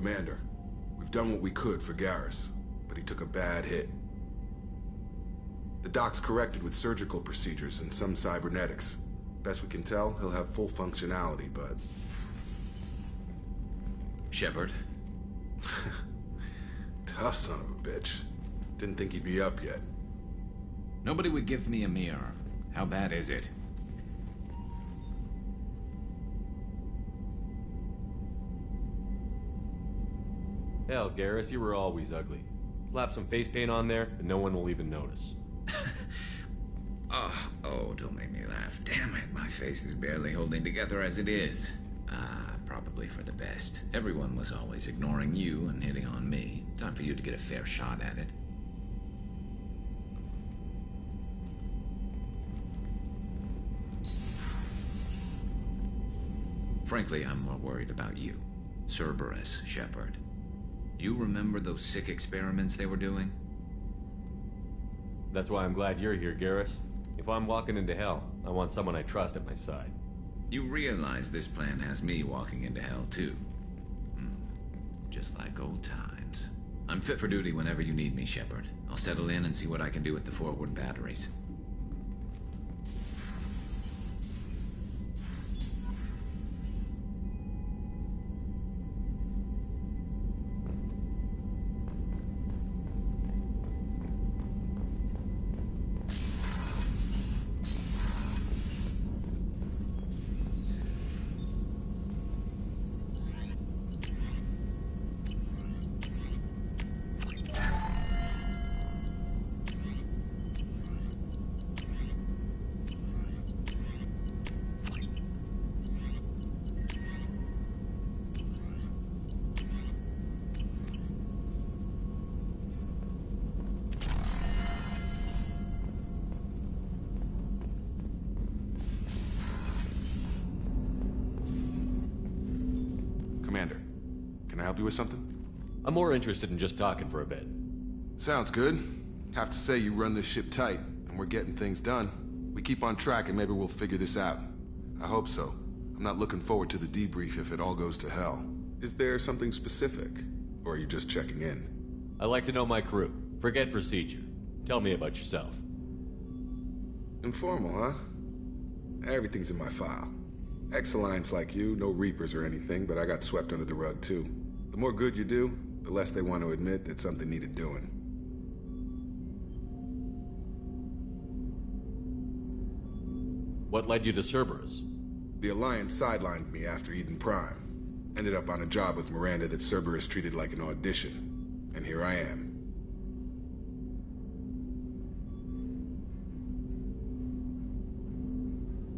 Commander, we've done what we could for Garrus, but he took a bad hit. The doc's corrected with surgical procedures and some cybernetics. Best we can tell, he'll have full functionality, but... Shepard? Tough son of a bitch. Didn't think he'd be up yet. Nobody would give me a mirror. How bad is it? Hell, Garrus, you were always ugly. Slap some face paint on there, and no one will even notice. Oh, don't make me laugh. Damn it, my face is barely holding together as it is. Probably for the best. Everyone was always ignoring you and hitting on me. Time for you to get a fair shot at it. Frankly, I'm more worried about you. Cerberus, Shepard. You remember those sick experiments they were doing? That's why I'm glad you're here, Garrus. If I'm walking into hell, I want someone I trust at my side. You realize this plan has me walking into hell, too. Just like old times. I'm fit for duty whenever you need me, Shepard. I'll settle in and see what I can do with the forward batteries. Commander, can I help you with something? I'm more interested in just talking for a bit. Sounds good. Have to say you run this ship tight, and we're getting things done. We keep on track and maybe we'll figure this out. I hope so. I'm not looking forward to the debrief if it all goes to hell. Is there something specific? Or are you just checking in? I like to know my crew. Forget procedure. Tell me about yourself. Informal, huh? Everything's in my file. Ex-Alliance like you, no Reapers or anything, but I got swept under the rug too. The more good you do, the less they want to admit that something needed doing. What led you to Cerberus? The Alliance sidelined me after Eden Prime. Ended up on a job with Miranda that Cerberus treated like an audition. And here I am.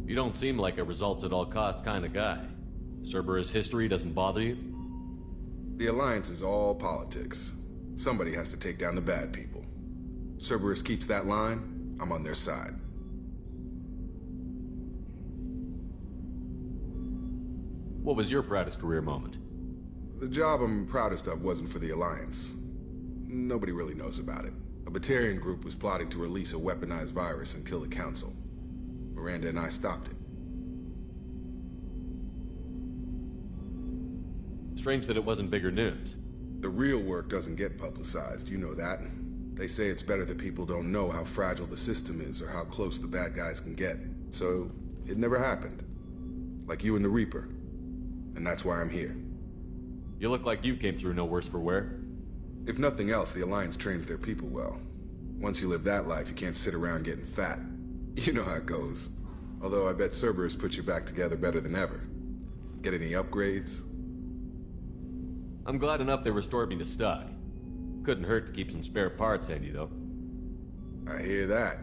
You don't seem like a results-at-all-costs kind of guy. Cerberus history doesn't bother you? The Alliance is all politics. Somebody has to take down the bad people. Cerberus keeps that line, I'm on their side. What was your proudest career moment? The job I'm proudest of wasn't for the Alliance. Nobody really knows about it. A Batarian group was plotting to release a weaponized virus and kill the Council. Miranda and I stopped it. Strange that it wasn't bigger news. The real work doesn't get publicized, you know that. They say it's better that people don't know how fragile the system is or how close the bad guys can get. So, it never happened. Like you and the Reaper. And that's why I'm here. You look like you came through no worse for wear. If nothing else, the Alliance trains their people well. Once you live that life, you can't sit around getting fat. You know how it goes. Although I bet Cerberus put you back together better than ever. Get any upgrades? I'm glad enough they restored me to stock. Couldn't hurt to keep some spare parts handy, though. I hear that.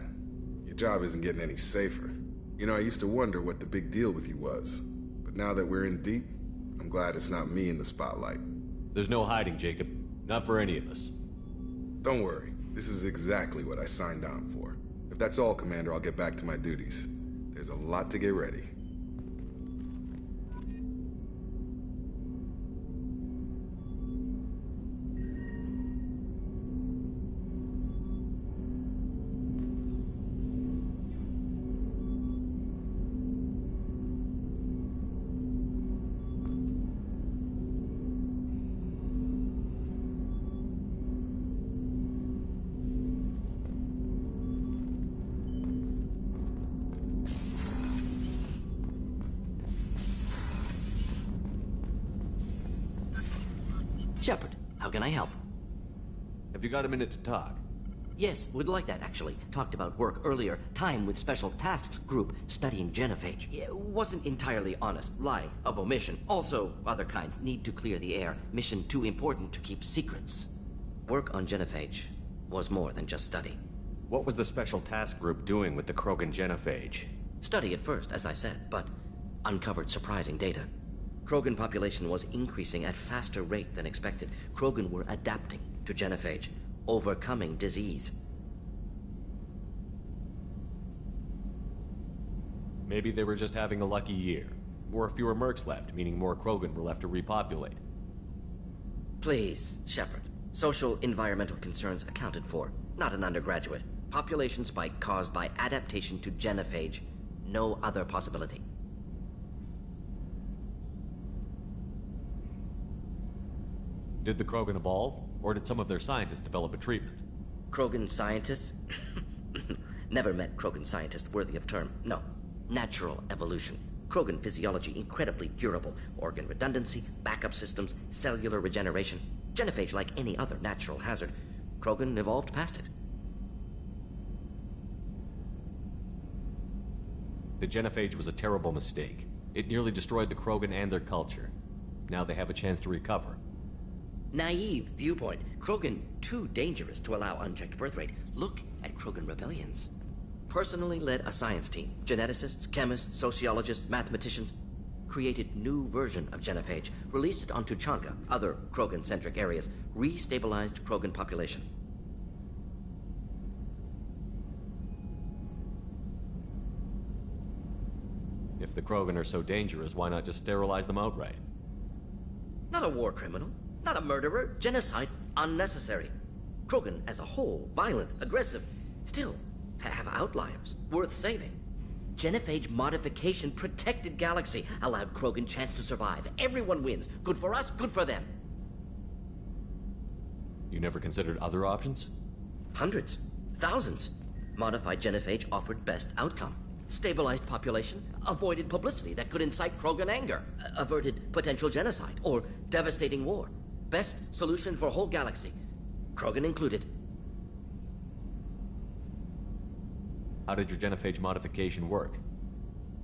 Your job isn't getting any safer. You know, I used to wonder what the big deal with you was. But now that we're in deep, I'm glad it's not me in the spotlight. There's no hiding, Jacob. Not for any of us. Don't worry. This is exactly what I signed on for. If that's all, Commander, I'll get back to my duties. There's a lot to get ready. Shepard, how can I help? Have you got a minute to talk? Yes, would like that, actually. Talked about work earlier. Time with Special Tasks Group studying genophage. Wasn't entirely honest. Lie of omission. Also, other kinds. Need to clear the air. Mission too important to keep secrets. Work on genophage was more than just study. What was the Special Task Group doing with the Krogan genophage? Study at first, as I said, but uncovered surprising data. Krogan population was increasing at faster rate than expected. Krogan were adapting to genophage, overcoming disease. Maybe they were just having a lucky year. Or fewer mercs left, meaning more Krogan were left to repopulate. Please, Shepard. Social environmental concerns accounted for. Not an undergraduate. Population spike caused by adaptation to genophage. No other possibility. Did the Krogan evolve? Or did some of their scientists develop a treatment? Krogan scientists? Never met Krogan scientist worthy of term. No. Natural evolution. Krogan physiology incredibly durable. Organ redundancy, backup systems, cellular regeneration. Genophage like any other natural hazard. Krogan evolved past it. The genophage was a terrible mistake. It nearly destroyed the Krogan and their culture. Now they have a chance to recover. Naive viewpoint. Krogan too dangerous to allow unchecked birth rate. Look at Krogan rebellions. Personally led a science team. Geneticists, chemists, sociologists, mathematicians. Created new version of genophage. Released it on Tuchanka, other Krogan-centric areas. Restabilized Krogan population. If the Krogan are so dangerous, why not just sterilize them outright? Not a war criminal. Not a murderer. Genocide unnecessary. Krogan as a whole, violent, aggressive. Still, have outliers. Worth saving. Genophage modification protected galaxy. Allowed Krogan chance to survive. Everyone wins. Good for us, good for them. You never considered other options? Hundreds. Thousands. Modified genophage offered best outcome. Stabilized population, avoided publicity that could incite Krogan anger, averted potential genocide or devastating war. Best solution for whole galaxy, Krogan included. How did your genophage modification work?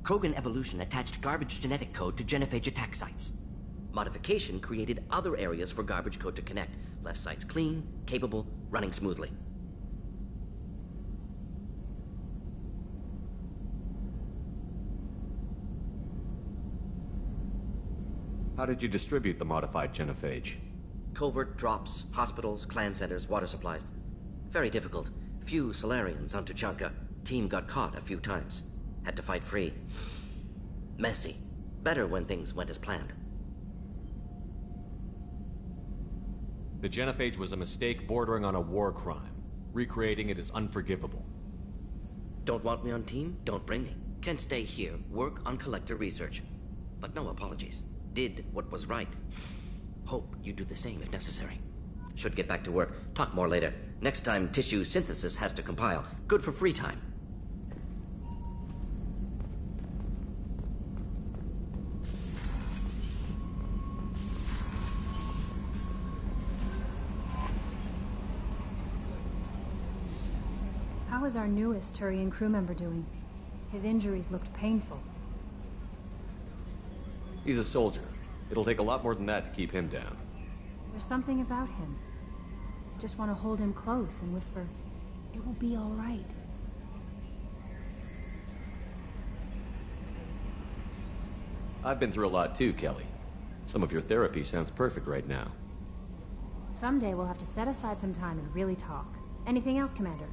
Krogan evolution attached garbage genetic code to genophage attack sites. Modification created other areas for garbage code to connect. Left sites clean, capable, running smoothly. How did you distribute the modified genophage? Covert drops, hospitals, clan centers, water supplies. Very difficult. Few Solarians on Tuchanka. Team got caught a few times. Had to fight free. Messy. Better when things went as planned. The genophage was a mistake bordering on a war crime. Recreating it is unforgivable. Don't want me on team? Don't bring me. Can stay here, work on collector research. But no apologies. Did what was right. Hope you do the same if necessary. Should get back to work. Talk more later. Next time tissue synthesis has to compile. Good for free time. How is our newest Turian crew member doing? His injuries looked painful. He's a soldier. It'll take a lot more than that to keep him down. There's something about him. I just want to hold him close and whisper, "It will be all right." I've been through a lot too, Kelly. Some of your therapy sounds perfect right now. Someday we'll have to set aside some time and really talk. Anything else, Commander?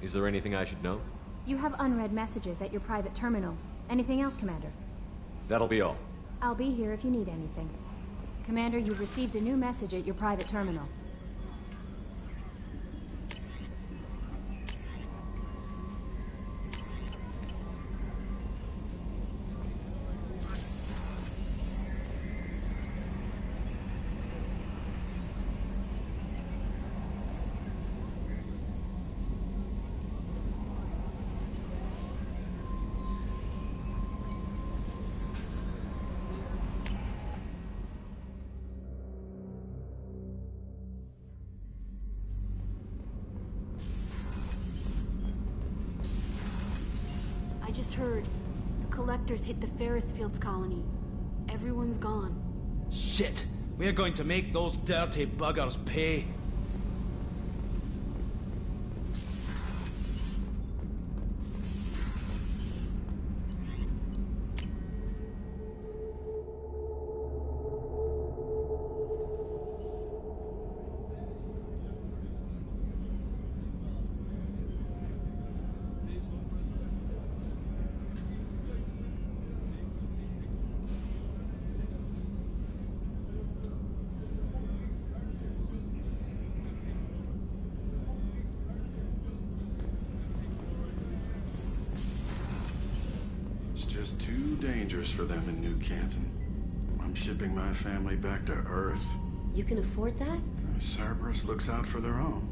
Is there anything I should know? You have unread messages at your private terminal. Anything else, Commander? That'll be all. I'll be here if you need anything. Commander, you've received a new message at your private terminal. just heard. The collectors hit the Ferris Fields colony. Everyone's gone. Shit! We're going to make those dirty buggers pay. Just too dangerous for them in New Canton. I'm shipping my family back to Earth. You can afford that? Cerberus looks out for their own.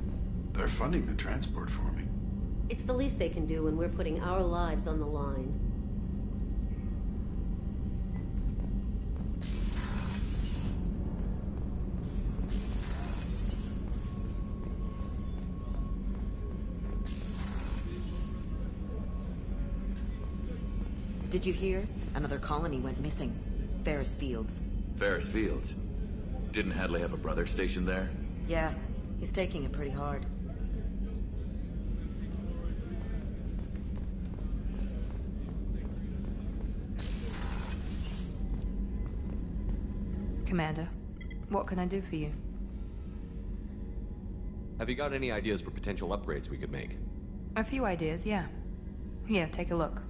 They're funding the transport for me. It's the least they can do when we're putting our lives on the line. Did you hear? Another colony went missing. Ferris Fields. Ferris Fields? Didn't Hadley have a brother stationed there? Yeah, he's taking it pretty hard. Commander, what can I do for you? Have you got any ideas for potential upgrades we could make? A few ideas, yeah. Here, take a look.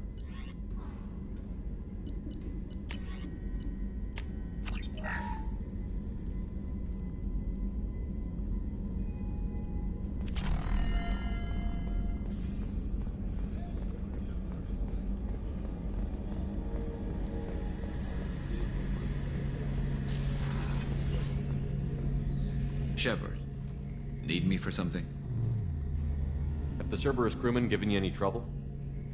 Shepard, need me for something? Have the Cerberus crewmen given you any trouble?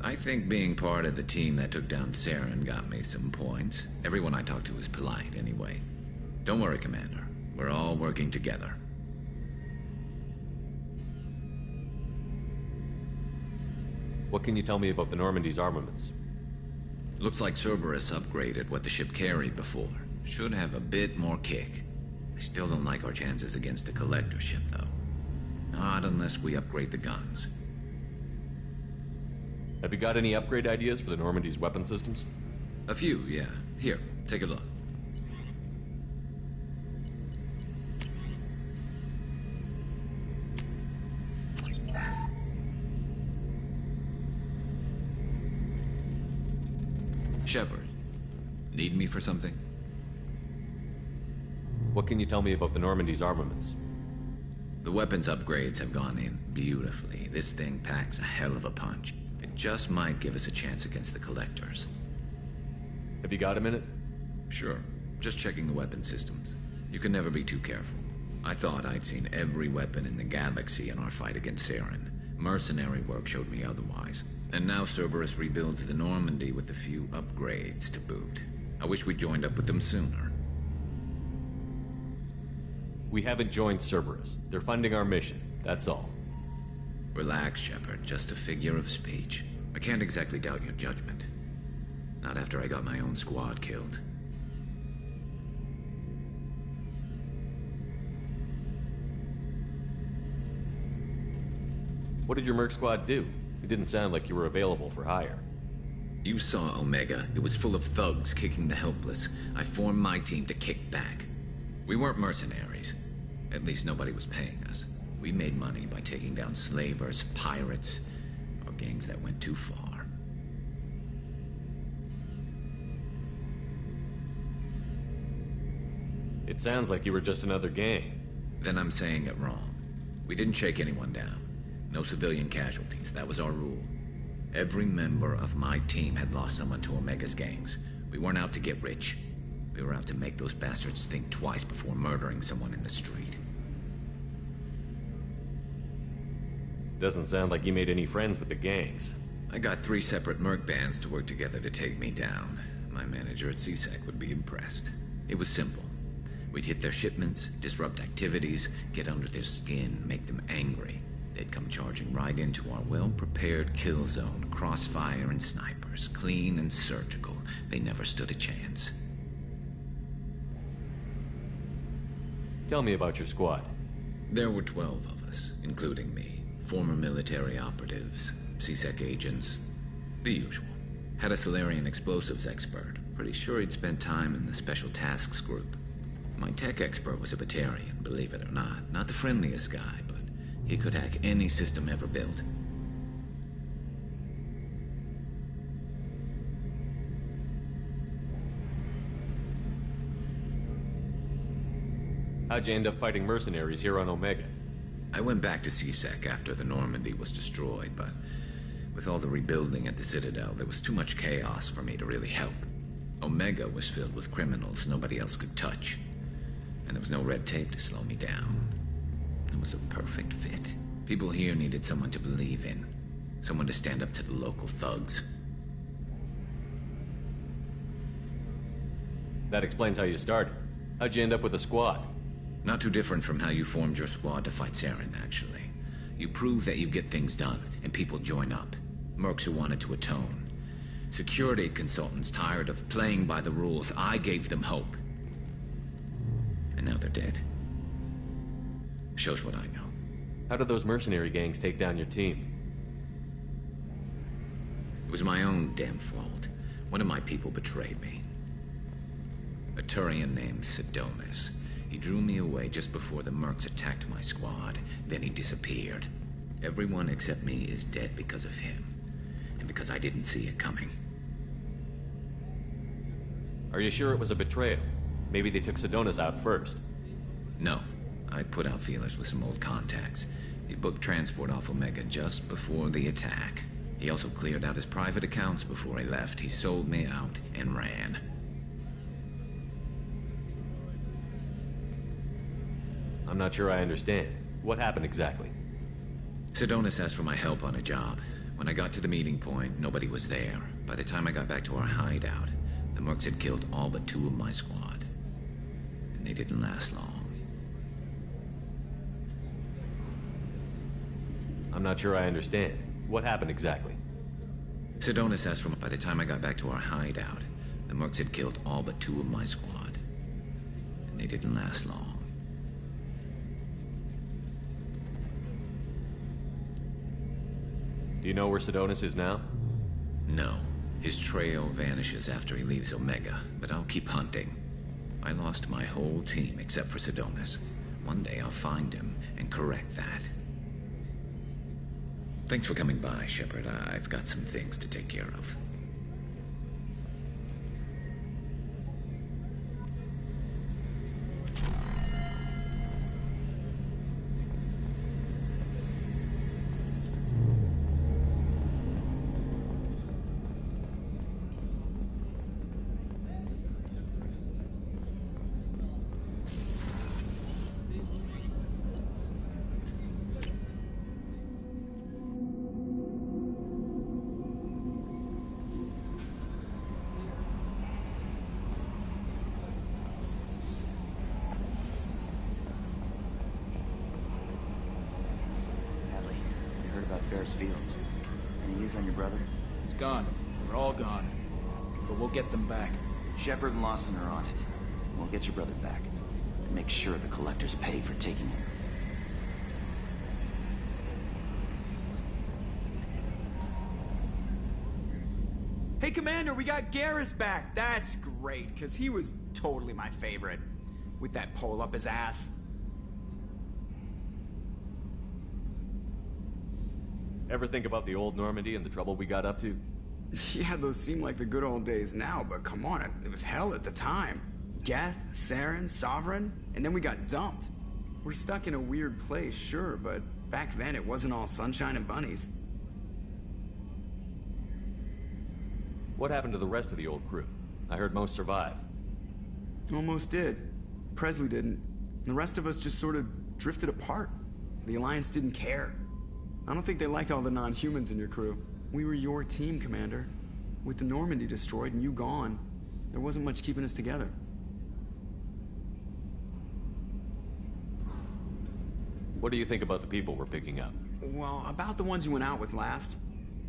I think being part of the team that took down Saren got me some points. Everyone I talked to was polite, anyway. Don't worry, Commander. We're all working together. What can you tell me about the Normandy's armaments? Looks like Cerberus upgraded what the ship carried before. Should have a bit more kick. I still don't like our chances against a collector ship, though. Not unless we upgrade the guns. Have you got any upgrade ideas for the Normandy's weapon systems? A few, yeah. Here, take a look. Shepard, need me for something? What can you tell me about the Normandy's armaments? The weapons upgrades have gone in beautifully. This thing packs a hell of a punch. It just might give us a chance against the collectors. Have you got a minute? Sure. Just checking the weapon systems. You can never be too careful. I thought I'd seen every weapon in the galaxy in our fight against Saren. Mercenary work showed me otherwise. And now Cerberus rebuilds the Normandy with a few upgrades to boot. I wish we'd joined up with them sooner. We haven't joined Cerberus. They're funding our mission, that's all. Relax, Shepard. Just a figure of speech. I can't exactly doubt your judgment. Not after I got my own squad killed. What did your merc squad do? It didn't sound like you were available for hire. You saw Omega. It was full of thugs kicking the helpless. I formed my team to kick back. We weren't mercenaries. At least nobody was paying us. We made money by taking down slavers, pirates, or gangs that went too far. It sounds like you were just another gang. Then I'm saying it wrong. We didn't shake anyone down. No civilian casualties. That was our rule. Every member of my team had lost someone to Omega's gangs. We weren't out to get rich. We were out to make those bastards think twice before murdering someone in the street. Doesn't sound like you made any friends with the gangs. I got 3 separate merc bands to work together to take me down. My manager at CSEC would be impressed. It was simple. We'd hit their shipments, disrupt activities, get under their skin, make them angry. They'd come charging right into our well-prepared kill zone, crossfire and snipers, clean and surgical. They never stood a chance. Tell me about your squad. There were 12 of us, including me. Former military operatives, CSEC agents, the usual. Had a Solarian explosives expert. Pretty sure he'd spent time in the Special Tasks group. My tech expert was a Batarian, believe it or not. Not the friendliest guy, but he could hack any system ever built. How'd you end up fighting mercenaries here on Omega? I went back to CSEC after the Normandy was destroyed, but with all the rebuilding at the Citadel, there was too much chaos for me to really help. Omega was filled with criminals nobody else could touch, and there was no red tape to slow me down. It was a perfect fit. People here needed someone to believe in, someone to stand up to the local thugs. That explains how you started. How'd you end up with a squad? Not too different from how you formed your squad to fight Saren, actually. You prove that you get things done, and people join up. Mercs who wanted to atone. Security consultants tired of playing by the rules. I gave them hope. And now they're dead. Shows what I know. How did those mercenary gangs take down your team? It was my own damn fault. One of my people betrayed me. A Turian named Sidonis. He drew me away just before the Mercs attacked my squad. Then he disappeared. Everyone except me is dead because of him. And because I didn't see it coming. Are you sure it was a betrayal? Maybe they took Sidonis out first. No. I put out feelers with some old contacts. He booked transport off Omega just before the attack. He also cleared out his private accounts before he left. He sold me out and ran. I'm not sure I understand. What happened exactly? Sidonis asked for my help on a job. When I got to the meeting point, nobody was there. By the time I got back to our hideout, the Mercs had killed all but 2 of my squad. And they didn't last long. I'm not sure I understand. What happened exactly? Sidonis asked for by the time I got back to our hideout, the Mercs had killed all but 2 of my squad. And they didn't last long. Do you know where Sidonis is now? No. His trail vanishes after he leaves Omega, but I'll keep hunting. I lost my whole team except for Sidonis. One day I'll find him and correct that. Thanks for coming by, Shepard. I've got some things to take care of. Fields. Any news on your brother? He's gone. We're all gone. But we'll get them back. Shepard and Lawson are on it. We'll get your brother back. And make sure the collectors pay for taking him. Hey, Commander, we got Garrus back. That's great, because he was totally my favorite. With that pole up his ass. Ever think about the old Normandy and the trouble we got up to? Yeah, those seem like the good old days now, but come on, it was hell at the time. Geth, Saren, Sovereign, and then we got dumped. We're stuck in a weird place, sure, but back then it wasn't all sunshine and bunnies. What happened to the rest of the old crew? I heard most survived. Almost did. Presley didn't. The rest of us just sort of drifted apart. The Alliance didn't care. I don't think they liked all the non-humans in your crew. We were your team, Commander. With the Normandy destroyed and you gone, there wasn't much keeping us together. What do you think about the people we're picking up? Well, about the ones you went out with last.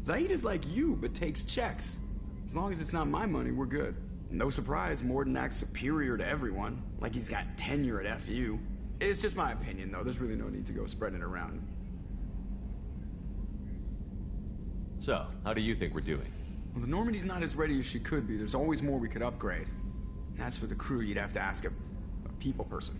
Zaid is like you, but takes checks. As long as it's not my money, we're good. No surprise, Morden acts superior to everyone, like he's got tenure at FU. It's just my opinion, though. There's really no need to go spreading it around. So, how do you think we're doing? Well, the Normandy's not as ready as she could be. There's always more we could upgrade. And as for the crew, you'd have to ask a people person.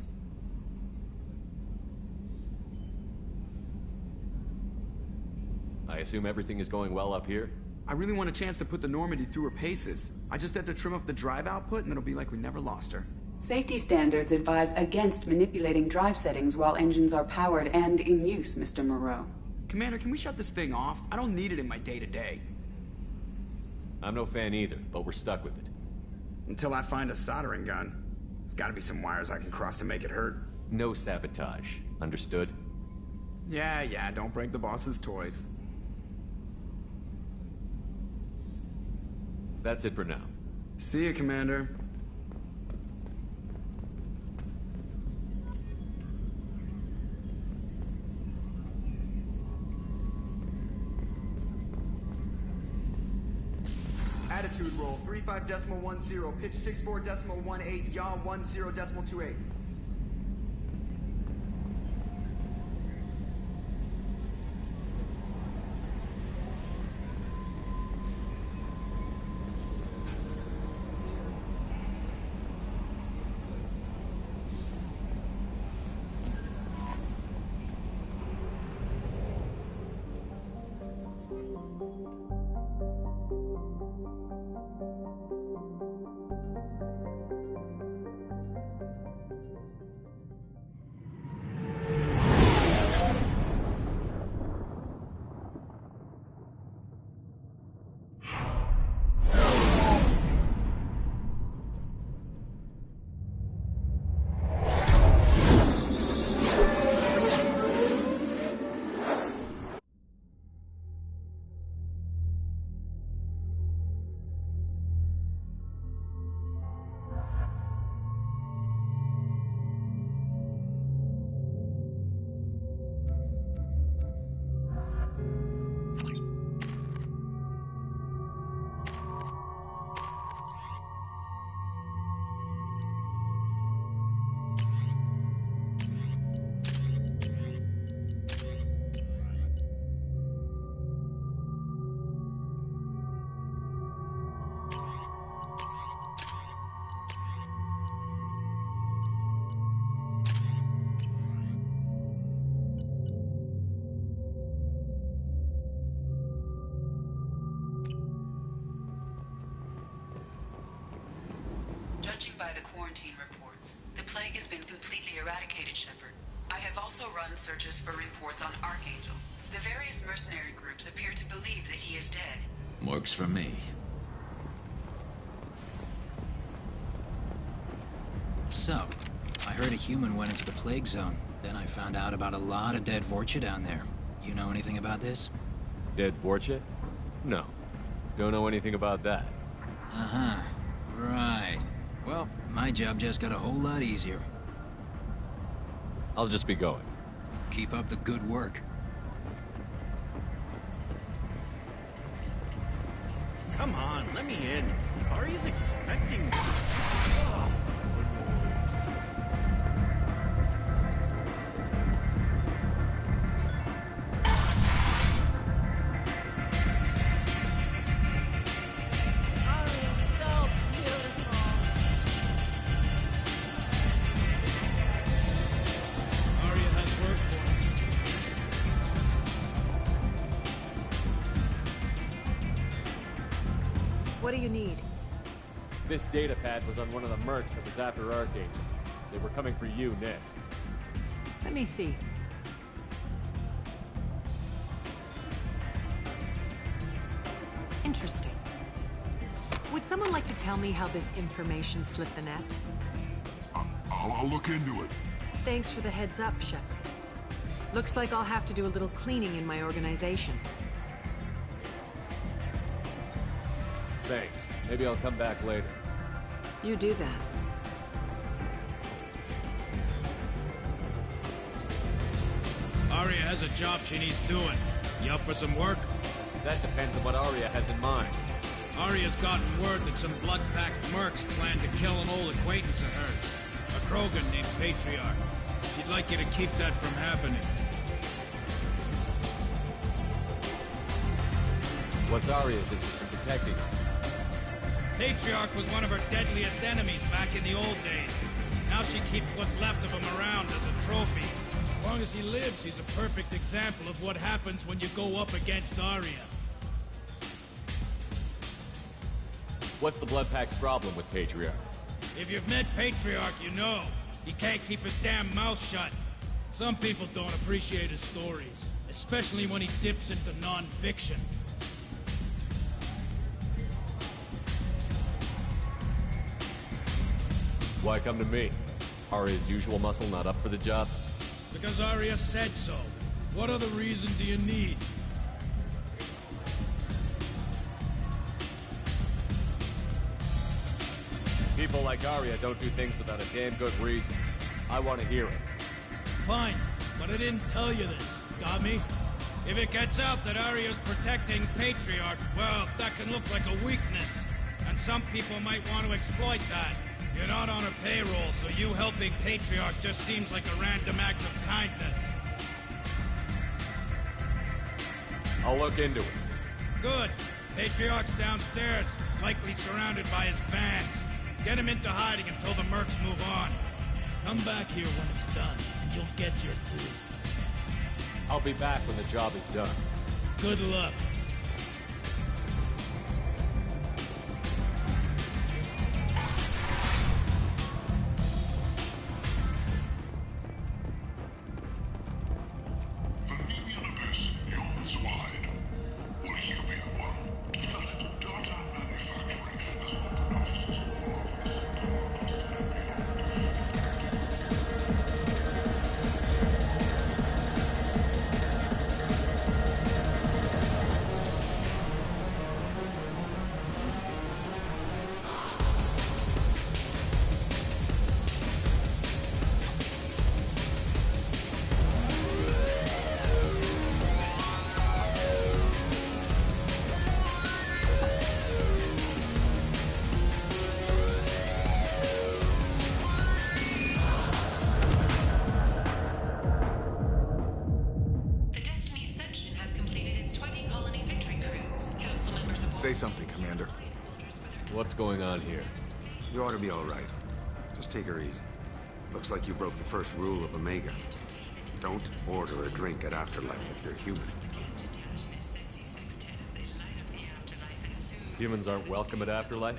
I assume everything is going well up here? I really want a chance to put the Normandy through her paces. I just have to trim up the drive output and it'll be like we never lost her. Safety standards advise against manipulating drive settings while engines are powered and in use, Mr. Moreau. Commander, can we shut this thing off? I don't need it in my day-to-day. I'm no fan either, but we're stuck with it. Until I find a soldering gun. There's gotta be some wires I can cross to make it hurt. No sabotage. Understood? Yeah, don't break the boss's toys. That's it for now. See you, Commander. Attitude roll 35.10, pitch 64.18, yaw 10.28. Judging by the quarantine reports, the plague has been completely eradicated, Shepard. I have also run searches for reports on Archangel. The various mercenary groups appear to believe that he is dead. Works for me. So, I heard a human went into the plague zone. Then I found out about a lot of dead Vorcha down there. You know anything about this? Dead Vorcha? No. Don't know anything about that. Uh-huh. Right. Well, my job just got a whole lot easier. I'll just be going. Keep up the good work. Come on, let me in. Ari's expecting me. What do you need? This data pad was on one of the mercs that was after Archangel. They were coming for you next. Let me see. Interesting. Would someone like to tell me how this information slipped the net? I'll look into it. Thanks for the heads up, Shepard. Looks like I'll have to do a little cleaning in my organization. Thanks. Maybe I'll come back later. You do that. Arya has a job she needs doing. You up for some work? That depends on what Arya has in mind. Arya's gotten word that some blood-packed mercs plan to kill an old acquaintance of hers. A Krogan named Patriarch. She'd like you to keep that from happening. What's Arya's interest in protecting her? Patriarch was one of her deadliest enemies back in the old days. Now she keeps what's left of him around as a trophy. As long as he lives, he's a perfect example of what happens when you go up against Arya. What's the Bloodpack's problem with Patriarch? If you've met Patriarch, you know. He can't keep his damn mouth shut. Some people don't appreciate his stories, especially when he dips into non-fiction. Why come to me? Arya's usual muscle not up for the job? Because Arya said so. What other reason do you need? People like Arya don't do things without a damn good reason. I want to hear it. Fine, but I didn't tell you this. Got me? If it gets out that Arya's protecting Patriarch, well, that can look like a weakness. And some people might want to exploit that. You're not on her payroll, so you helping Patriarch just seems like a random act of kindness. I'll look into it. Good. Patriarch's downstairs, likely surrounded by his fans. Get him into hiding until the mercs move on. Come back here when it's done, and you'll get your due. I'll be back when the job is done. Good luck. Say something, Commander. What's going on here? You ought to be all right. Just take her easy. Looks like you broke the first rule of Omega. Don't order a drink at Afterlife if you're human. Humans aren't welcome at Afterlife?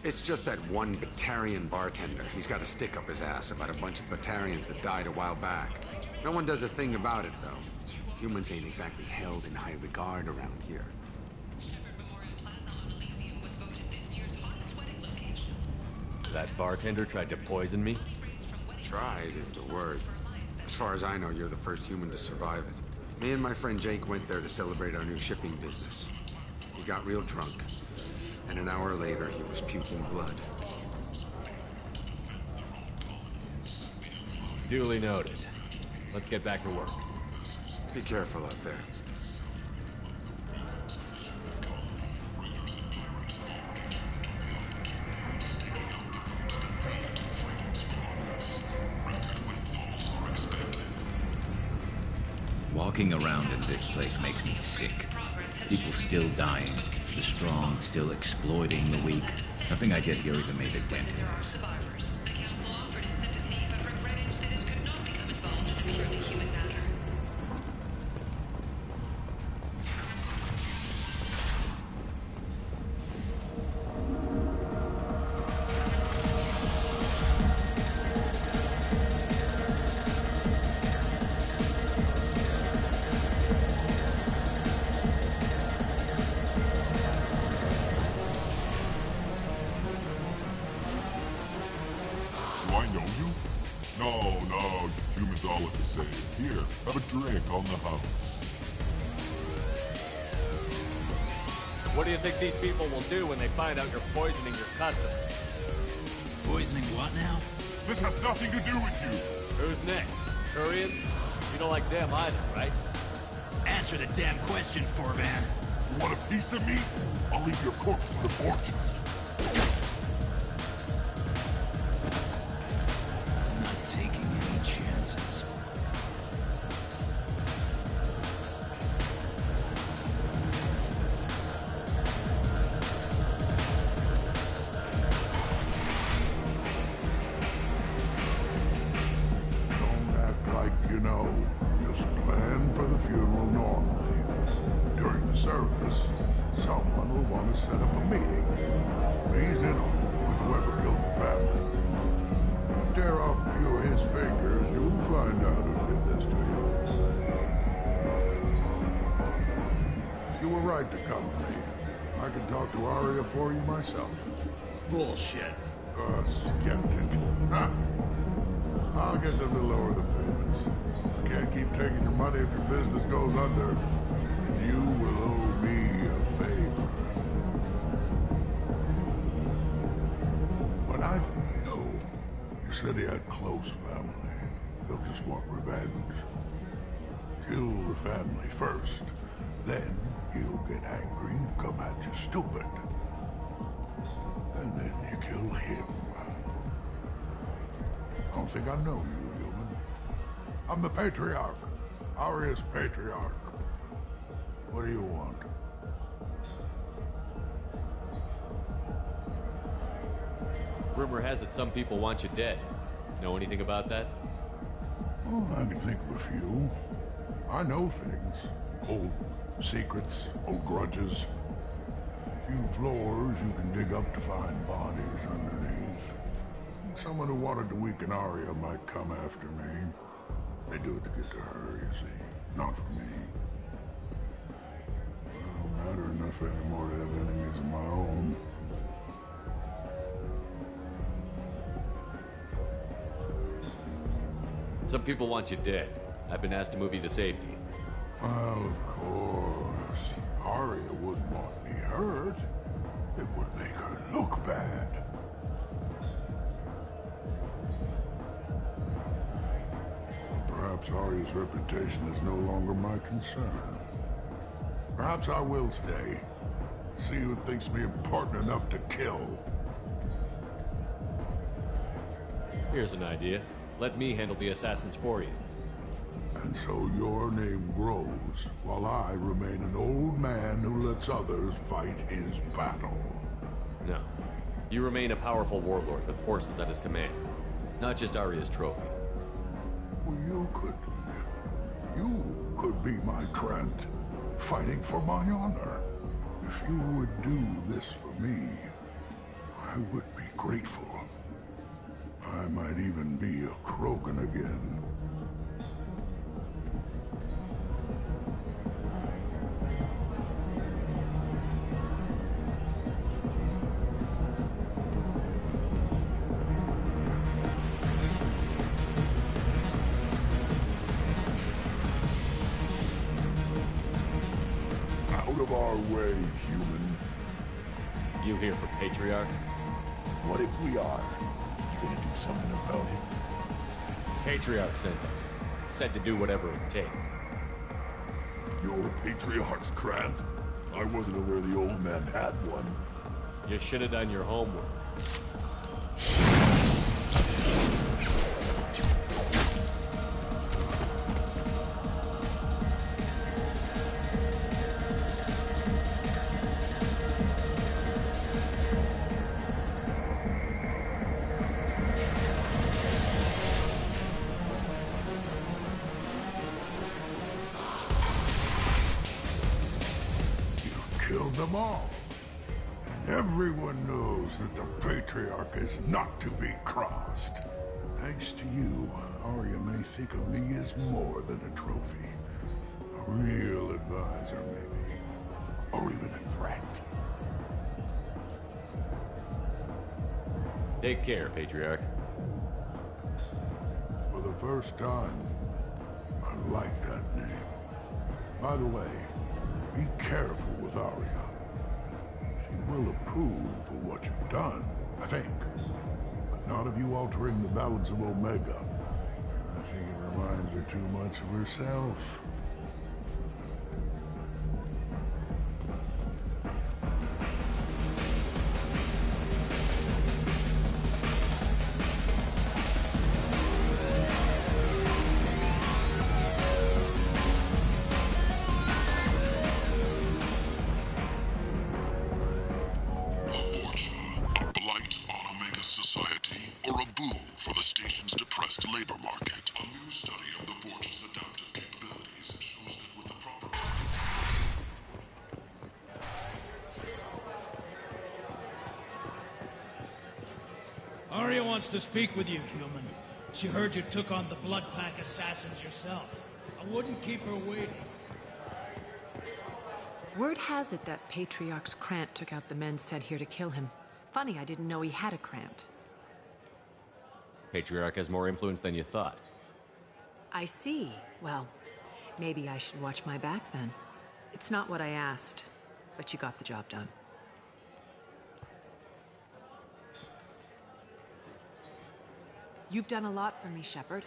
It's just that one Batarian bartender. He's got a stick up his ass about a bunch of Batarians that died a while back. No one does a thing about it, though. Humans ain't exactly held in high regard around here. That bartender tried to poison me? Tried is the word. As far as I know, you're the first human to survive it. Me and my friend Jake went there to celebrate our new shipping business. He got real drunk, and an hour later he was puking blood. Duly noted. Let's get back to work. Be careful out there. Walking around in this place makes me sick. People still dying. The strong still exploiting the weak. Nothing I did here even made a dent in this. What do you think these people will do when they find out you're poisoning your customers? Poisoning what now? This has nothing to do with you. Who's next? Turians? You don't like them either, right? Answer the damn question, Forvan. You want a piece of me? I'll leave your corpse to the porch. I'm not taking any chances. Don't act like you know. Just plan for the funeral normally. During the service, someone will want to set up a meeting. Please in on it with whoever killed the family. You tear off a few of his fingers, you'll find out who did this to you. You were right to come to me. I can talk to Arya for you myself. Bullshit. Skeptic. Ha! I'll get them to lower the payments. I can't keep taking your money if your business goes under. And you will owe me a favor. When I know you said he had close family, they'll just want revenge. Kill the family first. Then he'll get angry and come at you stupid. And then you kill him. I don't think I know you, human. I'm the Patriarch. Arya's Patriarch. What do you want? Rumor has it some people want you dead. Know anything about that? Oh, I can think of a few. I know things. Old secrets, old grudges. A few floors you can dig up to find bodies underneath. Someone who wanted to weaken Arya might come after me. They do it to get to her, you see. Not for me. I don't matter enough anymore to have enemies of my own. Some people want you dead. I've been asked to move you to safety. Well, of course. Arya wouldn't want me hurt. It would make her look bad. Perhaps Arya's reputation is no longer my concern. Perhaps I will stay. See who thinks me important enough to kill. Here's an idea. Let me handle the assassins for you. And so your name grows, while I remain an old man who lets others fight his battle. No. You remain a powerful warlord with forces at his command. Not just Arya's trophy. Well, you could be my Trent, fighting for my honor. If you would do this for me, I would be grateful. I might even be a Krogan again. Out of our way, human. You here for Patriarch? What if we are? You gonna do something about it? Patriarch sent us. Said to do whatever it takes. You're Patriarch's Grant? I wasn't aware the old man had one. You should have done your homework. Killed them all. And everyone knows that the Patriarch is not to be crossed. Thanks to you, Arya may think of me as more than a trophy. A real advisor, maybe. Or even a threat. Take care, Patriarch. For the first time, I like that name. By the way, be careful with Arya. She will approve of what you've done, I think. But not of you altering the balance of Omega. think it reminds her too much of herself. Arya wants to speak with you, human. She heard you took on the Blood Pack assassins yourself. I wouldn't keep her waiting. Word has it that Patriarch's Krant took out the men sent here to kill him. Funny, I didn't know he had a Krant. Patriarch has more influence than you thought. I see. Well, maybe I should watch my back then. It's not what I asked, but you got the job done. You've done a lot for me, Shepard.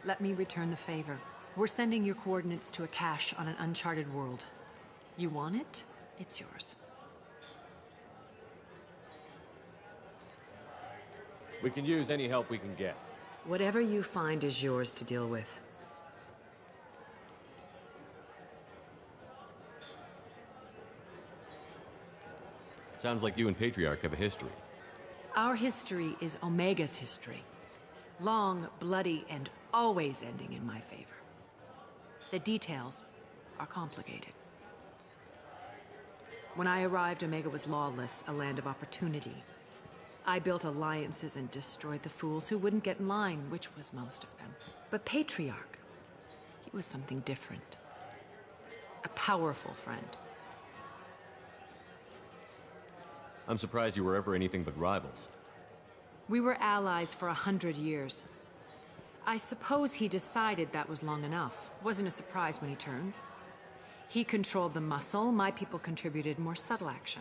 Let me return the favor. We're sending your coordinates to a cache on an uncharted world. You want it? It's yours. We can use any help we can get. Whatever you find is yours to deal with. Sounds like you and Patriarch have a history. Our history is Omega's history. Long, bloody, and always ending in my favor. The details are complicated. When I arrived, Omega was lawless, a land of opportunity. I built alliances and destroyed the fools who wouldn't get in line, which was most of them. But Patriarch, he was something different. A powerful friend. I'm surprised you were ever anything but rivals. We were allies for 100 years. I suppose he decided that was long enough. Wasn't a surprise when he turned. He controlled the muscle, my people contributed more subtle action.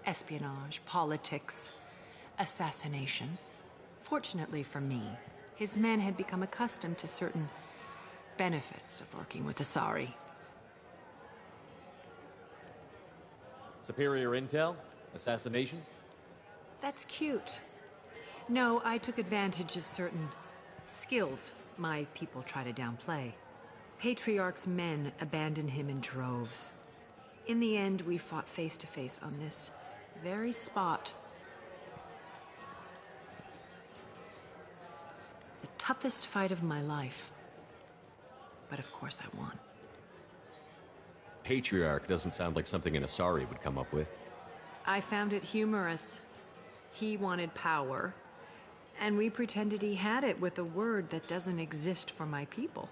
Espionage, politics, assassination. Fortunately for me, his men had become accustomed to certain benefits of working with Asari. Superior intel? Assassination? That's cute. No, I took advantage of certain skills my people try to downplay. Patriarch's men abandoned him in droves. In the end, we fought face to face on this very spot. The toughest fight of my life. But of course I won. Patriarch doesn't sound like something an Asari would come up with. I found it humorous. He wanted power, and we pretended he had it with a word that doesn't exist for my people.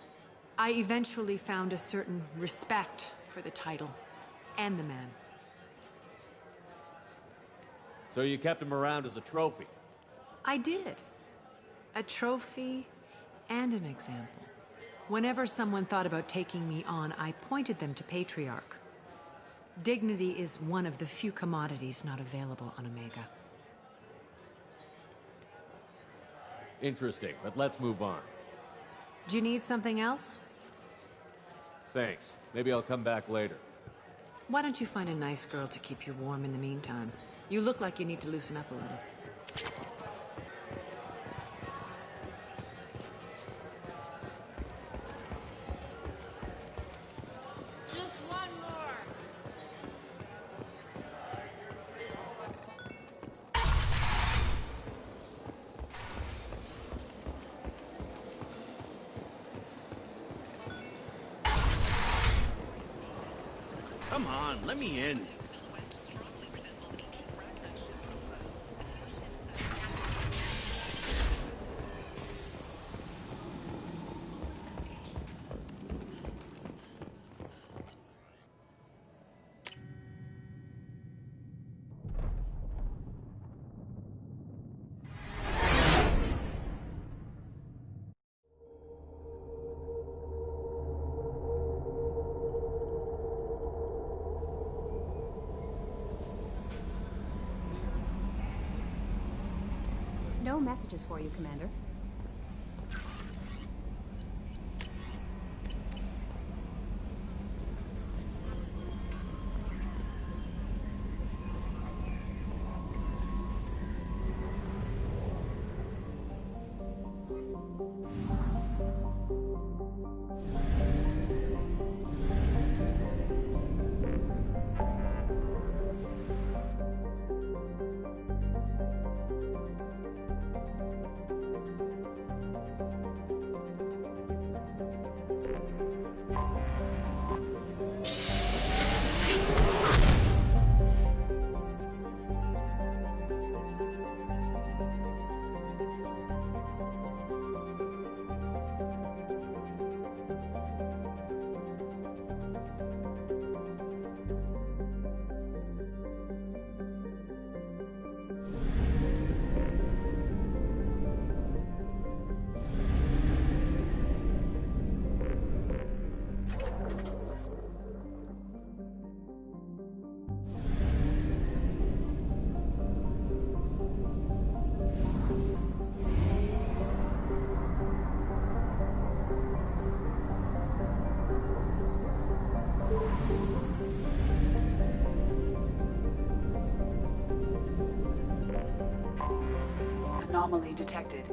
I eventually found a certain respect for the title and the man. So you kept him around as a trophy? I did. A trophy and an example. Whenever someone thought about taking me on, I pointed them to Patriarch. Dignity is one of the few commodities not available on Omega. Interesting, but let's move on. Do you need something else? Thanks. Maybe I'll come back later. Why don't you find a nice girl to keep you warm in the meantime? You look like you need to loosen up a little. Just one more! Come on, let me in. No messages for you, Commander. Anomaly detected.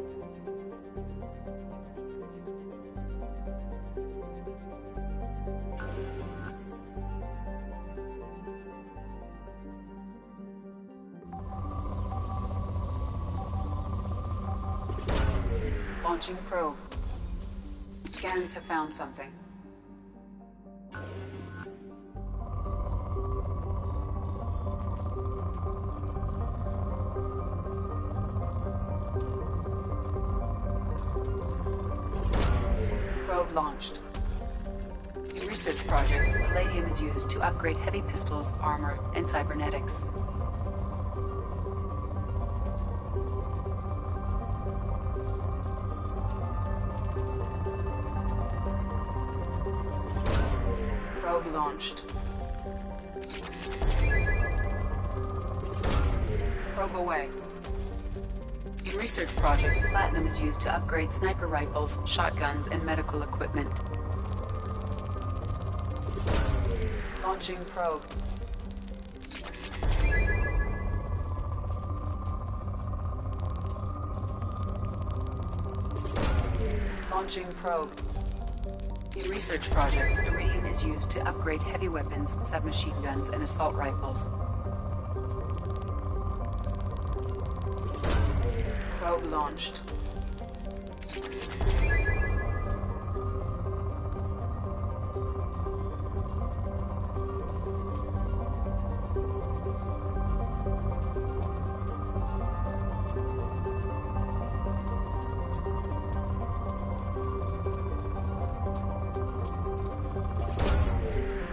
Launching probe. Scans have found something. Probe launched. In research projects, palladium is used to upgrade heavy pistols, armor, and cybernetics. Probe launched. Probe away. In research projects, platinum is used to upgrade sniper rifles, shotguns, and medical equipment. Launching probe. Launching probe. In research projects, iridium is used to upgrade heavy weapons, submachine guns, and assault rifles. Probe launched.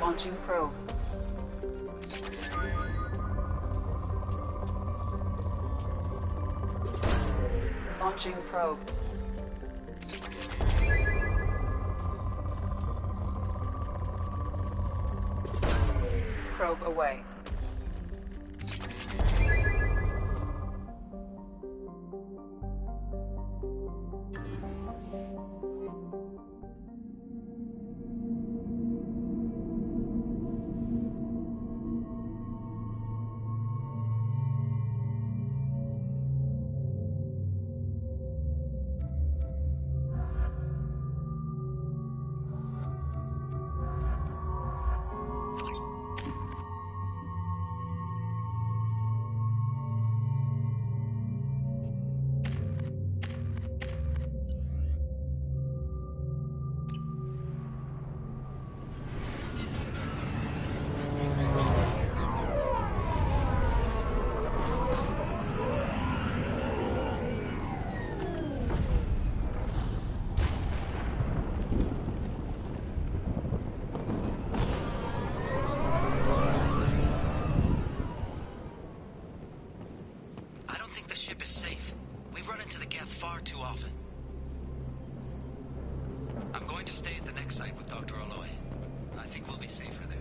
Launching probe. Launching probe. Probe away. ship is safe. We've run into the Geth far too often. I'm going to stay at the next site with Dr. Aloy. I think we'll be safer there.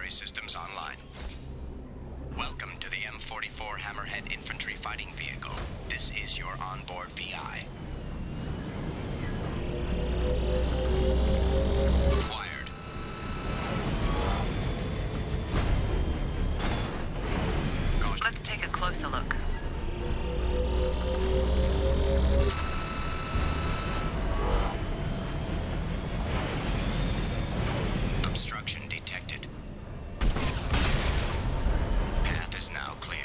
Systems online. Welcome to the M44 Hammerhead Infantry Fighting Vehicle. This is your onboard VI. Acquired. Let's take a closer look. Obstruction detected. Path is now clear.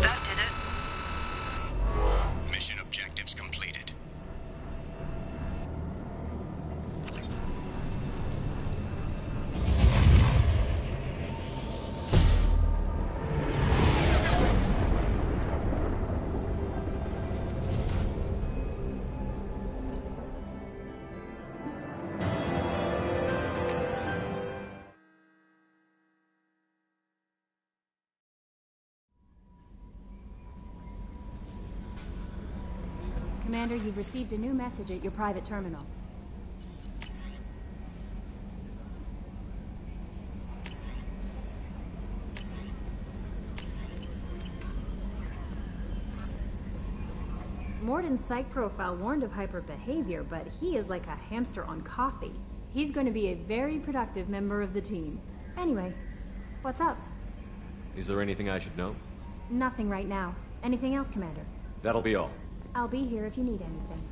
That did it. Mission objectives completed. Commander, you've received a new message at your private terminal. Morden's psych profile warned of hyper behavior, but he is like a hamster on coffee. He's going to be a very productive member of the team. Anyway, what's up? Is there anything I should know? Nothing right now. Anything else, Commander? That'll be all. I'll be here if you need anything.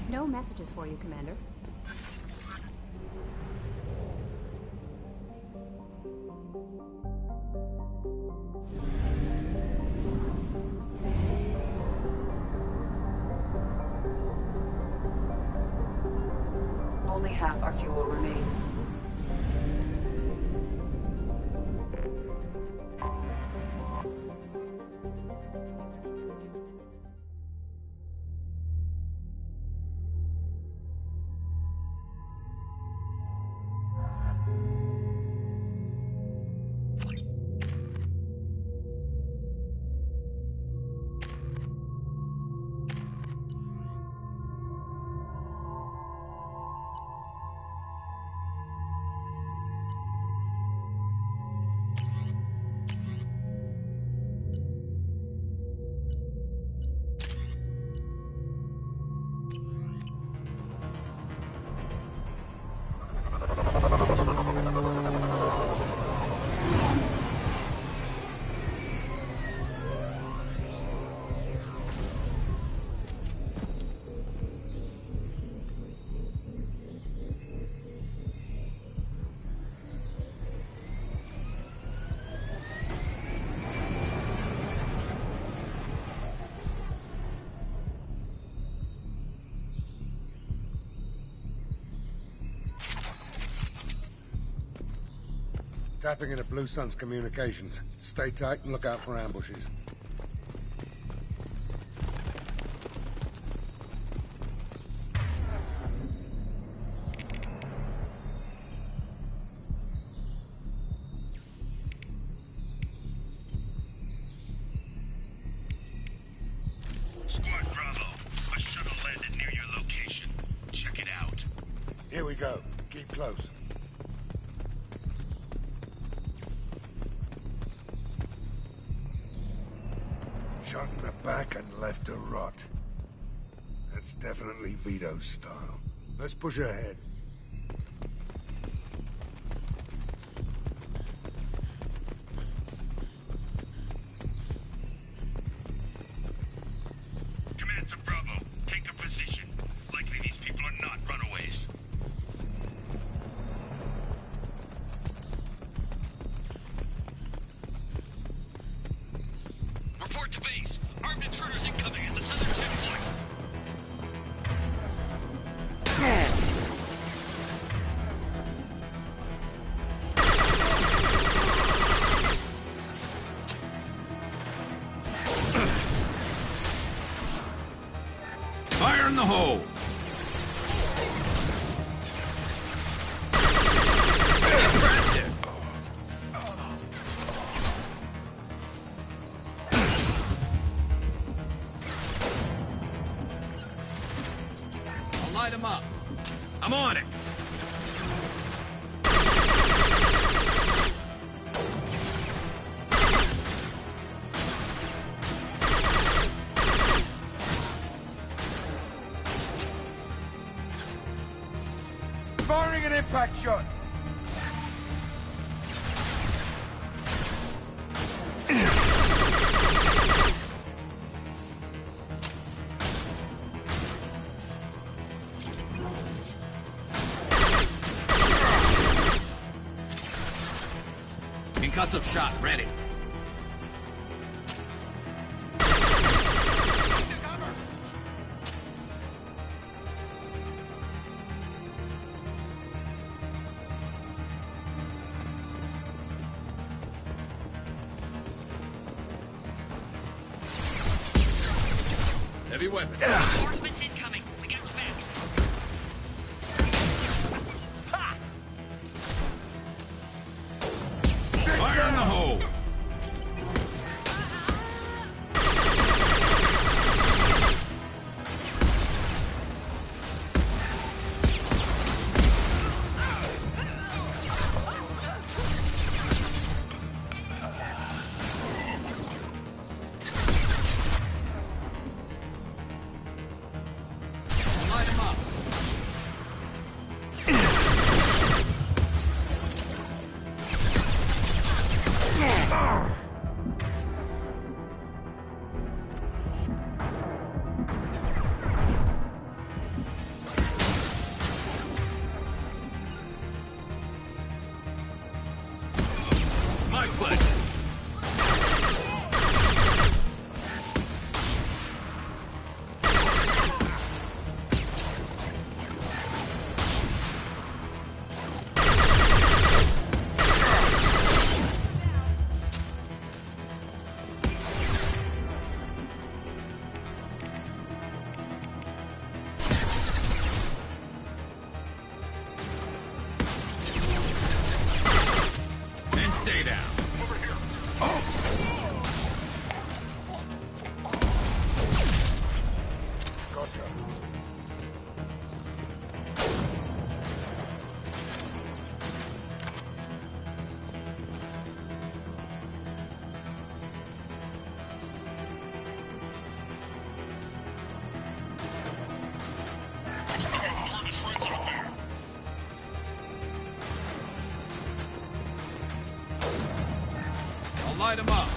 No messages for you, Commander. Only half our fuel remains. Tapping into Blue Sun's communications. Stay tight and look out for ambushes. Squad Bravo, a shuttle landed near your location. Check it out. Here we go. Keep close. Shot in the back and left to rot. That's definitely Vito's style. Let's push ahead. Command to Bravo, take a position. Likely these people are not runaways. Report to base. Armed intruders incoming at the southern checkpoint. Fire in the hole! Impressive! I'll light him up. I'm on it. Firing an impact shot! Concussive shot ready. Heavy weapon. Reinforcements incoming. We got your backs. Fire in the hole. Light him up. My pleasure. And stay down. Gotcha. I'll light him up.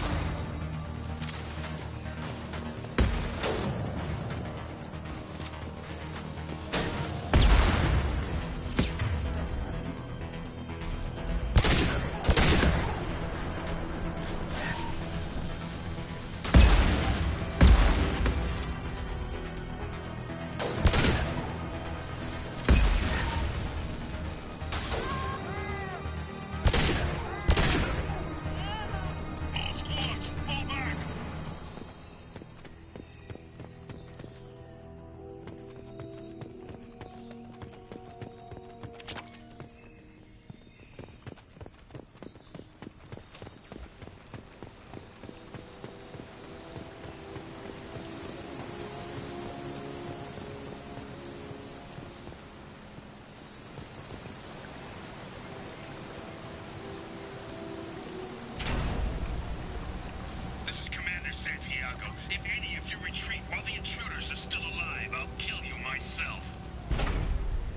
This is Commander Santiago. If any of you retreat while the intruders are still alive, I'll kill you myself.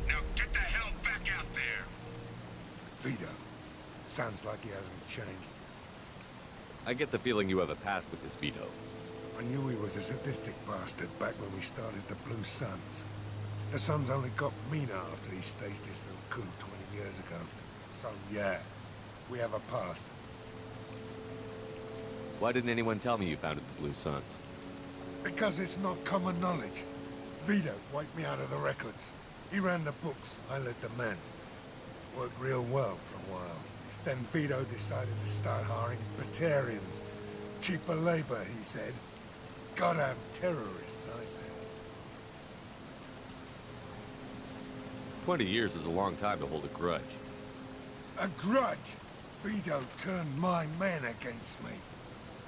Now get the hell back out there! Vito. Sounds like he hasn't changed. I get the feeling you have a past with this Vito. I knew he was a sadistic bastard back when we started the Blue Suns. The Suns only got meaner after he staged his little coup 20 years ago. So yeah, we have a past. Why didn't anyone tell me you founded the Blue Suns? Because it's not common knowledge. Vito wiped me out of the records. He ran the books, I led the men. Worked real well for a while. Then Vito decided to start hiring Batarians. Cheaper labor, he said. Goddamn terrorists, I said. 20 years is a long time to hold a grudge. A grudge? Vito turned my men against me.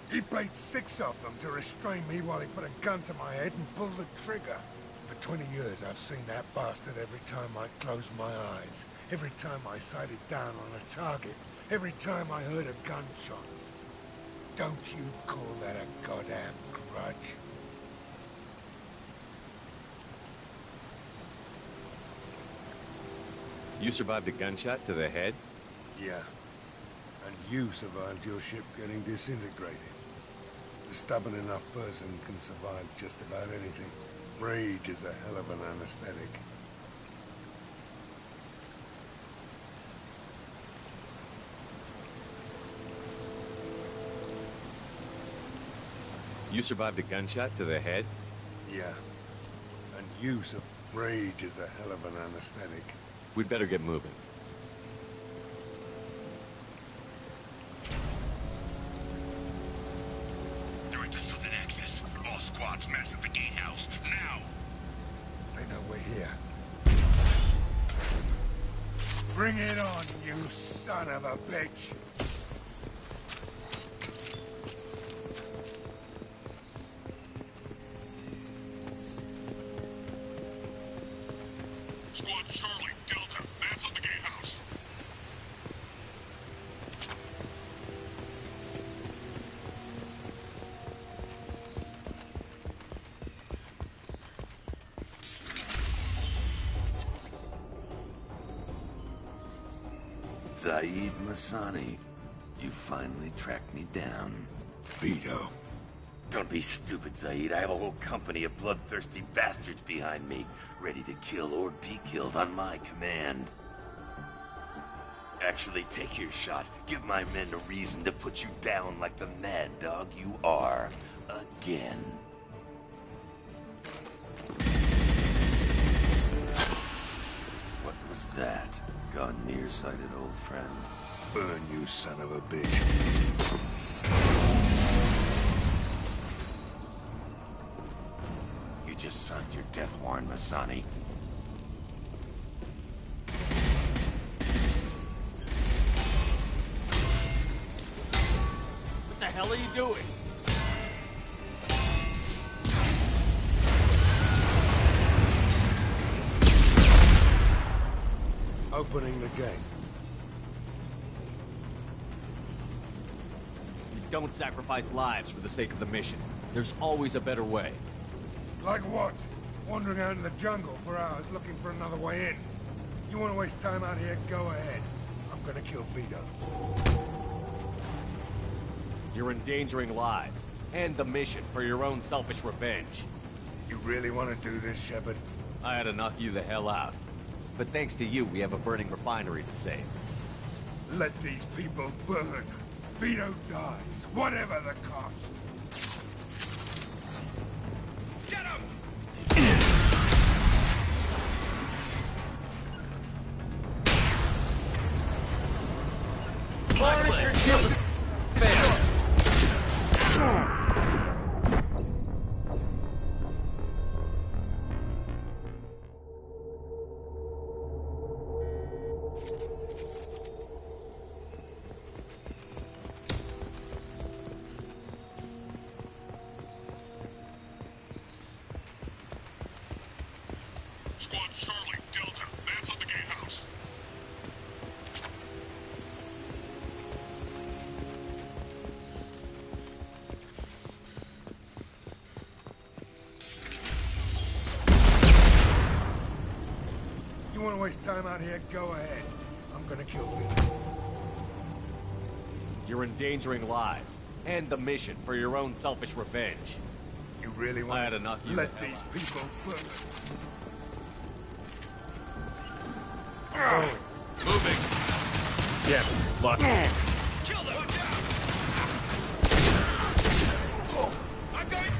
He paid 6 of them to restrain me while he put a gun to my head and pulled the trigger. For 20 years I've seen that bastard every time I closed my eyes. Every time I sighted down on a target. Every time I heard a gunshot. Don't you call that a goddamn grudge? You survived a gunshot to the head? Yeah. And you survived your ship getting disintegrated. The stubborn enough person can survive just about anything. Rage is a hell of an anesthetic. You survived a gunshot to the head? Yeah. And you rage is a hell of an anesthetic. We'd better get moving. There is the southern access. All squads mass at the gatehouse. Now! They know we're here. Bring it on, you son of a bitch! Squad Charlie, Delta, mass at the gatehouse. Zaid Masani, you finally tracked me down. Vito. Don't be stupid, Zaid. I have a whole company of bloodthirsty bastards behind me, ready to kill or be killed on my command. Actually, take your shot. Give my men a reason to put you down like the mad dog you are. Again. What was that? Gone nearsighted, old friend. Burn, you son of a bitch. You just signed your death warrant, Masani. What the hell are you doing? Opening the gate. You don't sacrifice lives for the sake of the mission. There's always a better way. Like what? Wandering out in the jungle for hours looking for another way in. You want to waste time out here? Go ahead. I'm gonna kill Vito. You're endangering lives, and the mission for your own selfish revenge. You really want to do this, Shepard? I had to knock you the hell out. But thanks to you, we have a burning refinery to save. Let these people burn. Vito dies, whatever the cost. Get him! Squad Charlie, Delta, mass at the gatehouse. You want to waste time out here? Go ahead. I'm gonna kill Vito. You're endangering lives, and the mission for your own selfish revenge. You really want I had to knock you let the hell these out. people burn. Moving. Yeah, lock. Kill them! Watch out! I'm going...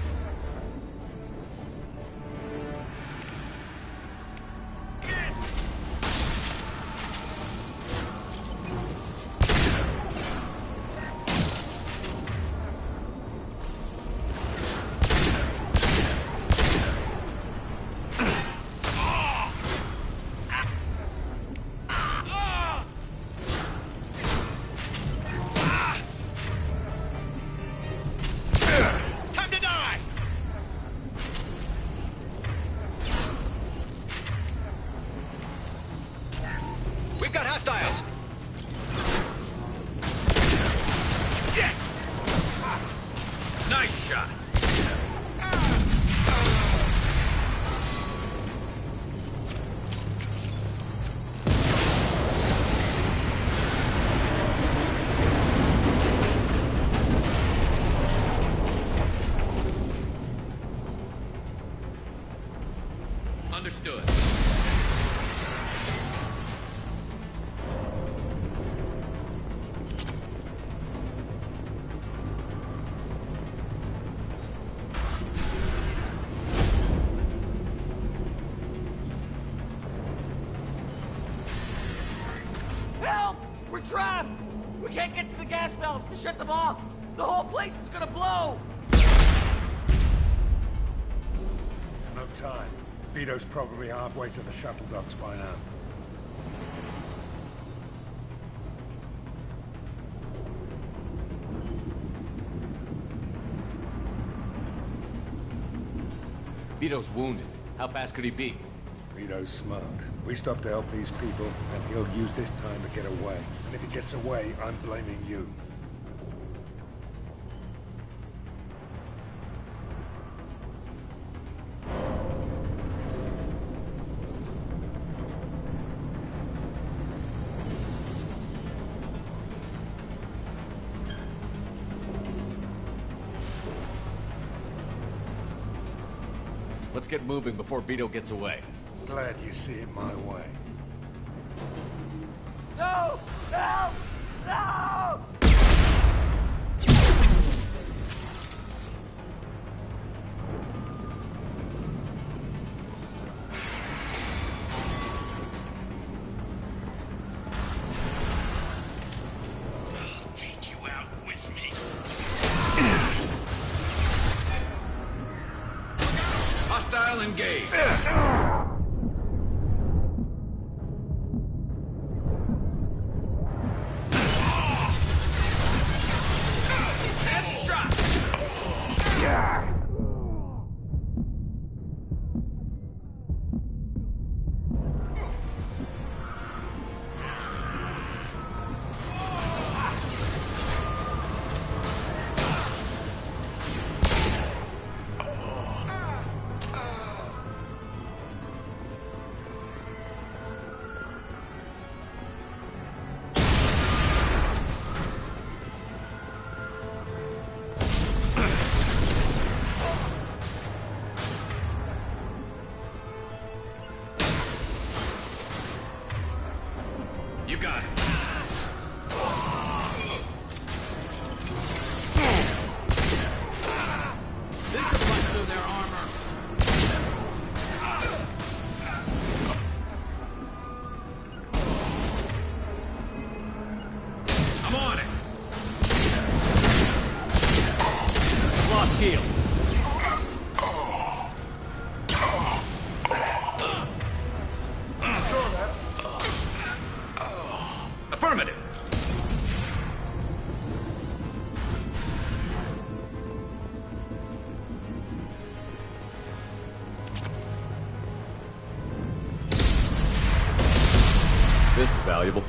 Time to die! We've got hostiles! Yes! Nice shot! Understood. Help! We're trapped! We can't get to the gas valves to shut them off! The whole place is gonna blow! No time. Vito's probably halfway to the shuttle docks by now. Vito's wounded. How fast could he be? Vito's smart. We stop to help these people, and he'll use this time to get away. And if he gets away, I'm blaming you. Let's get moving before Vito gets away. Glad you see it my way. No! Help! No! I'll take you out with me. Hostile engaged. You got it. This should punch through their armor. I'm on it. Lost heel. Affirmative. This is valuable.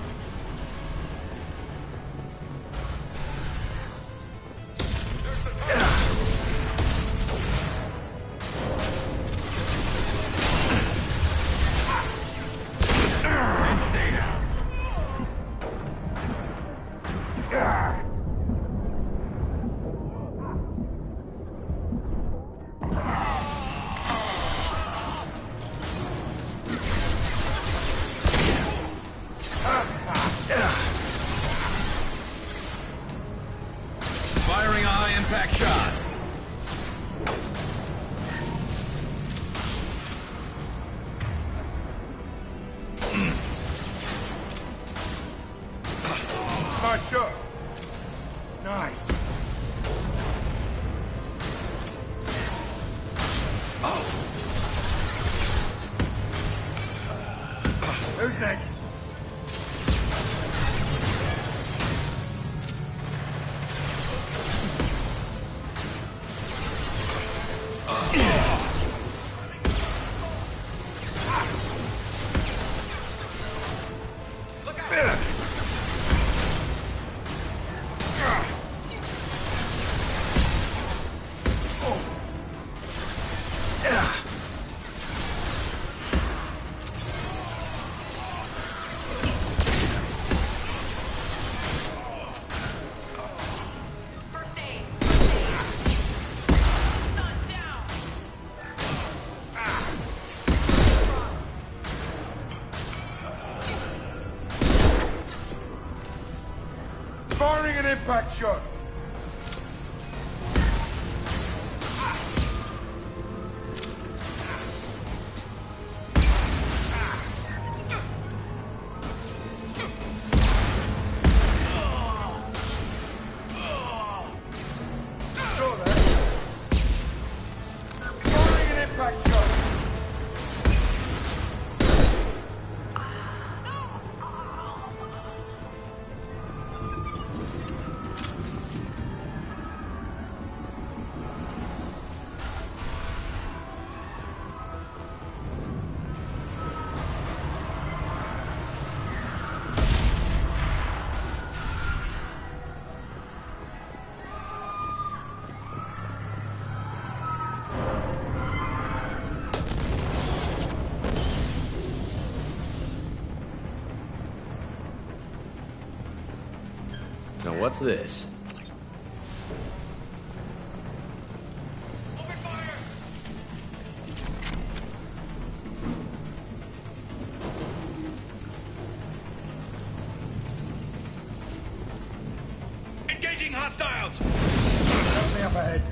Firing a high-impact shot. Nice shot. Nice. Who's next? impact shot! Now what's this? Engaging hostiles! Help me up ahead.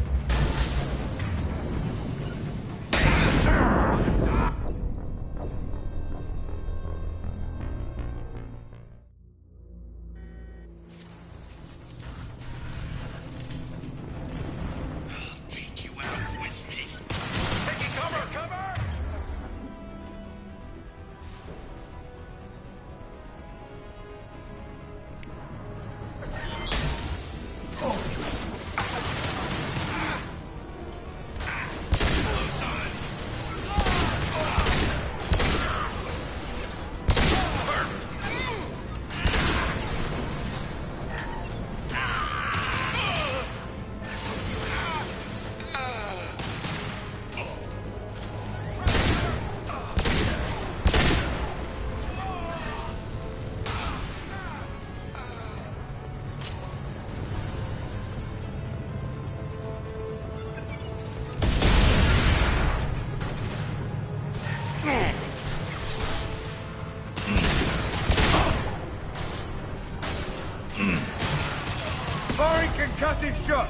Firing concussive shot!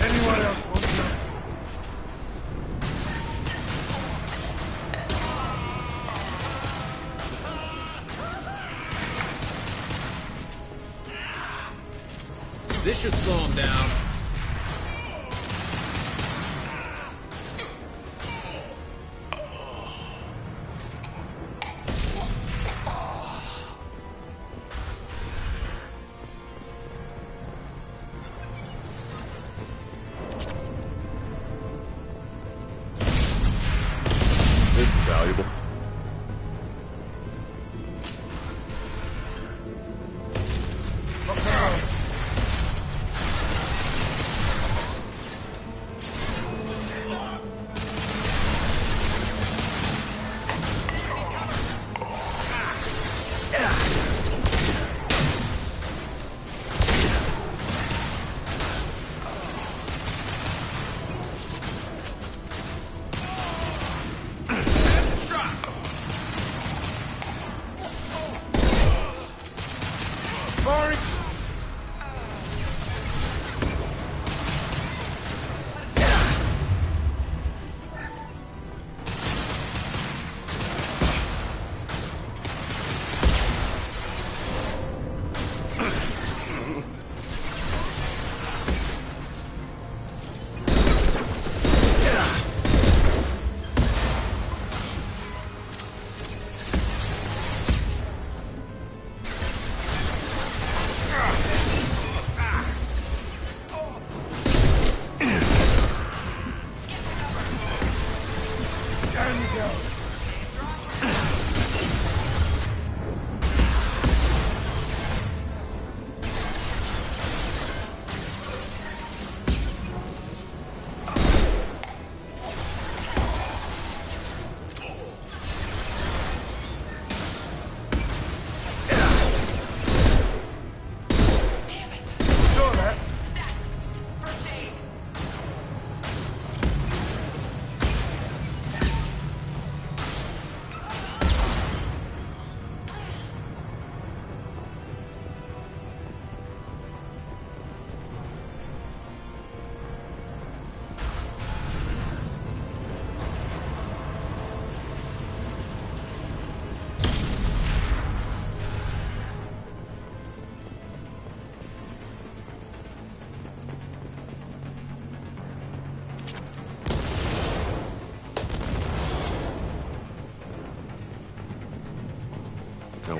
Anyone else want to? This should slow him down. This is valuable.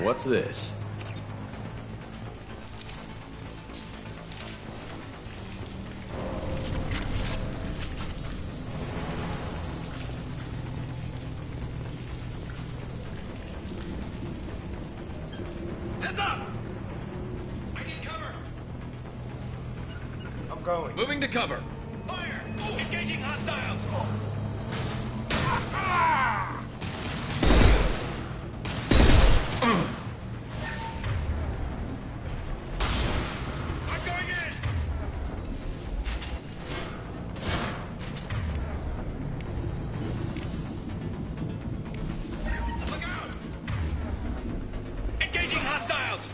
What's this? Heads up! I need cover! I'm going. Moving to cover. Fire! Engaging hostiles! I'm going in! Look out! Engaging hostiles!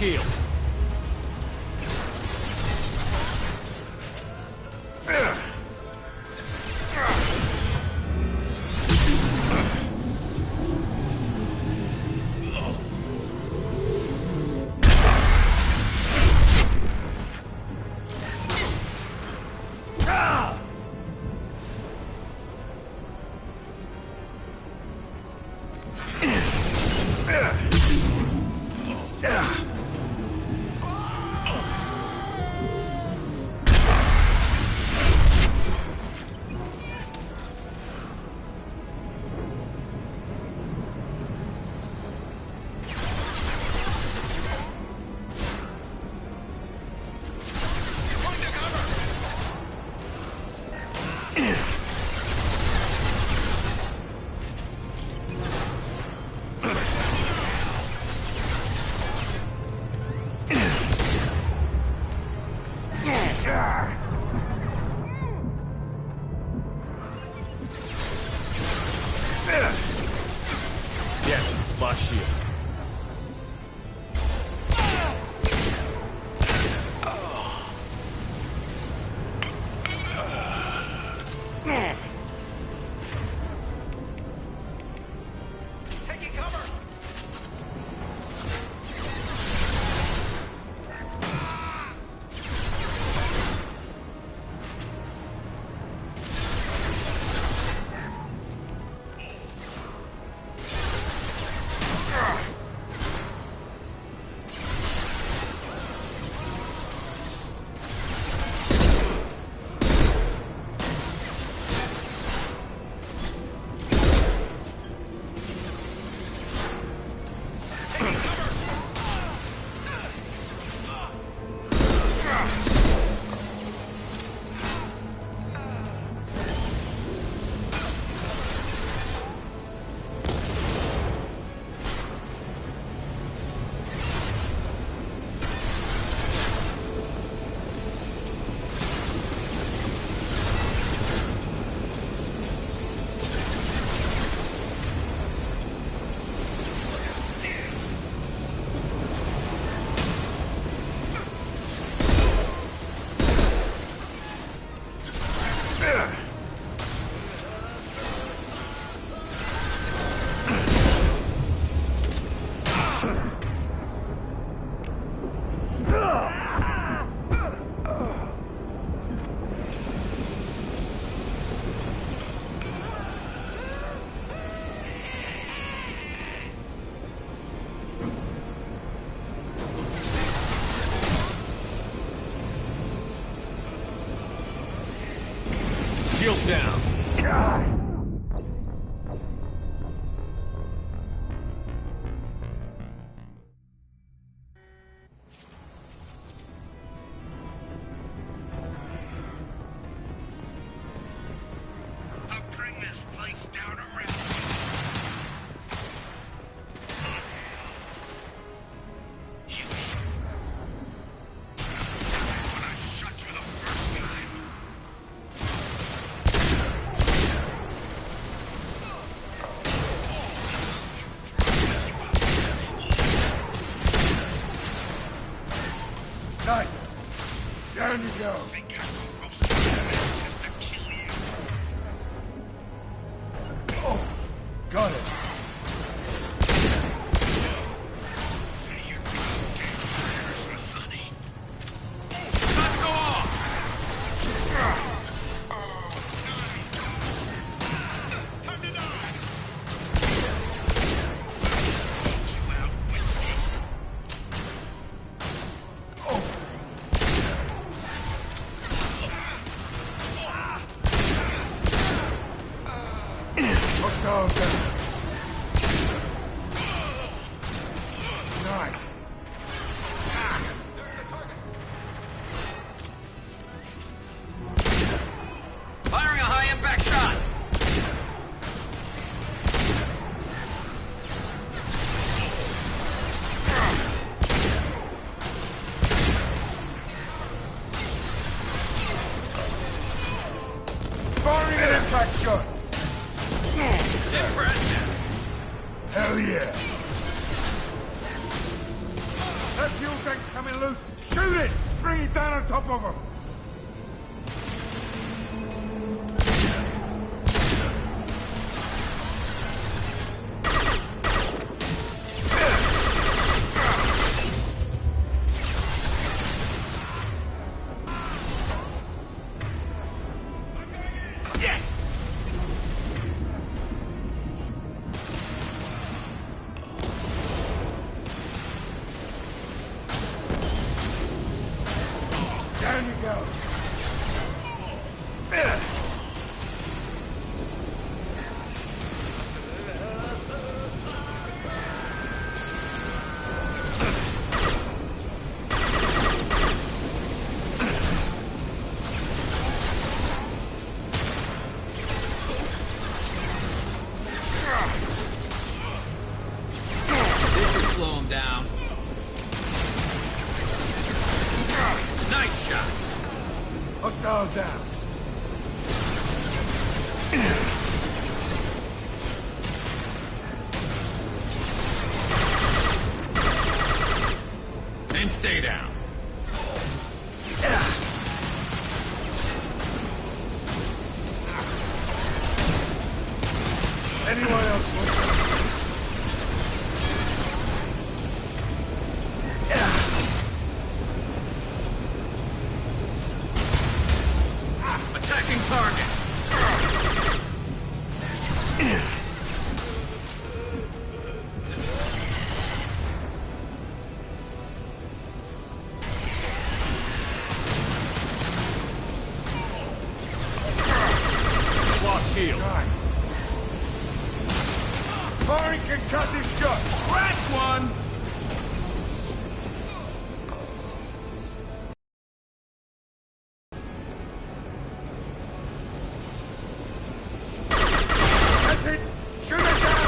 shield. Shield down. I'll bring this place down around. You. When I shot you the first time. Nice. Down you go. Oh, got it. Say your goddamn prayers, Sonny. Let's go off! Time to die. Hostile down. Nice. Firing a high-impact shot! Firing an impact shot. Impressive! Hell yeah. That fuel tank's coming loose! Shoot it! Bring it down on top of him! Down you go. This should slow him down. Nice shot. Hostile down. And stay down. Anyone else want to? Attacking target. Lost shield. Nice. Firing concussive shot. Scratch one. That's it. Shoot it down.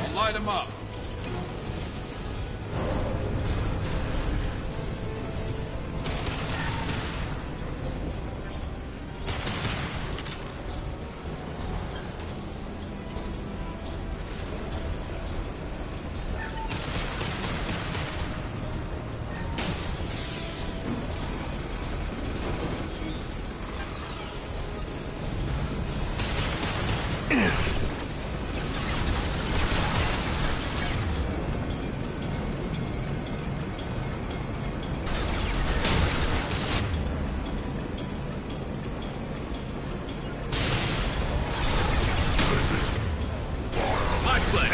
I'll light him up. My play.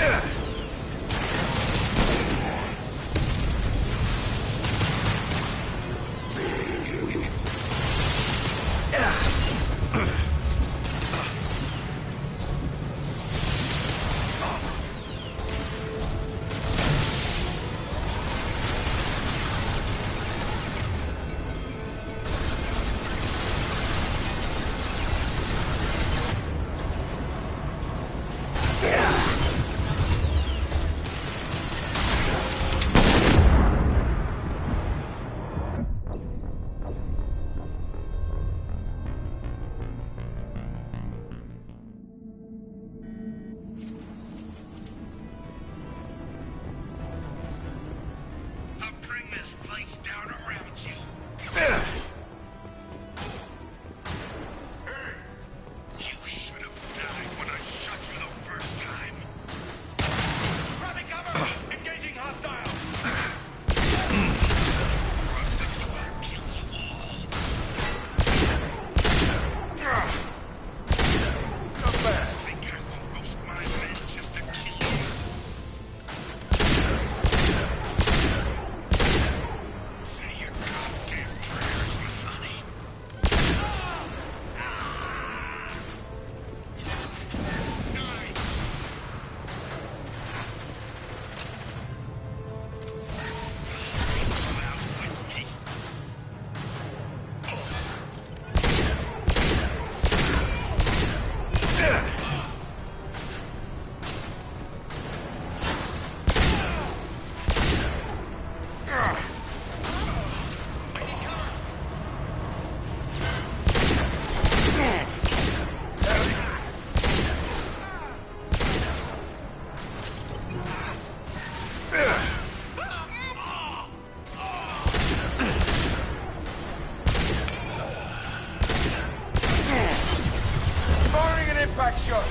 shot.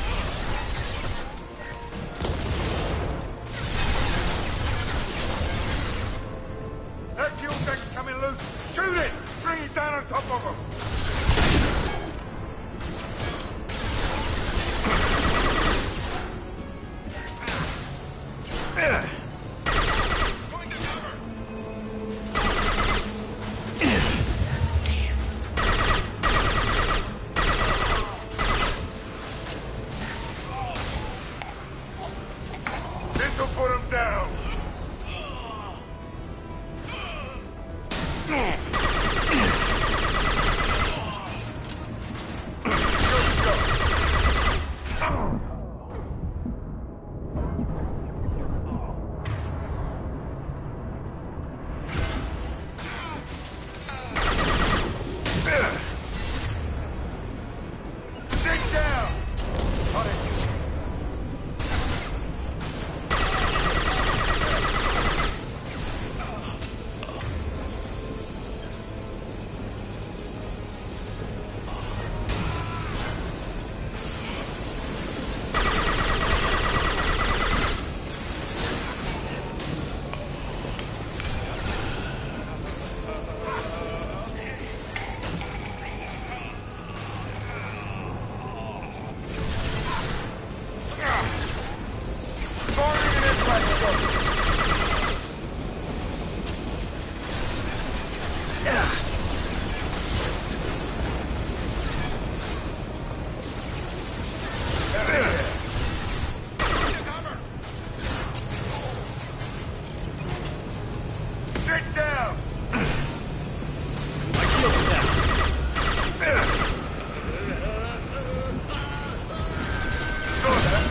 That fuel tank's coming loose. Shoot it! Bring it down on top of him. This'll put him down. Dig down. On it. Firing an impact shot. Dig down. Saw that.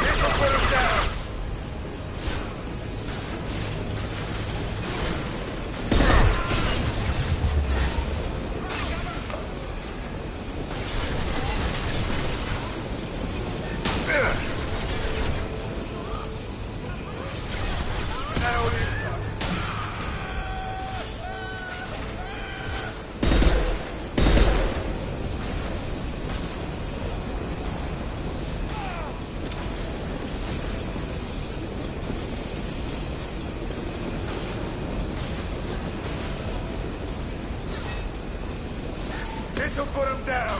This'll put him down. Nailed it. This'll put him down.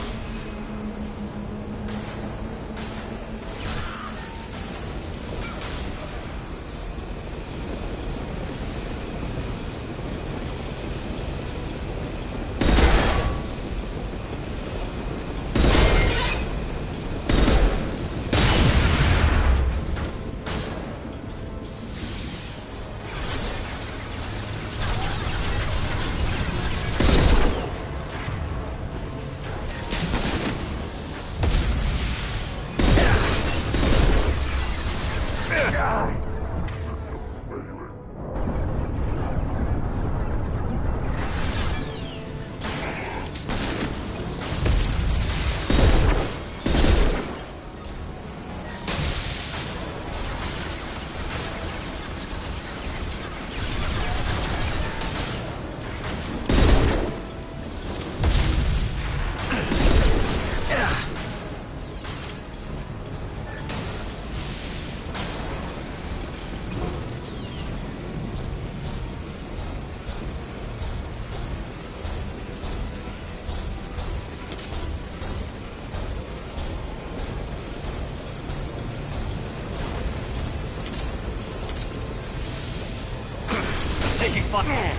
Taking fire.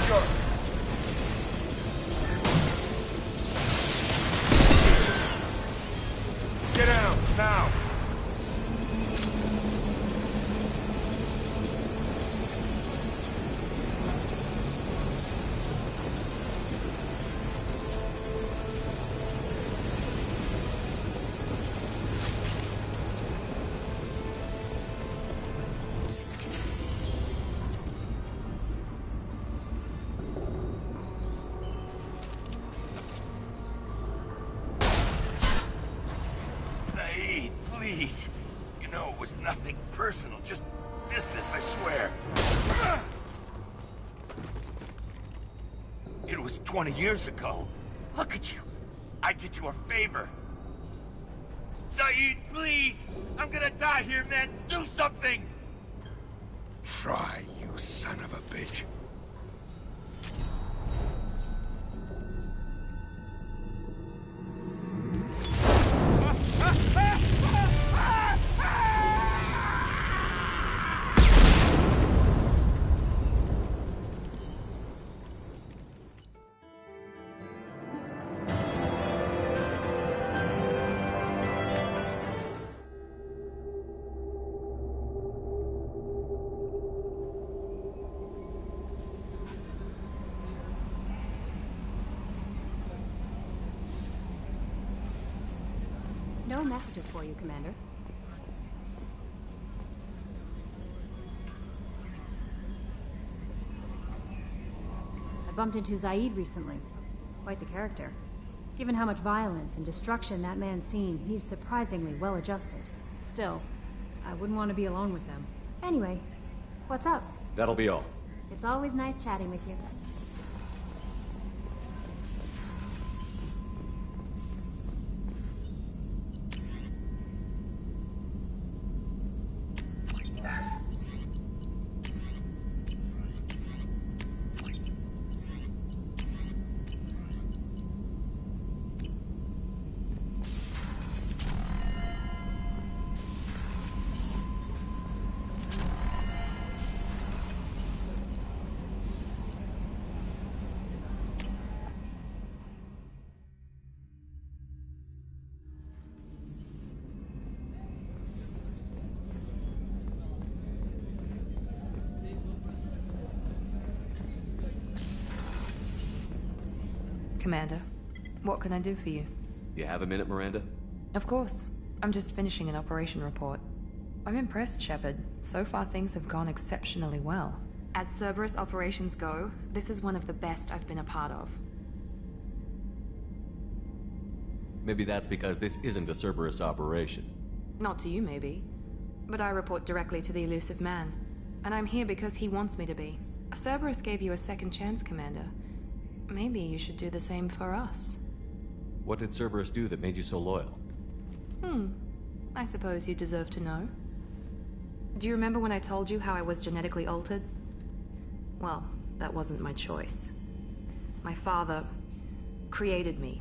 Sure. Get down, now! Saeed, please. You know it was nothing personal, just business, I swear. It was 20 years ago. Look at you. I did you a favor. Saeed, please! I'm gonna die here, man! Do something! Try, you son of a bitch. No messages for you, Commander. I bumped into Zaid recently. Quite the character. Given how much violence and destruction that man's seen, he's surprisingly well adjusted. Still, I wouldn't want to be alone with them. Anyway, what's up? That'll be all. It's always nice chatting with you. Commander, what can I do for you? You have a minute, Miranda? Of course. I'm just finishing an operation report. I'm impressed, Shepard. So far things have gone exceptionally well. As Cerberus operations go, this is one of the best I've been a part of. Maybe that's because this isn't a Cerberus operation. Not to you, maybe. But I report directly to the elusive man. And I'm here because he wants me to be. Cerberus gave you a second chance, Commander. Maybe you should do the same for us. What did Cerberus do that made you so loyal? I suppose you deserve to know. Do you remember when I told you how I was genetically altered? Well, that wasn't my choice. My father created me.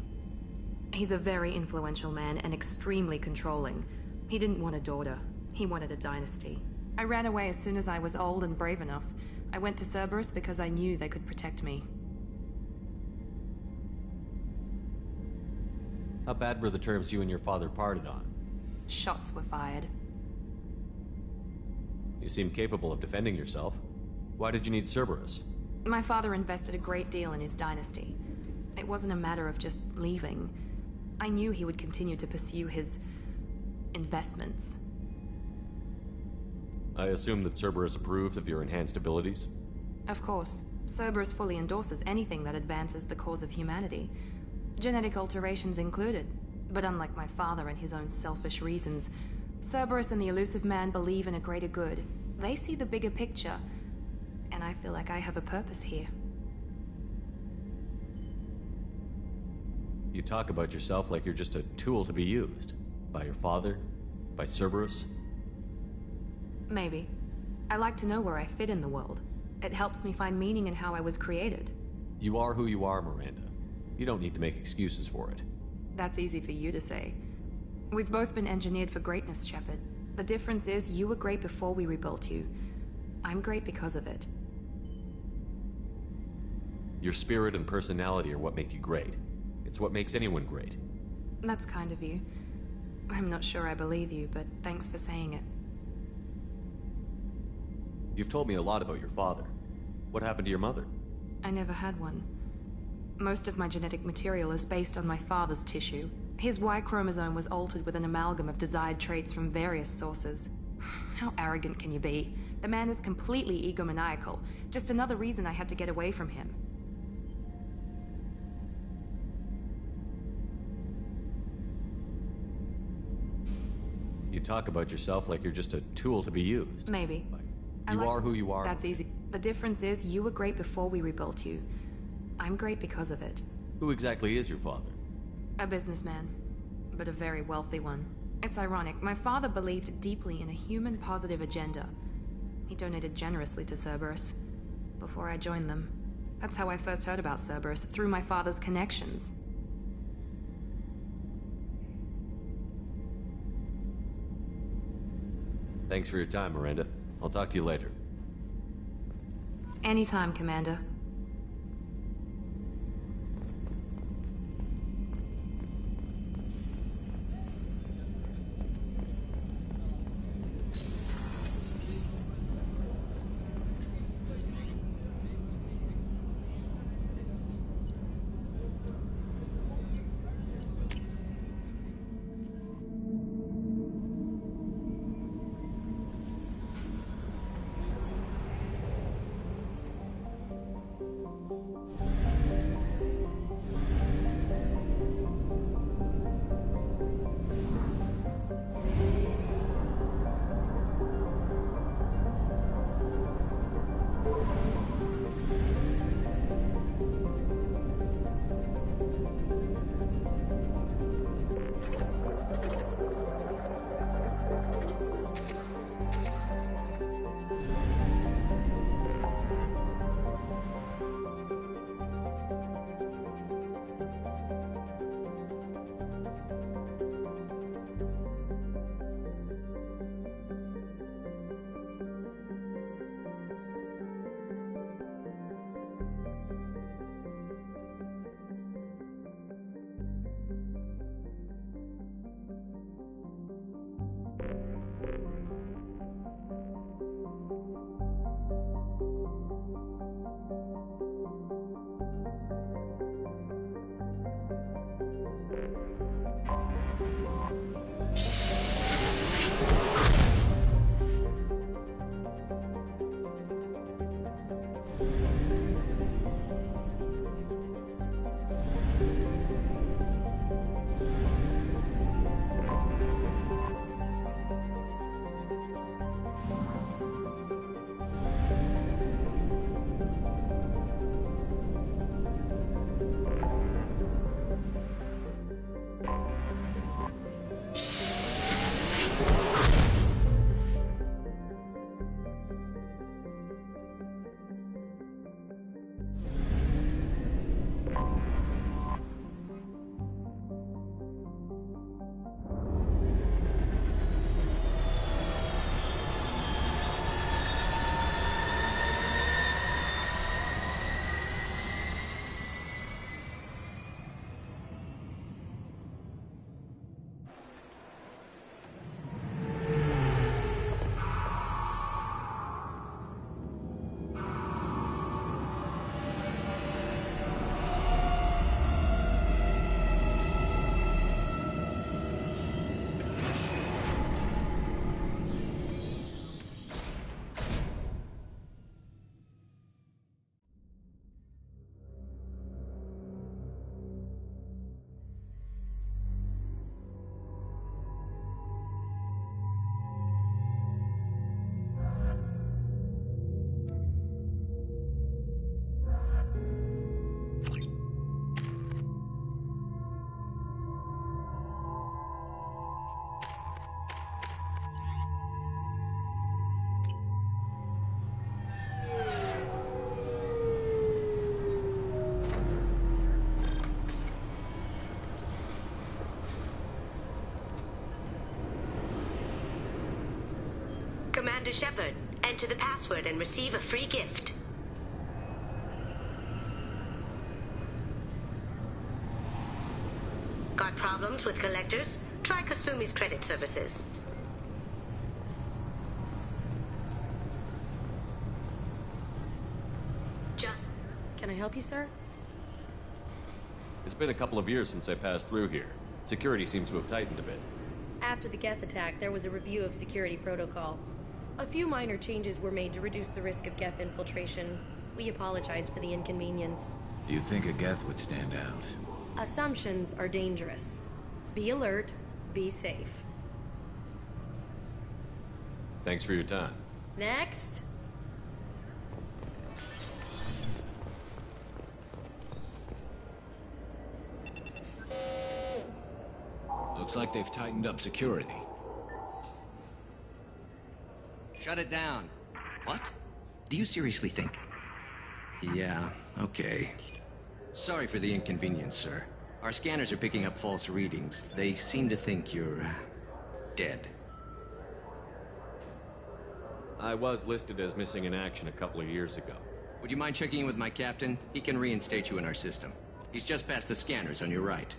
He's a very influential man and extremely controlling. He didn't want a daughter. He wanted a dynasty. I ran away as soon as I was old and brave enough. I went to Cerberus because I knew they could protect me. How bad were the terms you and your father parted on? Shots were fired. You seem capable of defending yourself. Why did you need Cerberus? My father invested a great deal in his dynasty. It wasn't a matter of just leaving. I knew he would continue to pursue his investments. I assume that Cerberus approved of your enhanced abilities? Of course. Cerberus fully endorses anything that advances the cause of humanity. Genetic alterations included. But unlike my father and his own selfish reasons, Cerberus and the elusive man believe in a greater good. They see the bigger picture, and I feel like I have a purpose here. You talk about yourself like you're just a tool to be used. By your father? By Cerberus? Maybe. I like to know where I fit in the world. It helps me find meaning in how I was created. You are who you are, Miranda. You don't need to make excuses for it. That's easy for you to say. We've both been engineered for greatness, Shepard. The difference is you were great before we rebuilt you. I'm great because of it. Your spirit and personality are what make you great. It's what makes anyone great. That's kind of you. I'm not sure I believe you, but thanks for saying it. You've told me a lot about your father. What happened to your mother? I never had one. Most of my genetic material is based on my father's tissue. His Y chromosome was altered with an amalgam of desired traits from various sources. How arrogant can you be? The man is completely egomaniacal. Just another reason I had to get away from him. You talk about yourself like you're just a tool to be used. Maybe. You are who you are. That's easy. The difference is you were great before we rebuilt you. I'm great because of it. Who exactly is your father? A businessman, but a very wealthy one. It's ironic. My father believed deeply in a human-positive agenda. He donated generously to Cerberus before I joined them. That's how I first heard about Cerberus, through my father's connections. Thanks for your time, Miranda. I'll talk to you later. Anytime, Commander. Commander Shepard, enter the password and receive a free gift. problems with collectors? Try Kasumi's credit services. Can I help you, sir? It's been a couple of years since I passed through here. Security seems to have tightened a bit. After the Geth attack, there was a review of security protocol. A few minor changes were made to reduce the risk of Geth infiltration. We apologize for the inconvenience. You'd think a Geth would stand out. Assumptions are dangerous. Be alert, be safe. Thanks for your time. Next. Looks like they've tightened up security. Shut it down. What? Do you seriously think? Yeah, okay. Sorry for the inconvenience, sir. Our scanners are picking up false readings. They seem to think you're dead. I was listed as missing in action a couple of years ago. Would you mind checking in with my captain? He can reinstate you in our system. He's just past the scanners on your right.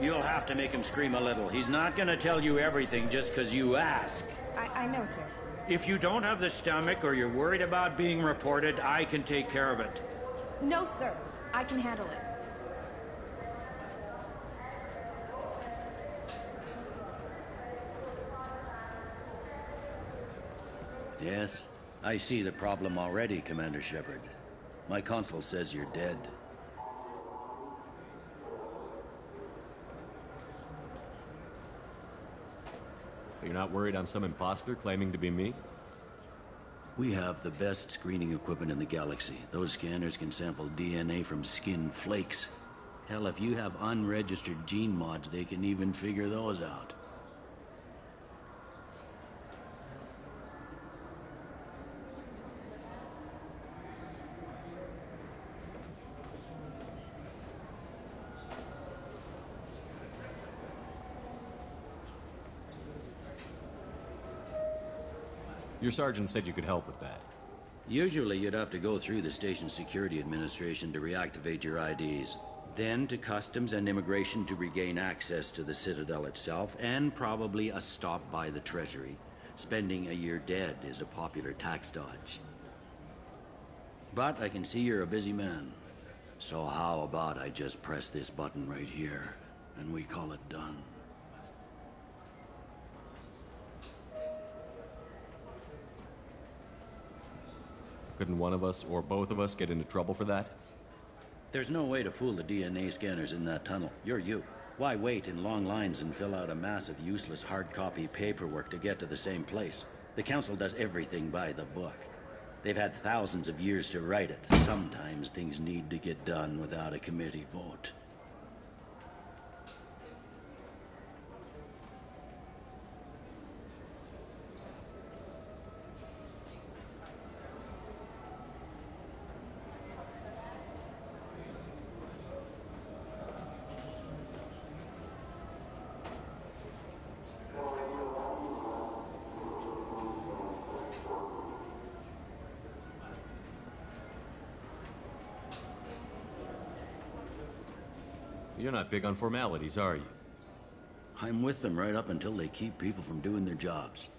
You'll have to make him scream a little. He's not gonna tell you everything just because you ask. I know, sir. If you don't have the stomach or you're worried about being reported, I can take care of it. No, sir. I can handle it. Yes, I see the problem already, Commander Shepard. My console says you're dead. You're not worried I'm some imposter claiming to be me? We have the best screening equipment in the galaxy. Those scanners can sample DNA from skin flakes. Hell, if you have unregistered gene mods, they can even figure those out. Your sergeant said you could help with that. Usually you'd have to go through the station security administration to reactivate your IDs. Then to customs and immigration to regain access to the Citadel itself, and probably a stop by the Treasury. Spending a year dead is a popular tax dodge. But I can see you're a busy man. So how about I just press this button right here, and we call it done. Couldn't one of us, or both of us, get into trouble for that? There's no way to fool the DNA scanners in that tunnel. You're you. Why wait in long lines and fill out a massive useless hard copy paperwork to get to the same place? The Council does everything by the book. They've had thousands of years to write it. Sometimes things need to get done without a committee vote. You're not big on formalities, are you? I'm with them right up until they keep people from doing their jobs.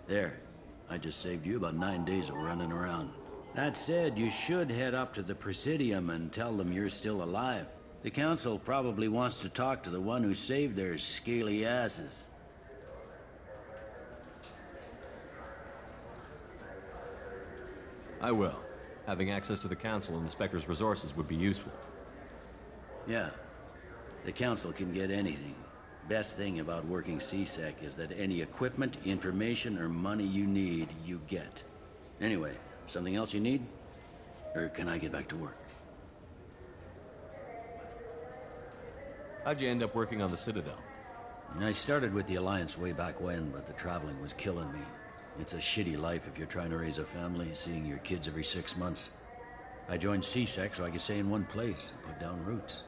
There. I just saved you about 9 days of running around. That said, you should head up to the Presidium and tell them you're still alive. The Council probably wants to talk to the one who saved their scaly asses. I will. Having access to the Council and the Spectre's resources would be useful. Yeah. The Council can get anything. Best thing about working CSEC is that any equipment, information, or money you need, you get. Anyway, something else you need? Or can I get back to work? How'd you end up working on the Citadel? I started with the Alliance way back when, but the traveling was killing me. It's a shitty life if you're trying to raise a family, seeing your kids every 6 months. I joined CSEC so I could stay in one place and put down roots.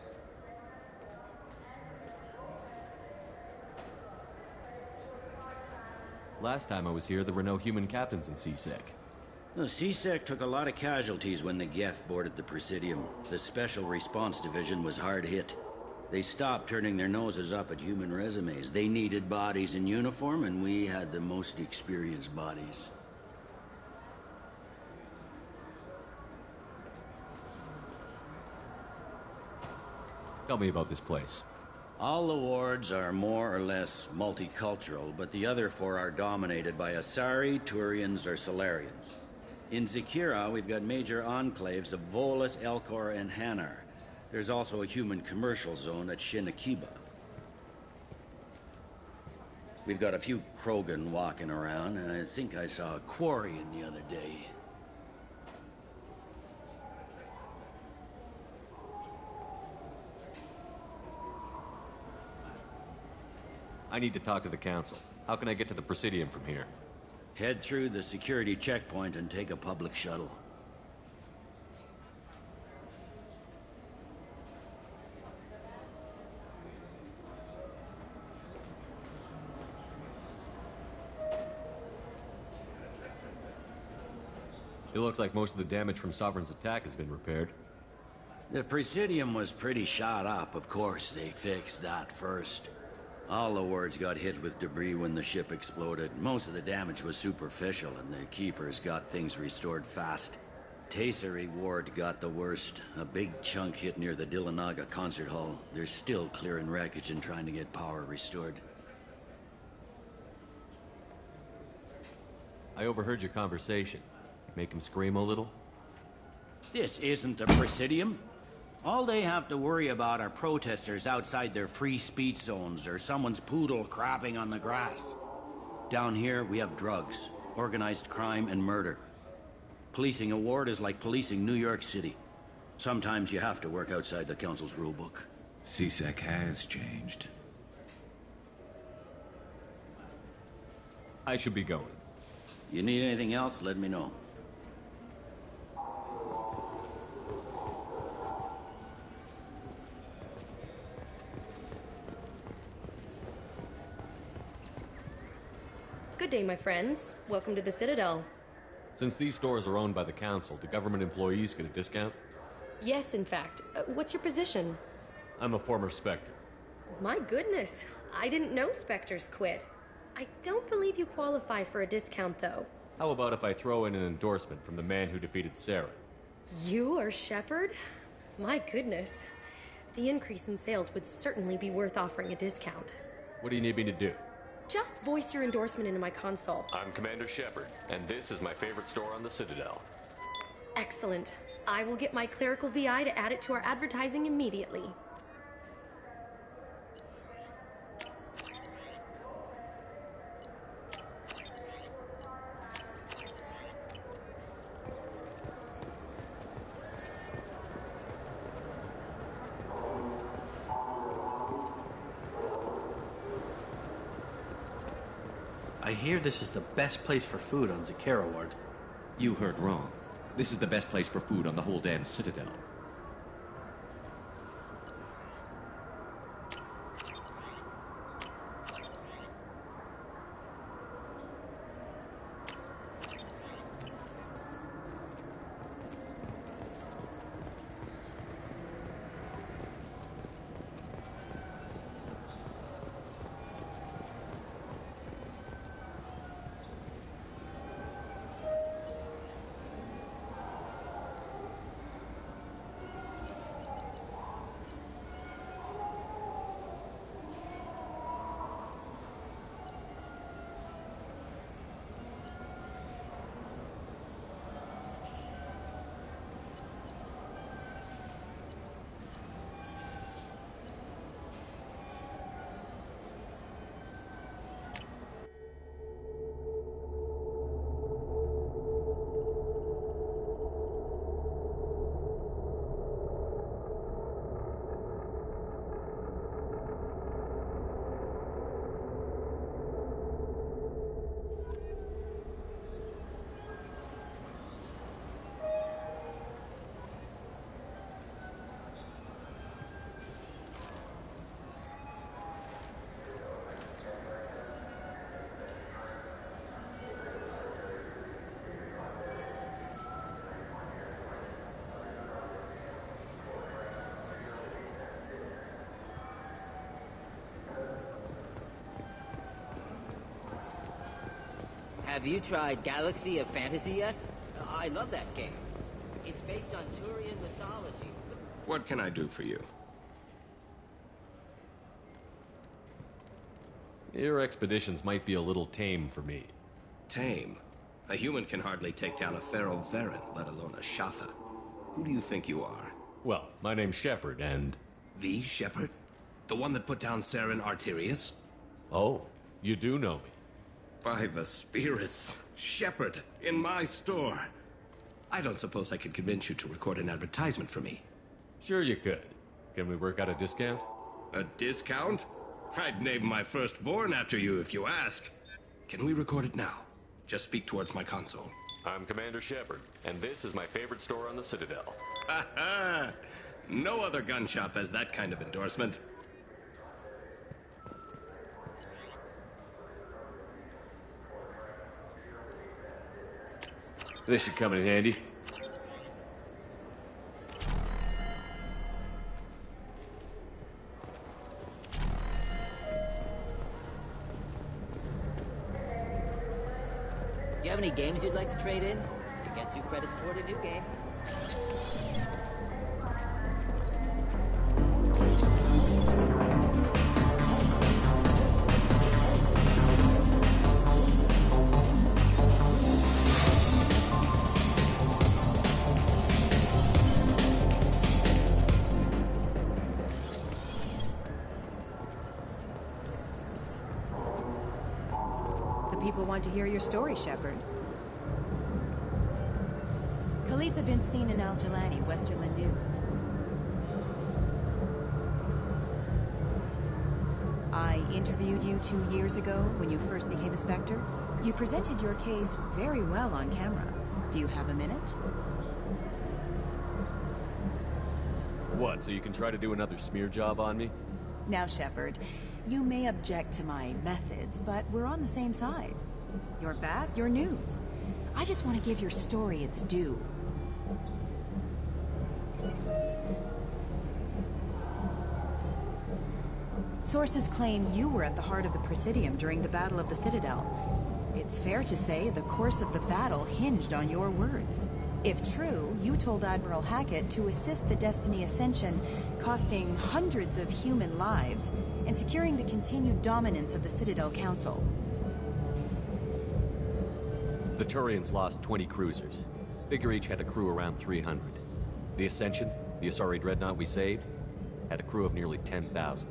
Last time I was here, there were no human captains in CSEC. The CSEC took a lot of casualties when the Geth boarded the Presidium. The Special Response Division was hard hit. They stopped turning their noses up at human resumes. They needed bodies in uniform, and we had the most experienced bodies. Tell me about this place. All the wards are more or less multicultural, but the other four are dominated by Asari, Turians, or Solarians. In Zakira, we've got major enclaves of Volus, Elcor, and Hanar. There's also a human commercial zone at Shinakiba. We've got a few Krogan walking around, and I think I saw a Quarian the other day. I need to talk to the Council. How can I get to the Presidium from here? Head through the security checkpoint and take a public shuttle. It looks like most of the damage from Sovereign's attack has been repaired. The Presidium was pretty shot up. Of course, they fixed that first. All the wards got hit with debris when the ship exploded. Most of the damage was superficial, and the Keepers got things restored fast. Tayseri ward got the worst. A big chunk hit near the Dillanaga concert hall. They're still clearing wreckage and trying to get power restored. I overheard your conversation. Make him scream a little? This isn't the Presidium. All they have to worry about are protesters outside their free speech zones or someone's poodle crapping on the grass. Down here, we have drugs, organized crime, and murder. Policing a ward is like policing New York City. Sometimes you have to work outside the Council's rulebook. CSEC has changed. I should be going. You need anything else, let me know. Good day, my friends. Welcome to the Citadel. Since these stores are owned by the Council, do government employees get a discount? Yes, in fact. What's your position? I'm a former Spectre. My goodness. I didn't know Spectres quit. I don't believe you qualify for a discount, though. How about if I throw in an endorsement from the man who defeated Sarah? You are Shepard? My goodness. The increase in sales would certainly be worth offering a discount. What do you need me to do? Just voice your endorsement into my console. I'm Commander Shepard, and this is my favorite store on the Citadel. Excellent. I will get my clerical VI to add it to our advertising immediately. I hear this is the best place for food on Zakera Ward. You heard wrong. This is the best place for food on the whole damn Citadel. Have you tried Galaxy of Fantasy yet? I love that game. It's based on Turian mythology. What can I do for you? Your expeditions might be a little tame for me. Tame? A human can hardly take down a feral Varen, let alone a Shatha. Who do you think you are? Well, my name's Shepard, and... The Shepard? The one that put down Saren Arterius? Oh, you do know me. By the spirits. Shepard, in my store. I don't suppose I could convince you to record an advertisement for me. Sure you could. Can we work out a discount? A discount? I'd name my firstborn after you if you ask. Can we record it now? Just speak towards my console. I'm Commander Shepard, and this is my favorite store on the Citadel. Ha ha! No other gun shop has that kind of endorsement. This should come in handy. Do you have any games you'd like to trade in? You get 2 credits toward a new game. People want to hear your story, Shepard. Khaleesa been seen in Al Jalani, Westerland News. I interviewed you 2 years ago when you first became a Spectre. You presented your case very well on camera. Do you have a minute? What, so you can try to do another smear job on me? Now, Shepard, you may object to my methods, but we're on the same side. You're back, you're news. I just want to give your story its due. Sources claim you were at the heart of the Presidium during the Battle of the Citadel. It's fair to say the course of the battle hinged on your words. If true, you told Admiral Hackett to assist the Destiny Ascension, costing hundreds of human lives, and securing the continued dominance of the Citadel Council. The Turians lost 20 cruisers. Figure each had a crew around 300. The Ascension, the Asari dreadnought we saved, had a crew of nearly 10,000.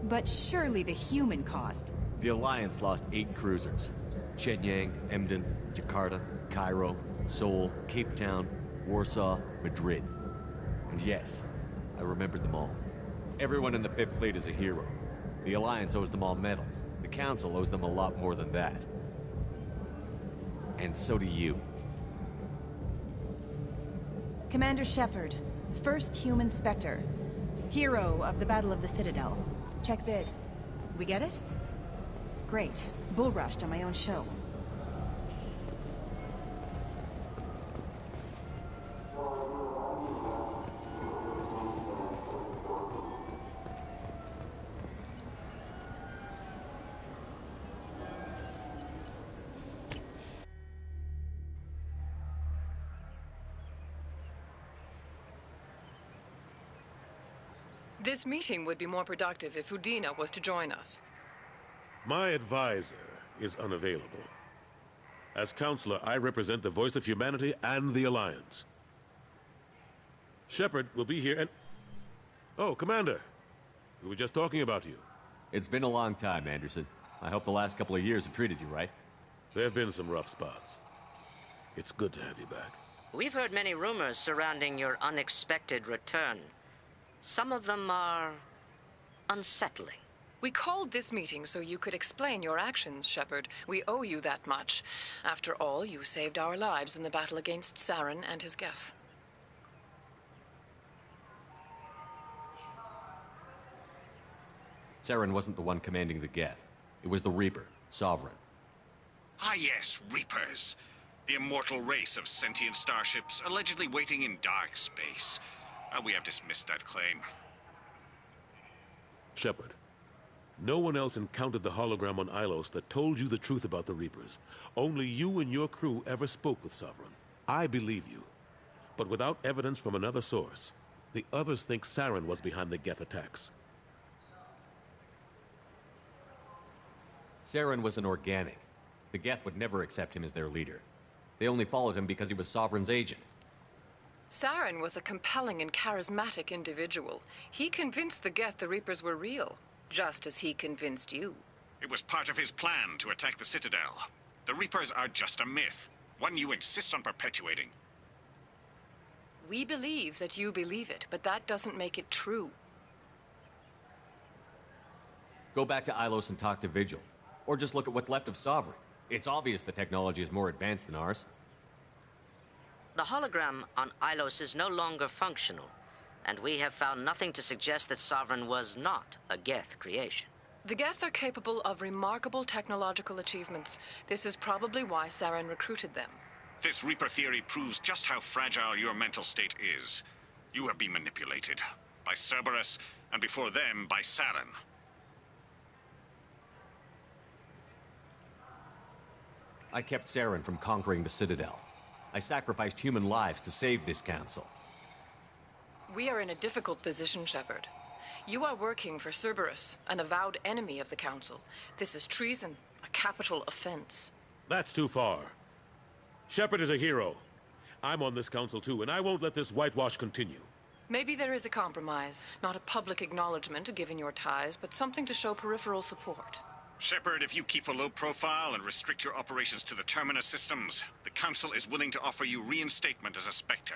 But surely the human cost. The Alliance lost 8 cruisers. Shenyang, Emden, Jakarta, Cairo, Seoul, Cape Town, Warsaw, Madrid. And yes, I remembered them all. Everyone in the Fifth Fleet is a hero. The Alliance owes them all medals. The Council owes them a lot more than that. And so do you. Commander Shepard, first human Spectre. Hero of the Battle of the Citadel. Check vid. We get it? Great. Bull rushed on my own show. This meeting would be more productive if Udina was to join us. My advisor is unavailable. As counselor, I represent the voice of humanity and the Alliance. Shepard will be here and... Oh, Commander. We were just talking about you. It's been a long time, Anderson. I hope the last couple of years have treated you right. There have been some rough spots. It's good to have you back. We've heard many rumors surrounding your unexpected return. Some of them are unsettling. We called this meeting so you could explain your actions, Shepard. We owe you that much. After all, you saved our lives in the battle against Saren and his Geth. Saren wasn't the one commanding the Geth. It was the Reaper, Sovereign. Ah yes, Reapers. The immortal race of sentient starships allegedly waiting in dark space. We have dismissed that claim. Shepard, No one else encountered the hologram on Ilos that told you the truth about the Reapers. Only you and your crew ever spoke with Sovereign. I believe you. But without evidence from another source, the others think Saren was behind the Geth attacks. Saren was an organic. The Geth would never accept him as their leader. They only followed him because he was Sovereign's agent. Saren was a compelling and charismatic individual. He convinced the Geth the Reapers were real, just as he convinced you. It was part of his plan to attack the Citadel. The Reapers are just a myth, one you insist on perpetuating. We believe that you believe it, but that doesn't make it true. Go back to Ilos and talk to Vigil. Or just look at what's left of Sovereign. It's obvious the technology is more advanced than ours. The hologram on Ilos is no longer functional, and we have found nothing to suggest that Sovereign was not a Geth creation. The Geth are capable of remarkable technological achievements. This is probably why Saren recruited them. This Reaper theory proves just how fragile your mental state is. You have been manipulated. By Cerberus, and before them, by Saren. I kept Saren from conquering the Citadel. I sacrificed human lives to save this council. We are in a difficult position, Shepard. You are working for Cerberus, an avowed enemy of the Council. This is treason, a capital offense. That's too far. Shepard is a hero. I'm on this council too, and I won't let this whitewash continue. Maybe there is a compromise. Not a public acknowledgement given your ties, but something to show peripheral support. Shepard, if you keep a low profile and restrict your operations to the Terminus systems, the Council is willing to offer you reinstatement as a Spectre.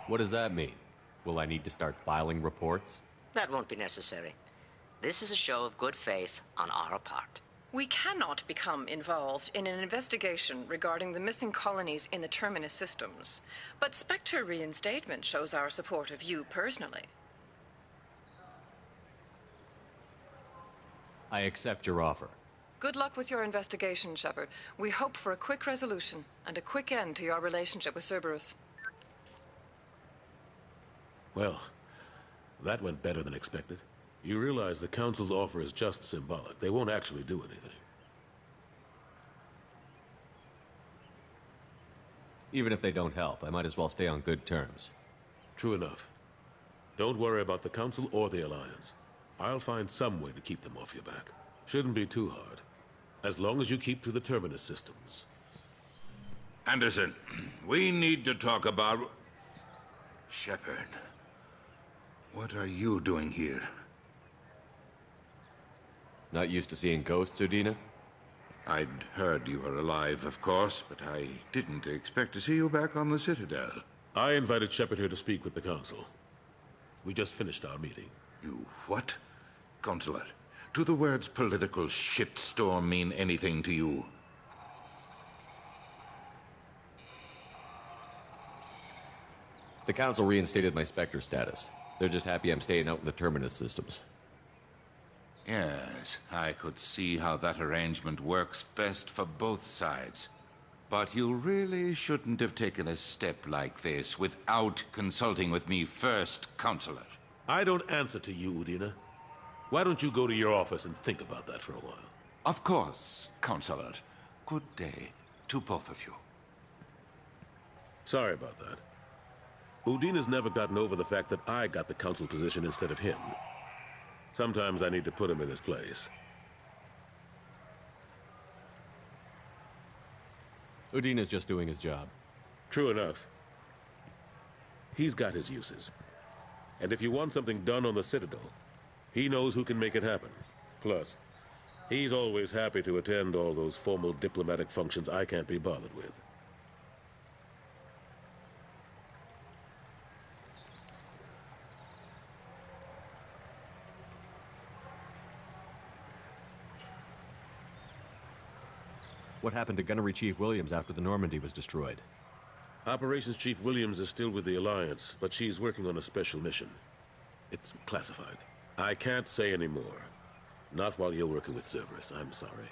What does that mean? Will I need to start filing reports? That won't be necessary. This is a show of good faith on our part. We cannot become involved in an investigation regarding the missing colonies in the Terminus systems. But Spectre reinstatement shows our support of you personally. I accept your offer. Good luck with your investigation, Shepard. We hope for a quick resolution and a quick end to your relationship with Cerberus. Well, that went better than expected. You realize the Council's offer is just symbolic. They won't actually do anything. Even if they don't help, I might as well stay on good terms. True enough. Don't worry about the Council or the Alliance. I'll find some way to keep them off your back. Shouldn't be too hard. As long as you keep to the Terminus systems. Anderson, we need to talk about... Shepard. What are you doing here? Not used to seeing ghosts, Udina? I'd heard you were alive, of course, but I didn't expect to see you back on the Citadel. I invited Shepard here to speak with the Council. We just finished our meeting. You what? Consular, do the words political shitstorm mean anything to you? The Council reinstated my Spectre status. They're just happy I'm staying out in the Terminus systems. Yes, I could see how that arrangement works best for both sides. But you really shouldn't have taken a step like this without consulting with me first, Counselor. I don't answer to you, Udina. Why don't you go to your office and think about that for a while? Of course, Counselor. Good day to both of you. Sorry about that. Udina's never gotten over the fact that I got the Council position instead of him. Sometimes I need to put him in his place. Udina's just doing his job. True enough. He's got his uses. And if you want something done on the Citadel, he knows who can make it happen. Plus, he's always happy to attend all those formal diplomatic functions I can't be bothered with. What happened to Gunnery Chief Williams after the Normandy was destroyed? Operations Chief Williams is still with the Alliance, but she's working on a special mission. It's classified. I can't say any more. Not while you're working with Cerberus, I'm sorry.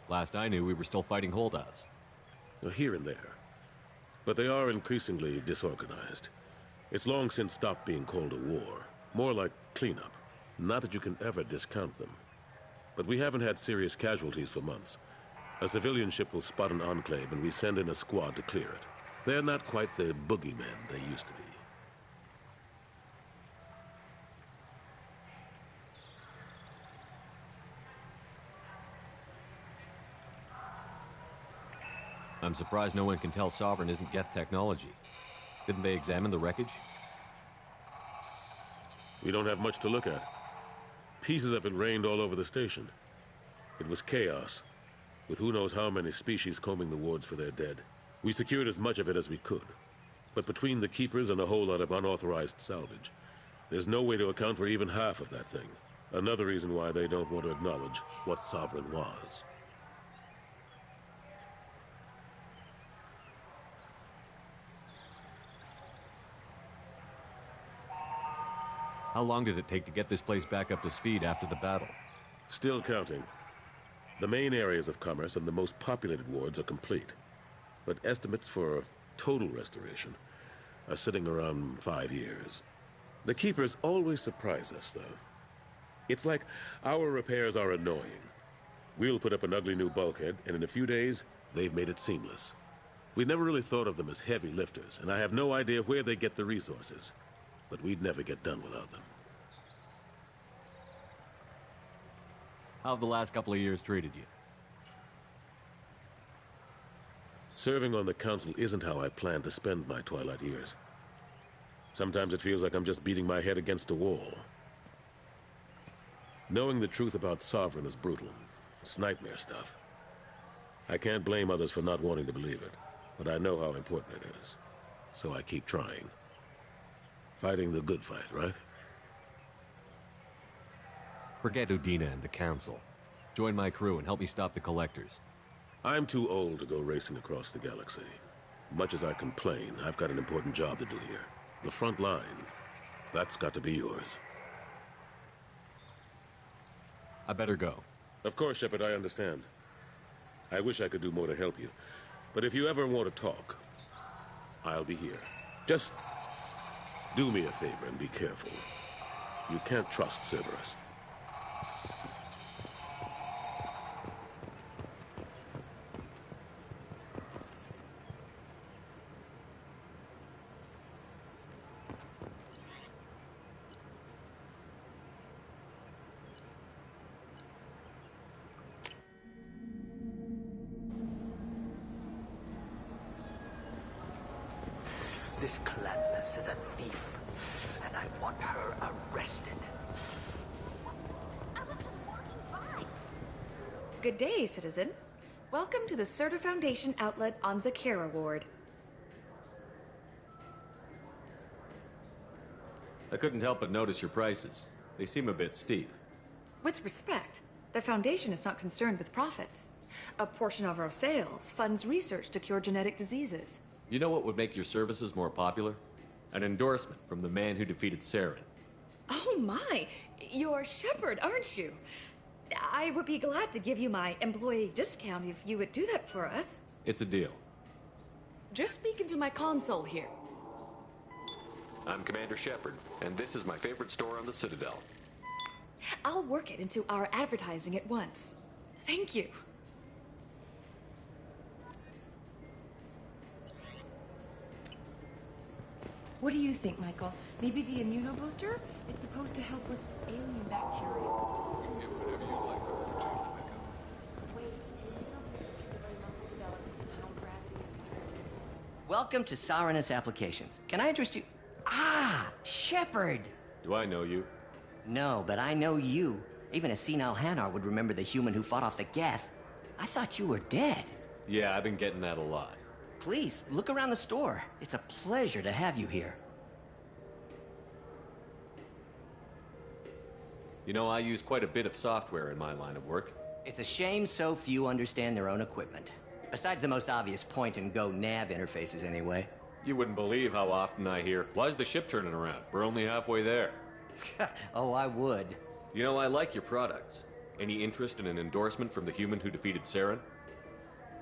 Last I knew, we were still fighting holdouts. Here and there. But they are increasingly disorganized. It's long since stopped being called a war. More like cleanup. Not that you can ever discount them. But we haven't had serious casualties for months. A civilian ship will spot an enclave and we send in a squad to clear it. They're not quite the boogeymen they used to be. I'm surprised no one can tell Sovereign isn't Geth technology. Didn't they examine the wreckage? We don't have much to look at. Pieces of it rained all over the station. It was chaos, with who knows how many species combing the wards for their dead. We secured as much of it as we could. But between the keepers and a whole lot of unauthorized salvage, there's no way to account for even half of that thing. Another reason why they don't want to acknowledge what Sovereign was. How long did it take to get this place back up to speed after the battle? Still counting. The main areas of commerce and the most populated wards are complete. But estimates for total restoration are sitting around 5 years. The Keepers always surprise us, though. It's like our repairs are annoying. We'll put up an ugly new bulkhead, and in a few days, they've made it seamless. We never really thought of them as heavy lifters, and I have no idea where they get the resources. But we'd never get done without them. How have the last couple of years treated you? Serving on the council isn't how I plan to spend my twilight years. Sometimes it feels like I'm just beating my head against a wall. Knowing the truth about Sovereign is brutal. It's nightmare stuff. I can't blame others for not wanting to believe it, but I know how important it is. So I keep trying. Fighting the good fight, right? Forget Udina and the Council. Join my crew and help me stop the Collectors. I'm too old to go racing across the galaxy. Much as I complain, I've got an important job to do here. The front line. That's got to be yours. I better go. Of course, Shepard, I understand. I wish I could do more to help you. But if you ever want to talk, I'll be here. Just do me a favor and be careful. You can't trust Cerberus. This Clandless is a thief, and I want her arrested. Good day, citizen. Welcome to the Surtur Foundation outlet on Zakera Ward. I couldn't help but notice your prices. They seem a bit steep. With respect, the Foundation is not concerned with profits. A portion of our sales funds research to cure genetic diseases. You know what would make your services more popular? An endorsement from the man who defeated Saren. Oh my! You're Shepard, aren't you? I would be glad to give you my employee discount if you would do that for us. It's a deal. Just speak into my console here. I'm Commander Shepard, and this is my favorite store on the Citadel. I'll work it into our advertising at once. Thank you. What do you think, Michael? Maybe the immunobooster? It's supposed to help with alien bacteria. Welcome to Sarenus Applications. Can I interest you? Ah, Shepard! Do I know you? No, but I know you. Even a senile Hanar would remember the human who fought off the Geth. I thought you were dead. Yeah, I've been getting that a lot. Please, look around the store. It's a pleasure to have you here. You know, I use quite a bit of software in my line of work. It's a shame so few understand their own equipment. Besides the most obvious point-and-go nav interfaces, anyway. You wouldn't believe how often I hear, "Why's the ship turning around? We're only halfway there." Oh, I would. You know, I like your products. Any interest in an endorsement from the human who defeated Saren?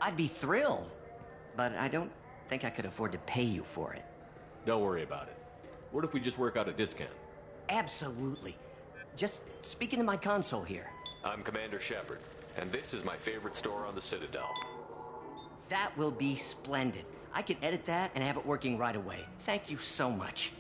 I'd be thrilled. But I don't think I could afford to pay you for it. Don't worry about it. What if we just work out a discount? Absolutely. Just speak into my console here. I'm Commander Shepard, and this is my favorite store on the Citadel. That will be splendid. I can edit that and have it working right away. Thank you so much.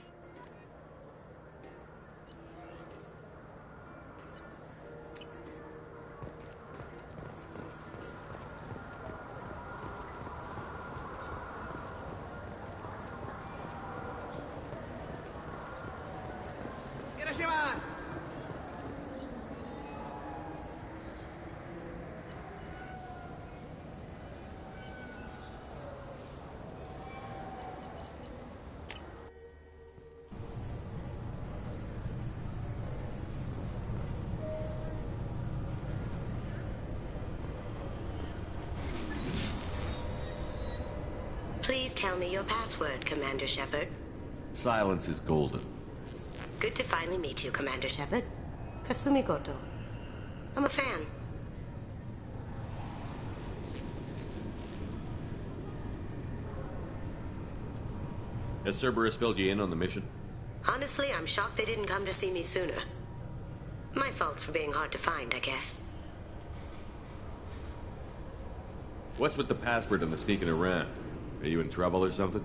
Please tell me your password, Commander Shepard. Silence is golden. Good to finally meet you, Commander Shepard. Kasumi Goto. I'm a fan. Has Cerberus filled you in on the mission? Honestly, I'm shocked they didn't come to see me sooner. My fault for being hard to find, I guess. What's with the password and the sneaking around? Are you in trouble or something?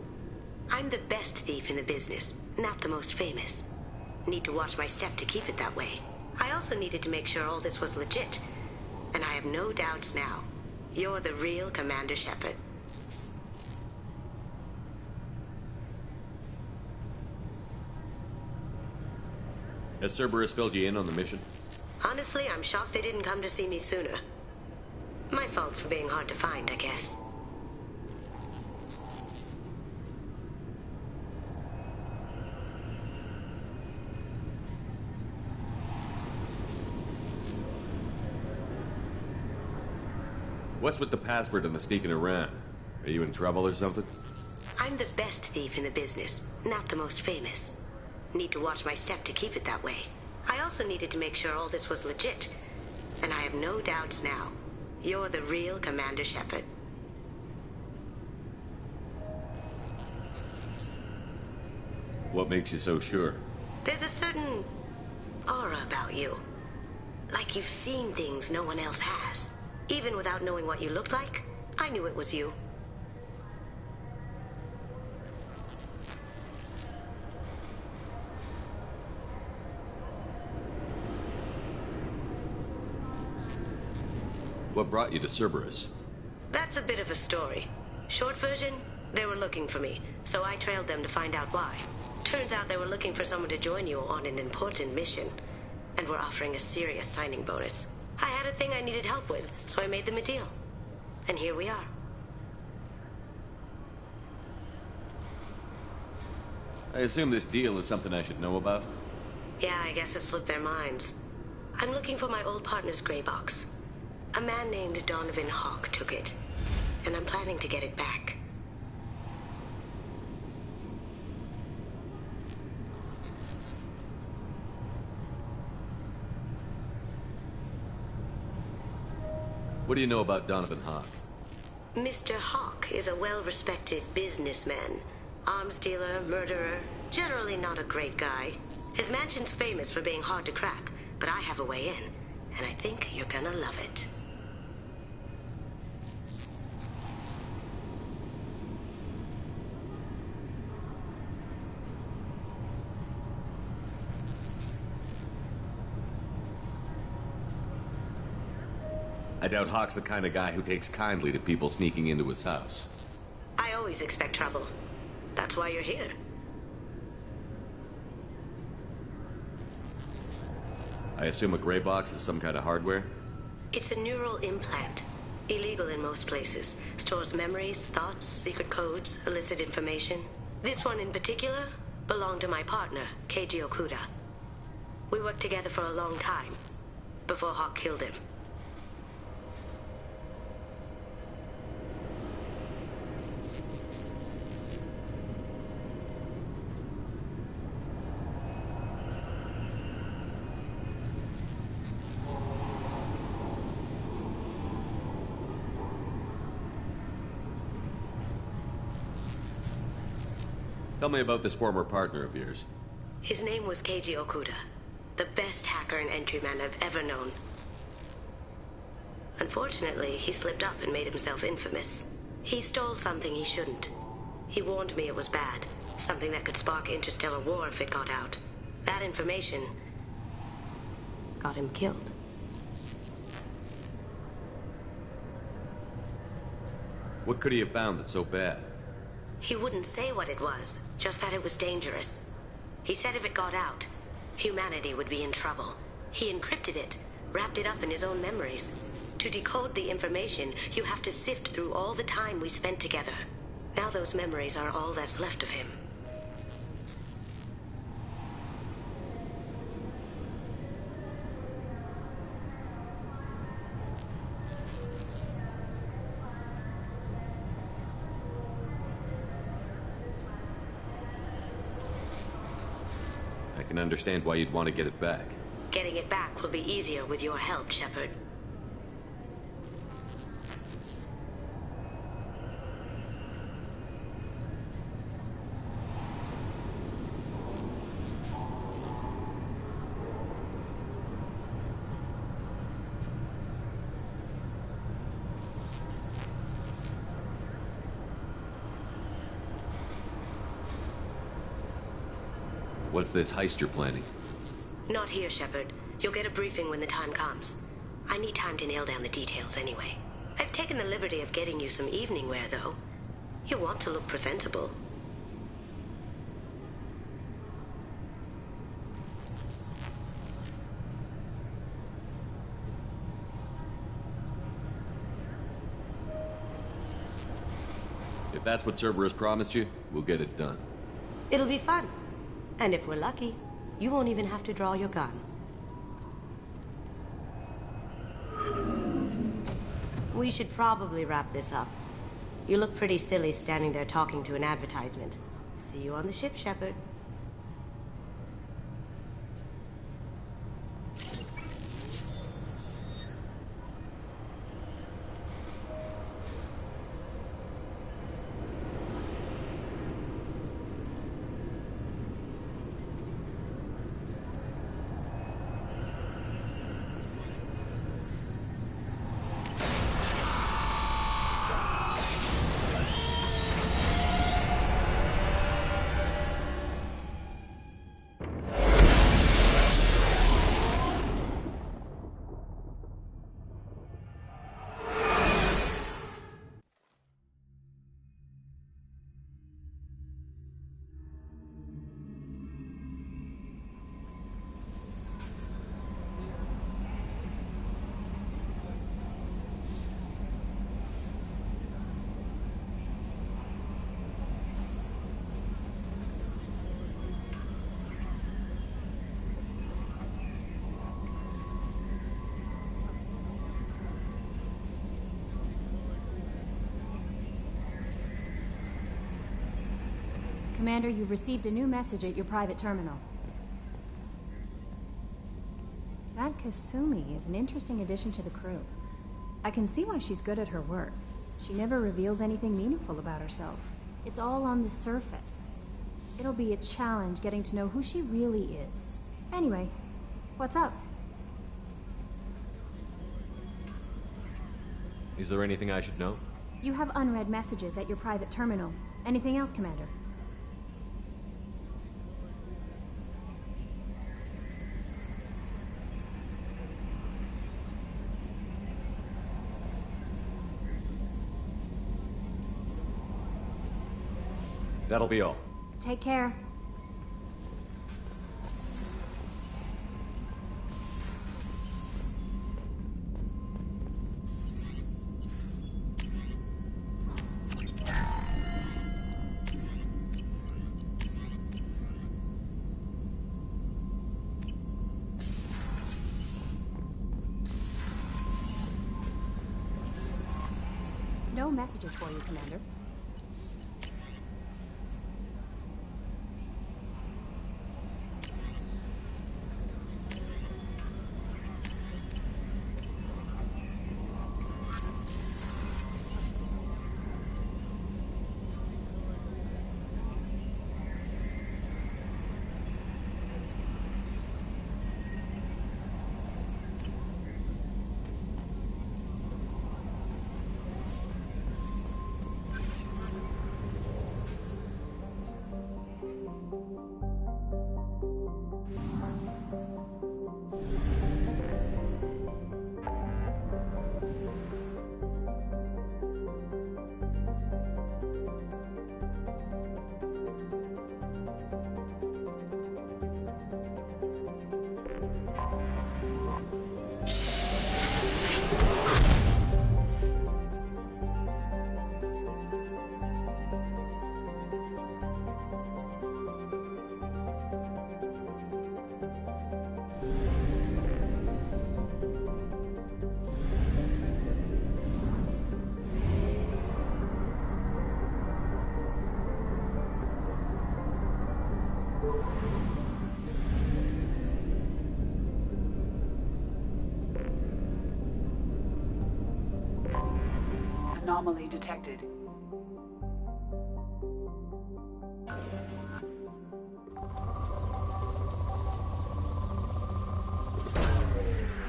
I'm the best thief in the business, not the most famous. Need to watch my step to keep it that way. I also needed to make sure all this was legit. And I have no doubts now. You're the real Commander Shepard. Has Cerberus filled you in on the mission? Honestly, I'm shocked they didn't come to see me sooner. My fault for being hard to find, I guess. What's with the password and the sneaking around? Are you in trouble or something? I'm the best thief in the business, not the most famous. Need to watch my step to keep it that way. I also needed to make sure all this was legit. And I have no doubts now. You're the real Commander Shepard. What makes you so sure? There's a certain aura about you. Like you've seen things no one else has. Even without knowing what you looked like, I knew it was you. What brought you to Cerberus? That's a bit of a story. Short version, they were looking for me, so I trailed them to find out why. Turns out they were looking for someone to join you on an important mission, and were offering a serious signing bonus. I had a thing I needed help with, so I made them a deal. And here we are. I assume this deal is something I should know about? Yeah, I guess it slipped their minds. I'm looking for my old partner's gray box. A man named Donovan Hawk took it, and I'm planning to get it back. What do you know about Donovan Hawk? Mr. Hawk is a well-respected businessman. Arms dealer, murderer, generally not a great guy. His mansion's famous for being hard to crack, but I have a way in, and I think you're gonna love it. I doubt Hawk's the kind of guy who takes kindly to people sneaking into his house. I always expect trouble. That's why you're here. I assume a gray box is some kind of hardware? It's a neural implant. Illegal in most places. Stores memories, thoughts, secret codes, illicit information. This one in particular belonged to my partner, Keiji Okuda. We worked together for a long time, before Hawk killed him. Tell me about this former partner of yours. His name was Keiji Okuda, the best hacker and entryman I've ever known. Unfortunately, he slipped up and made himself infamous. He stole something he shouldn't. He warned me it was bad, something that could spark interstellar war if it got out. That information got him killed. What could he have found that's so bad? He wouldn't say what it was, just that it was dangerous. He said if it got out, humanity would be in trouble. He encrypted it, wrapped it up in his own memories. To decode the information, you have to sift through all the time we spent together. Now those memories are all that's left of him. I can understand why you'd want to get it back. Getting it back will be easier with your help, Shepard. What's this heist you're planning? Not here, Shepard. You'll get a briefing when the time comes. I need time to nail down the details anyway. I've taken the liberty of getting you some evening wear, though. You want to look presentable. If that's what Cerberus promised you, we'll get it done. It'll be fun. And if we're lucky, you won't even have to draw your gun. We should probably wrap this up. You look pretty silly standing there talking to an advertisement. See you on the ship, Shepard. Commander, you've received a new message at your private terminal. That Kasumi is an interesting addition to the crew. I can see why she's good at her work. She never reveals anything meaningful about herself. It's all on the surface. It'll be a challenge getting to know who she really is. Anyway, what's up? Is there anything I should know? You have unread messages at your private terminal. Anything else, Commander? That'll be all. Take care. No messages for you, Commander. Anomaly detected.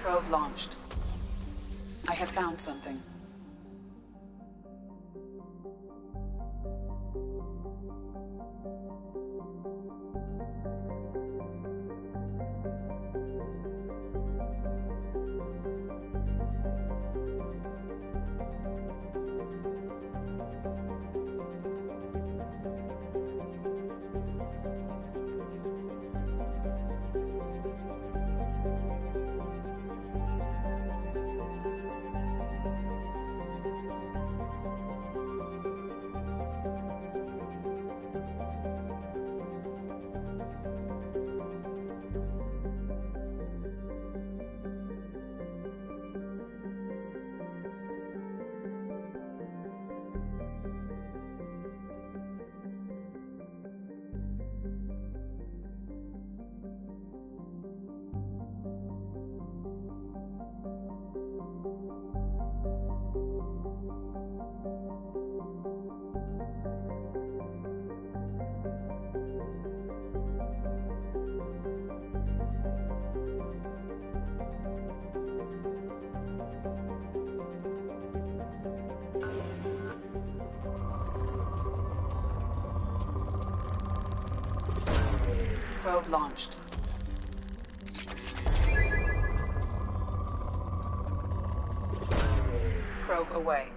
Probe launched. I have found something. Probe launched. Probe away.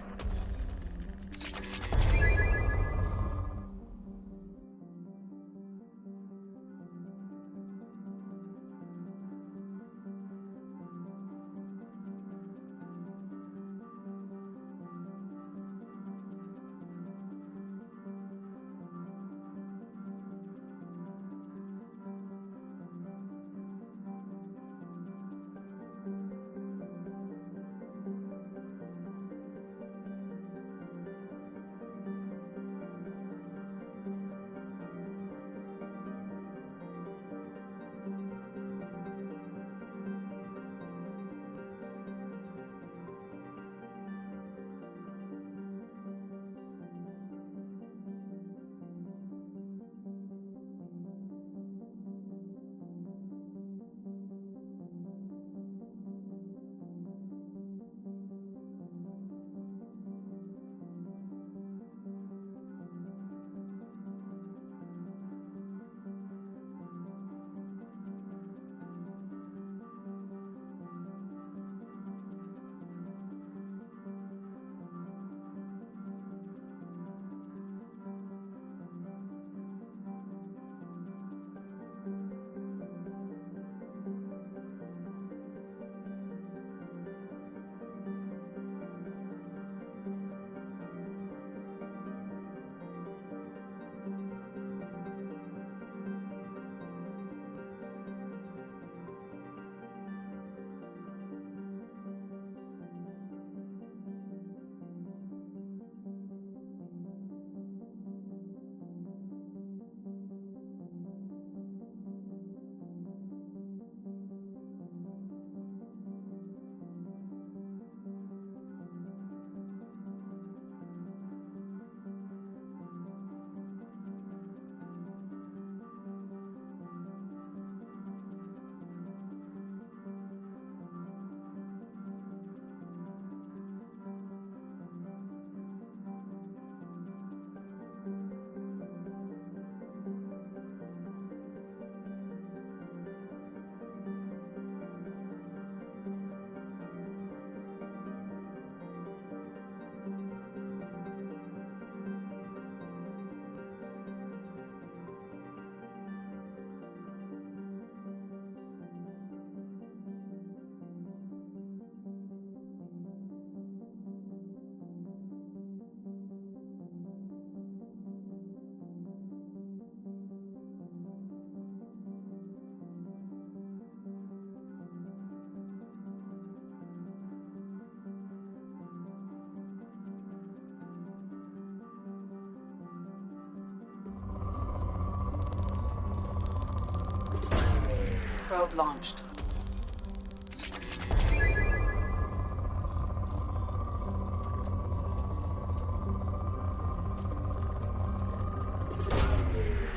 Probe launched.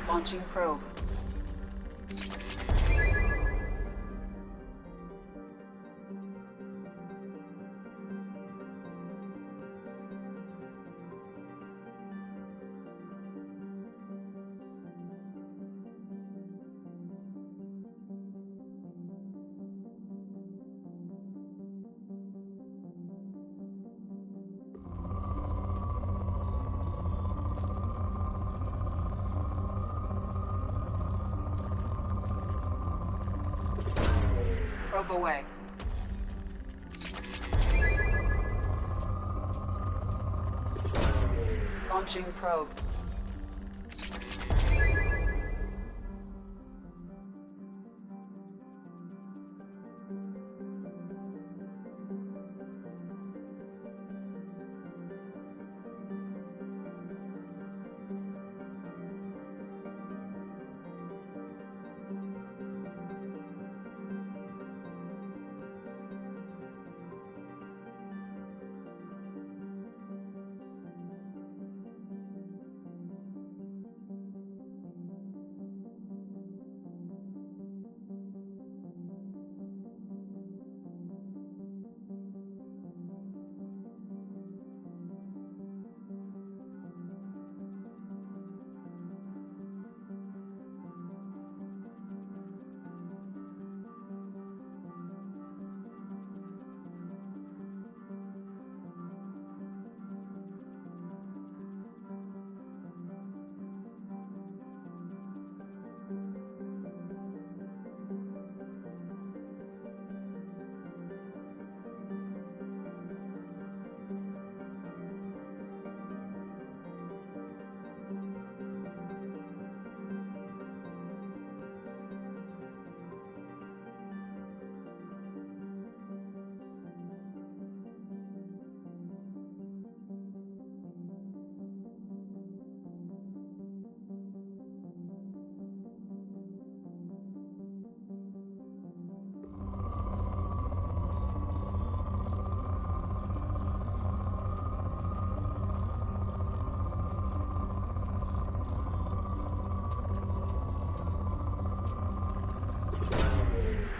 Launching probe. Probe away. Launching probe.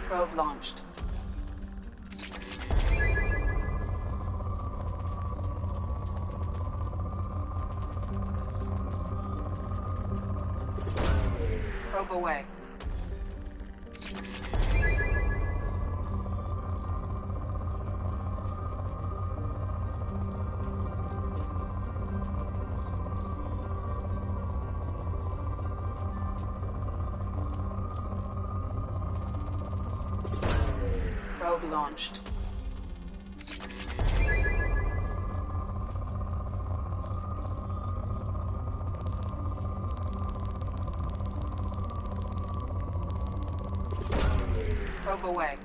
Probe launched. Probe away. Probe launched. Probe away.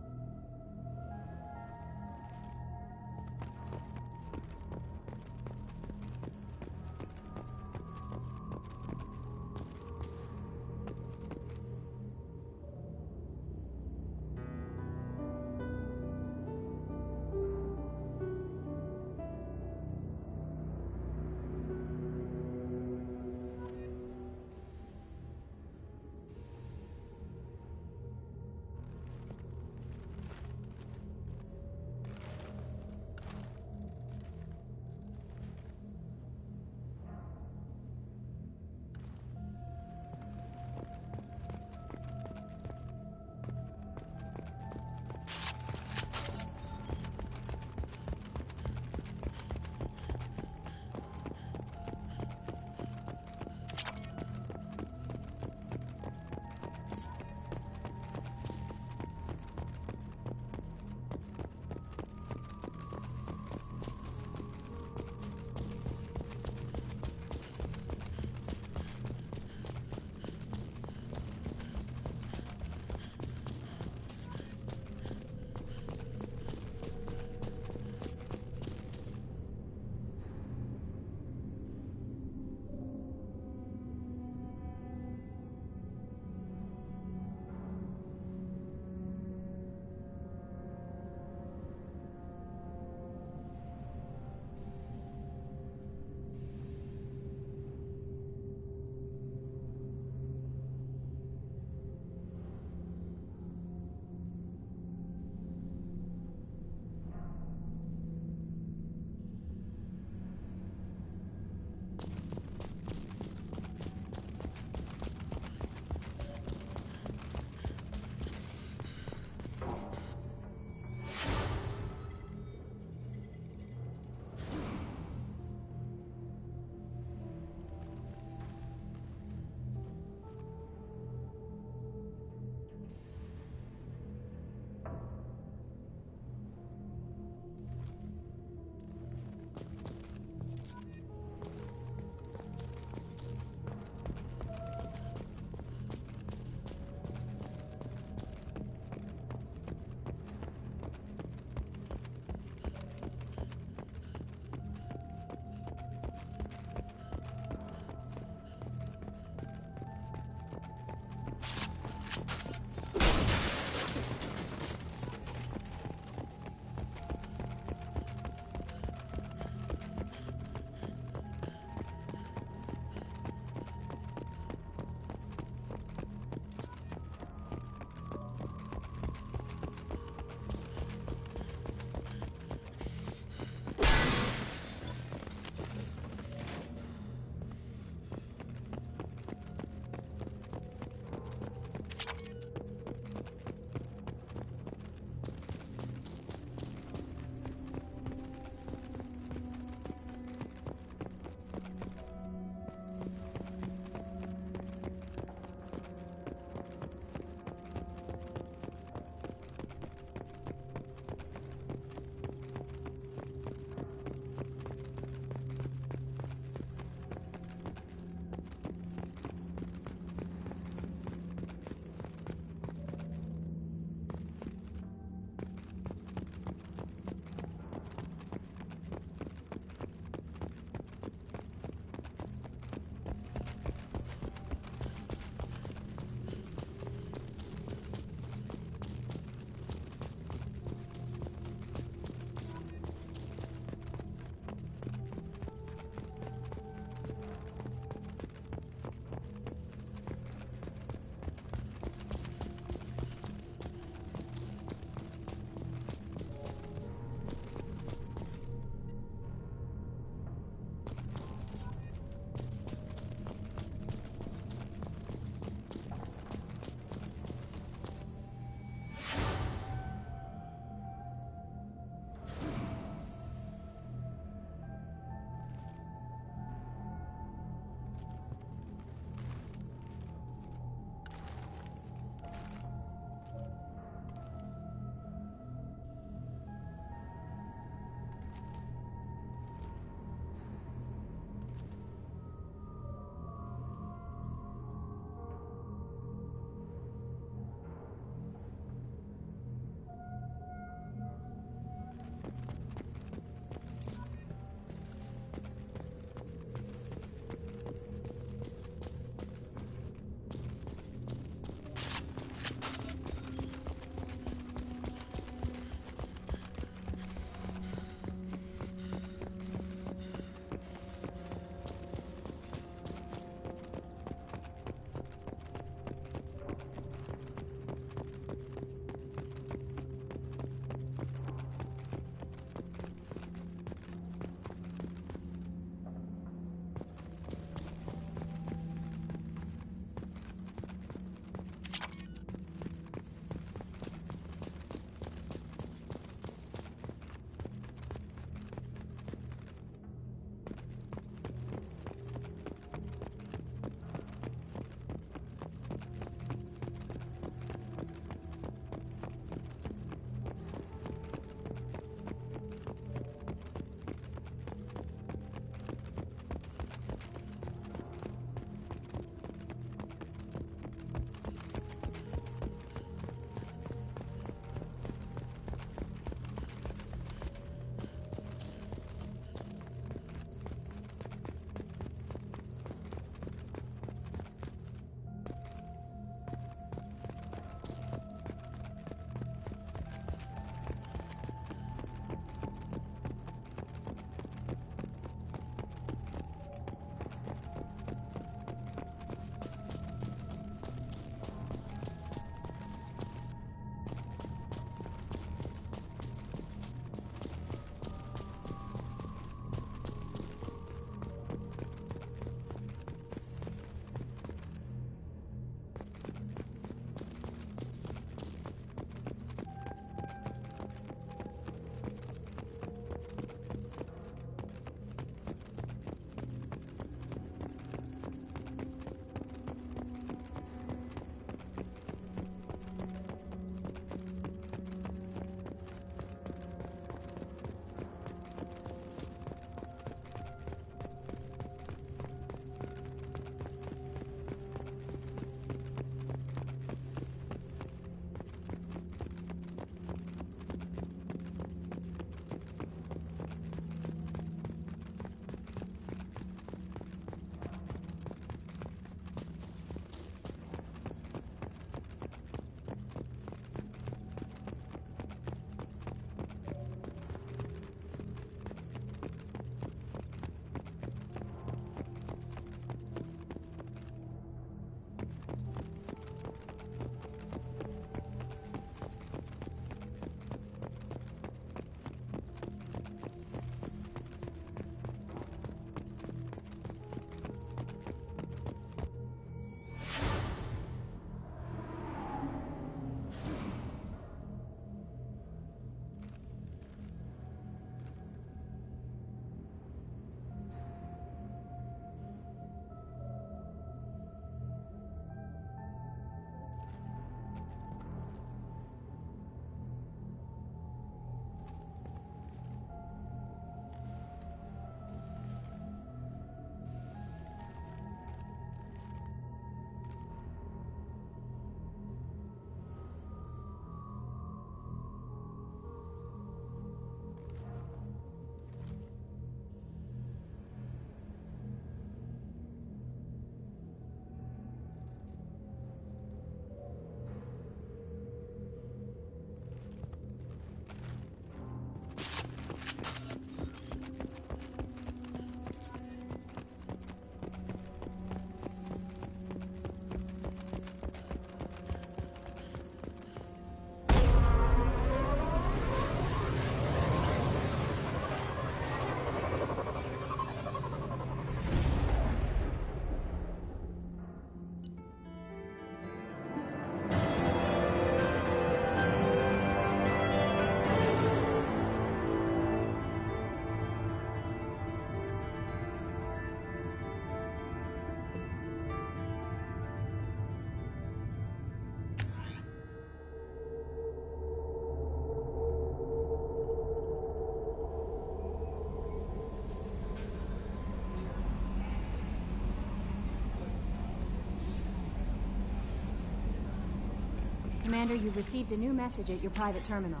Commander, you've received a new message at your private terminal.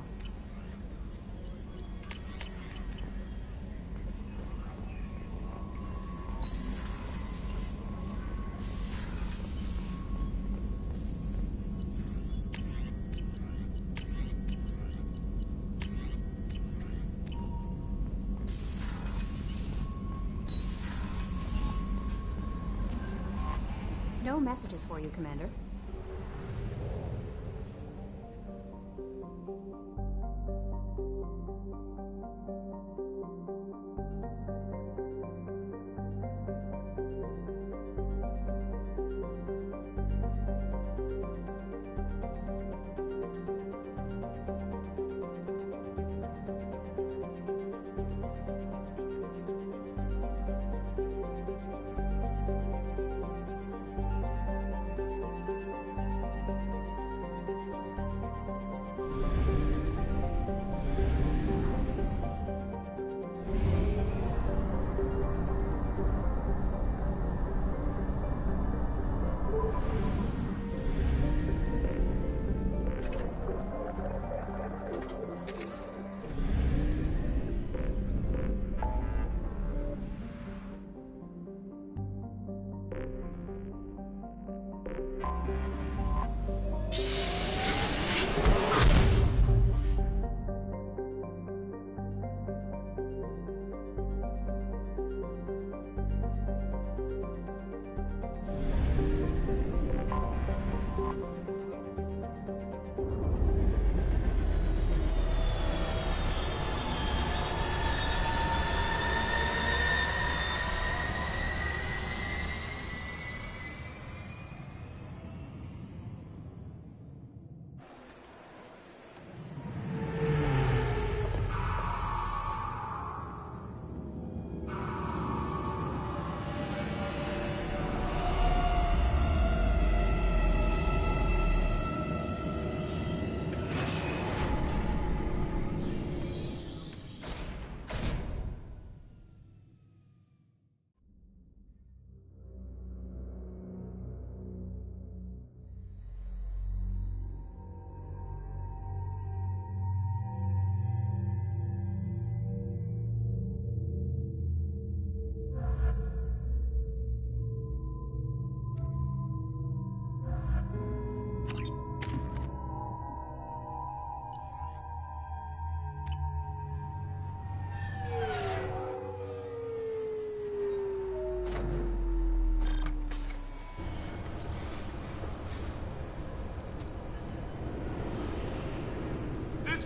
No messages for you, Commander.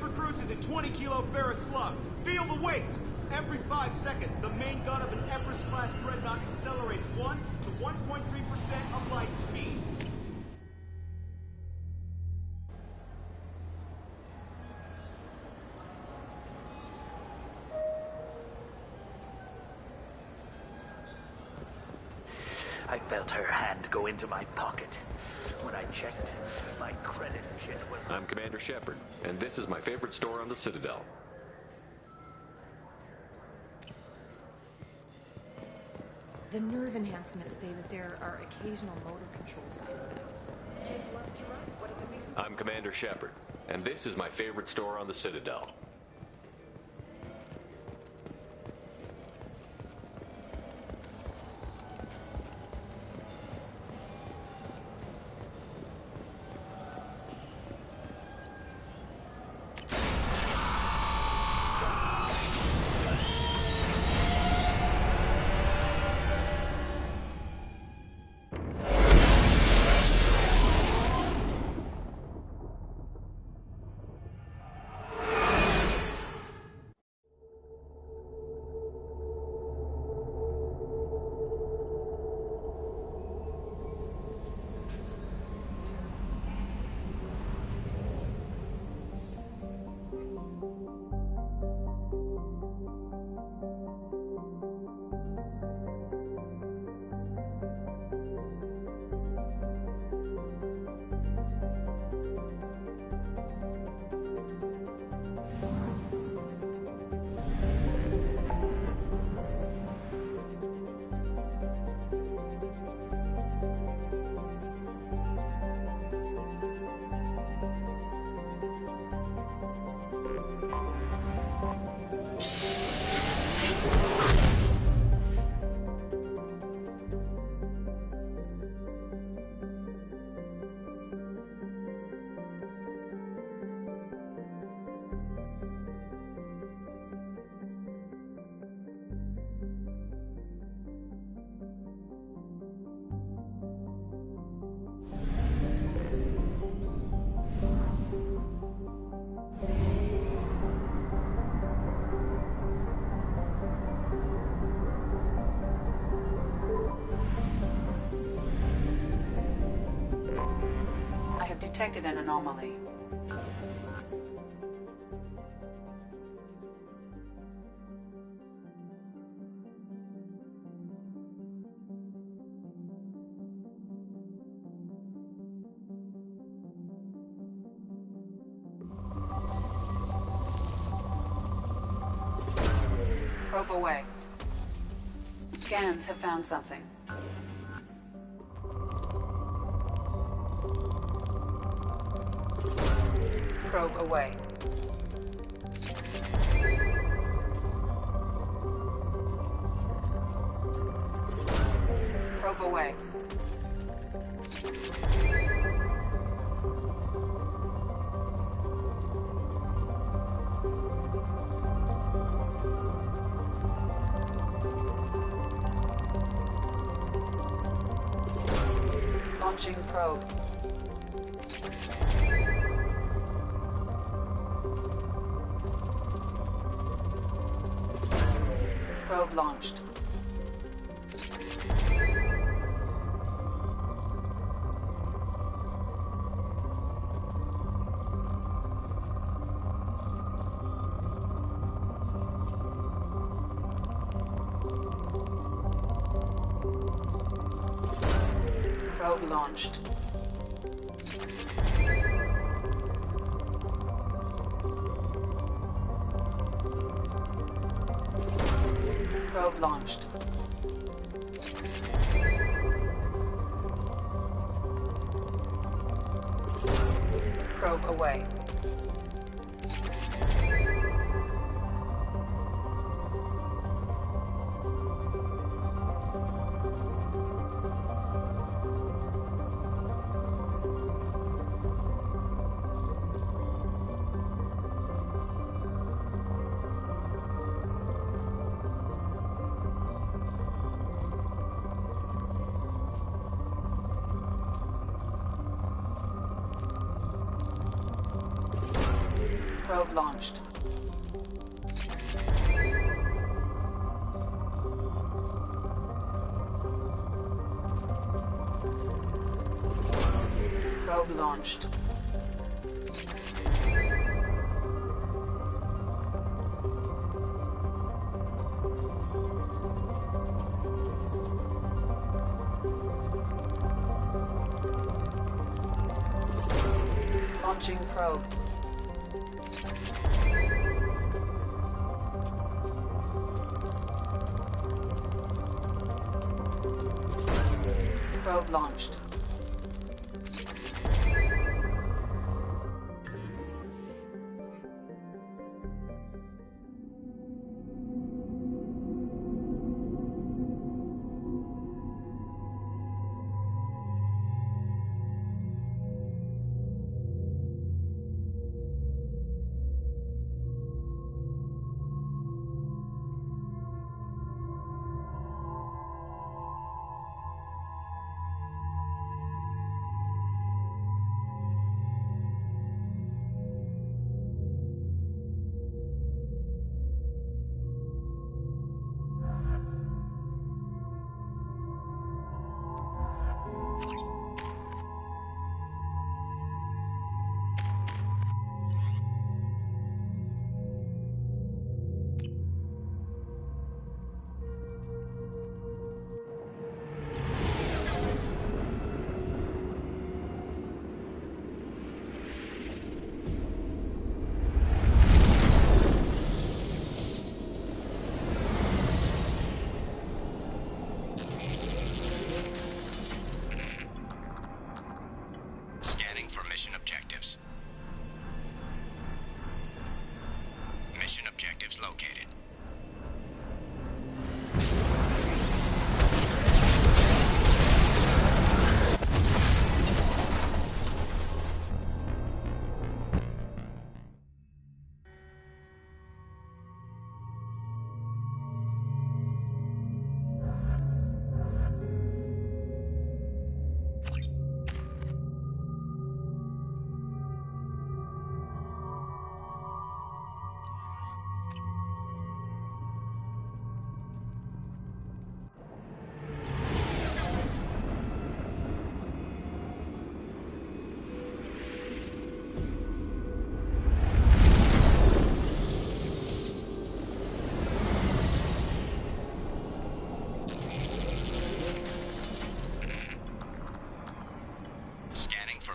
Recruits is a 20-kilo ferrous slug. Feel the weight! Every 5 seconds, the main gun of an Everest-class dreadnought accelerates 1 to 1.3% of light speed. I felt her hand go into my pocket. When I checked, my credit kit was... I'm Commander Shepard, and this is my favorite store on the Citadel. The nerve enhancements say that there are occasional motor control side effects. Jake loves to run. What are the reasons? I'm Commander Shepard, and this is my favorite store on the Citadel. have detected an anomaly. Probe away. Scans have found something. Probe away. Probe away. Launching probe. Probe launched. Probe launched. Probe launched. Probe away. Probe launched. Probe launched. Launching probe. Probe launched.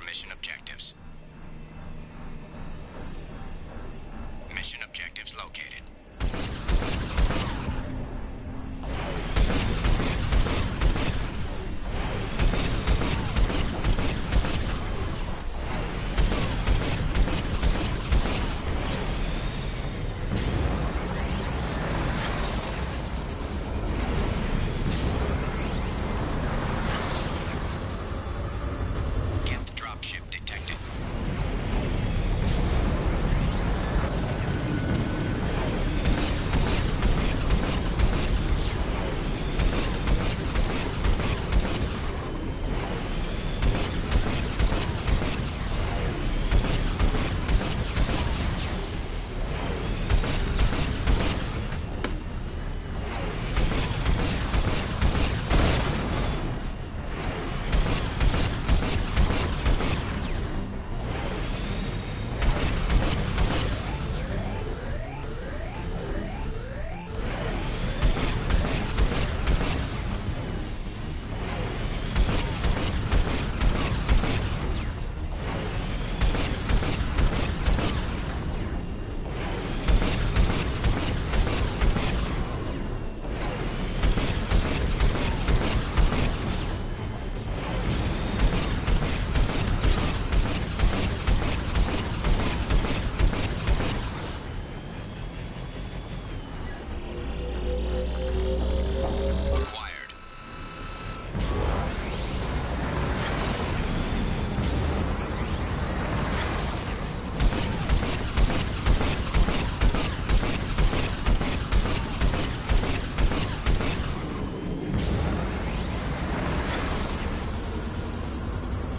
mission objectives. Mission objectives located. Gift dropship detected.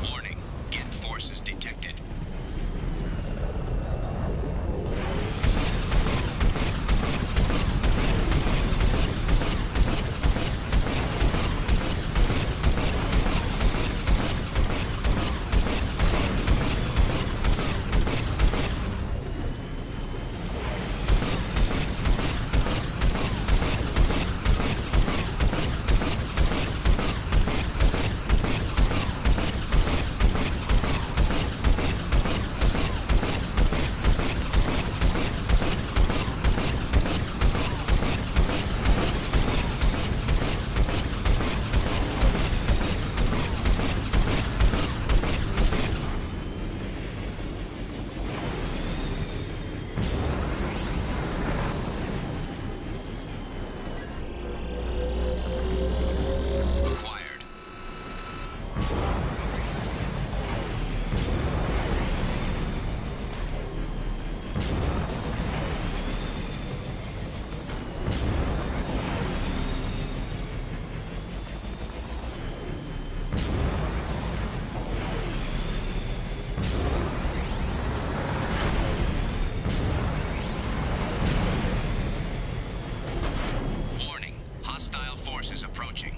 Warning, Geth forces detected. Acquired. Warning, hostile forces approaching.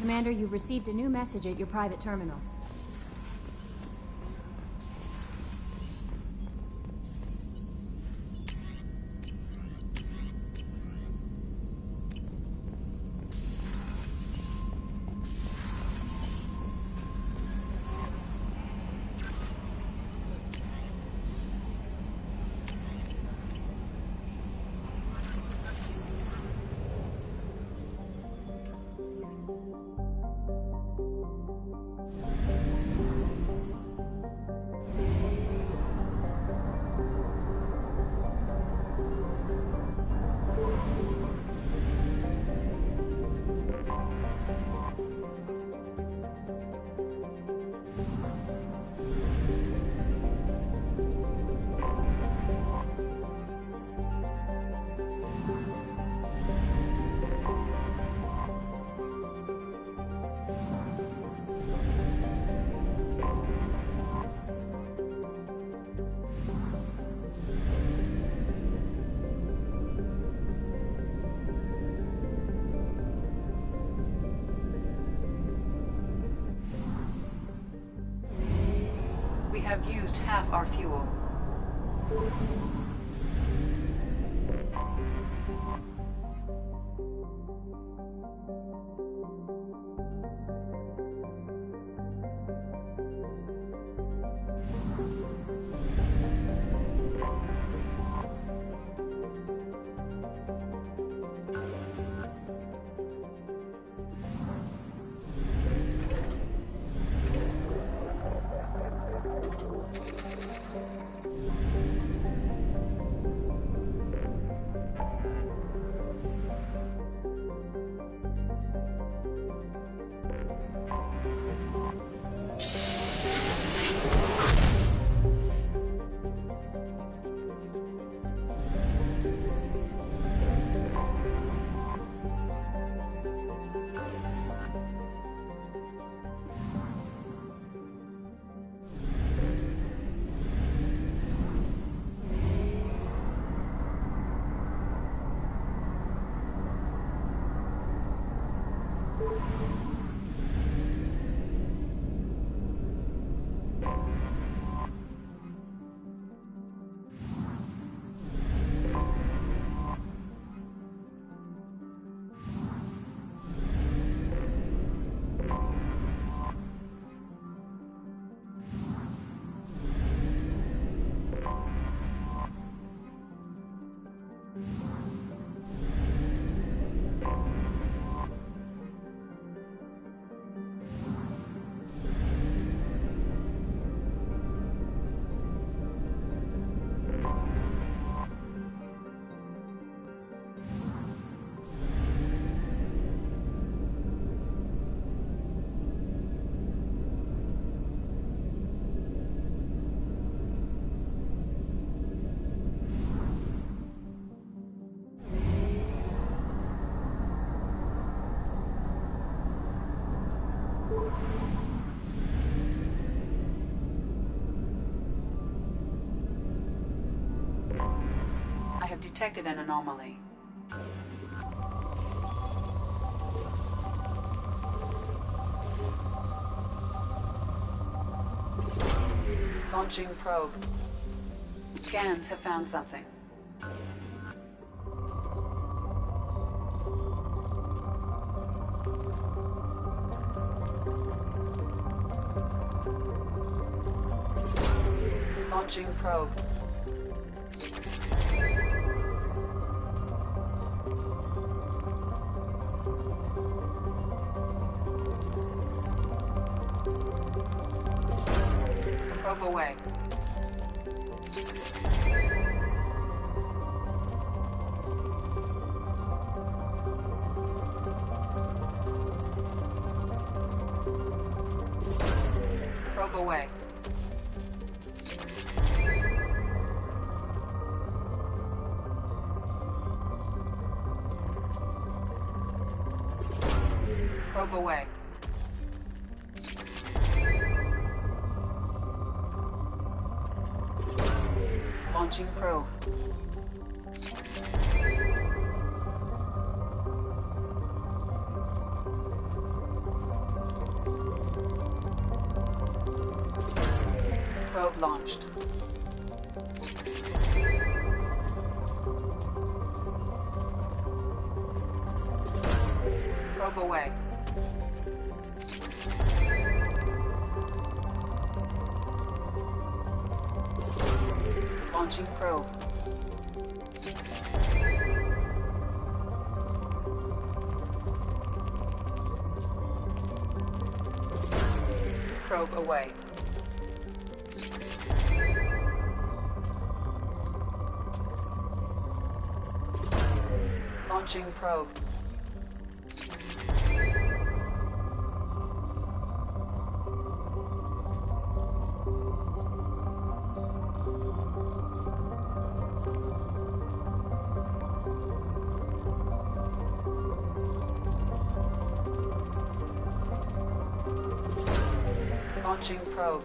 Commander, you've received a new message at your private terminal. We have used half our fuel. I have detected an anomaly. Launching probe. Scans have found something. Launching probe. Probe away. Probe away. Probe away. Launching probe. Probe launched. Probe away. Launching probe. Probe away. Launching probe. Launching probe.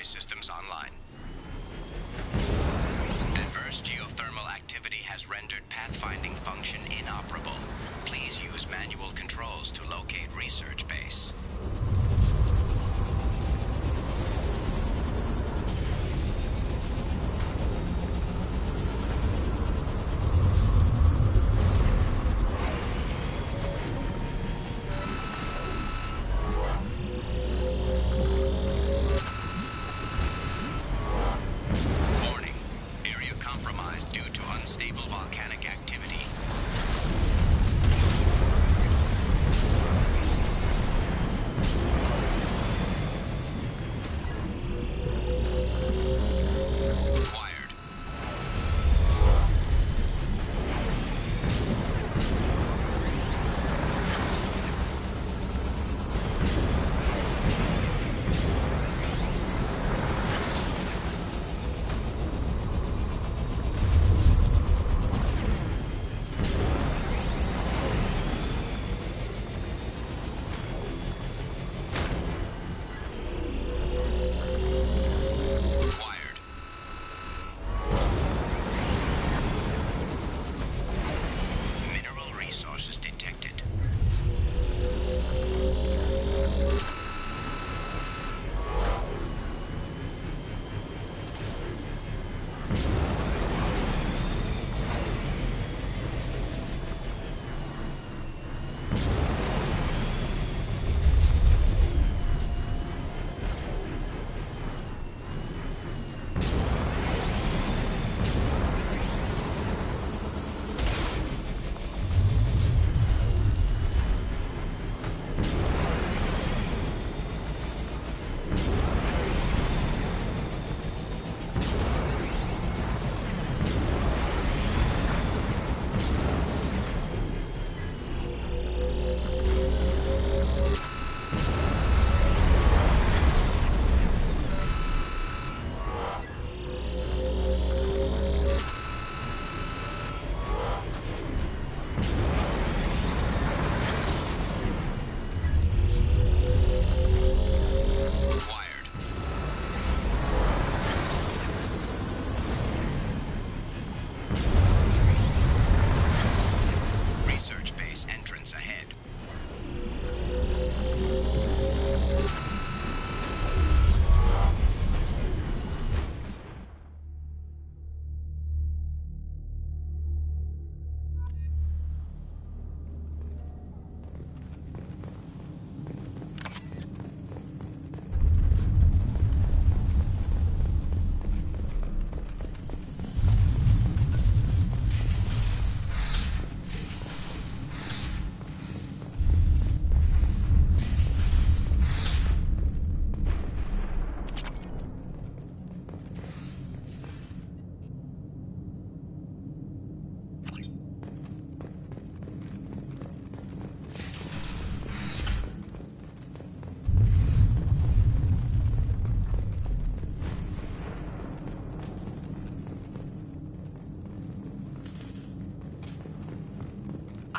systems online. Adverse geothermal activity has rendered pathfinding function inoperable. Please use manual controls to locate research base.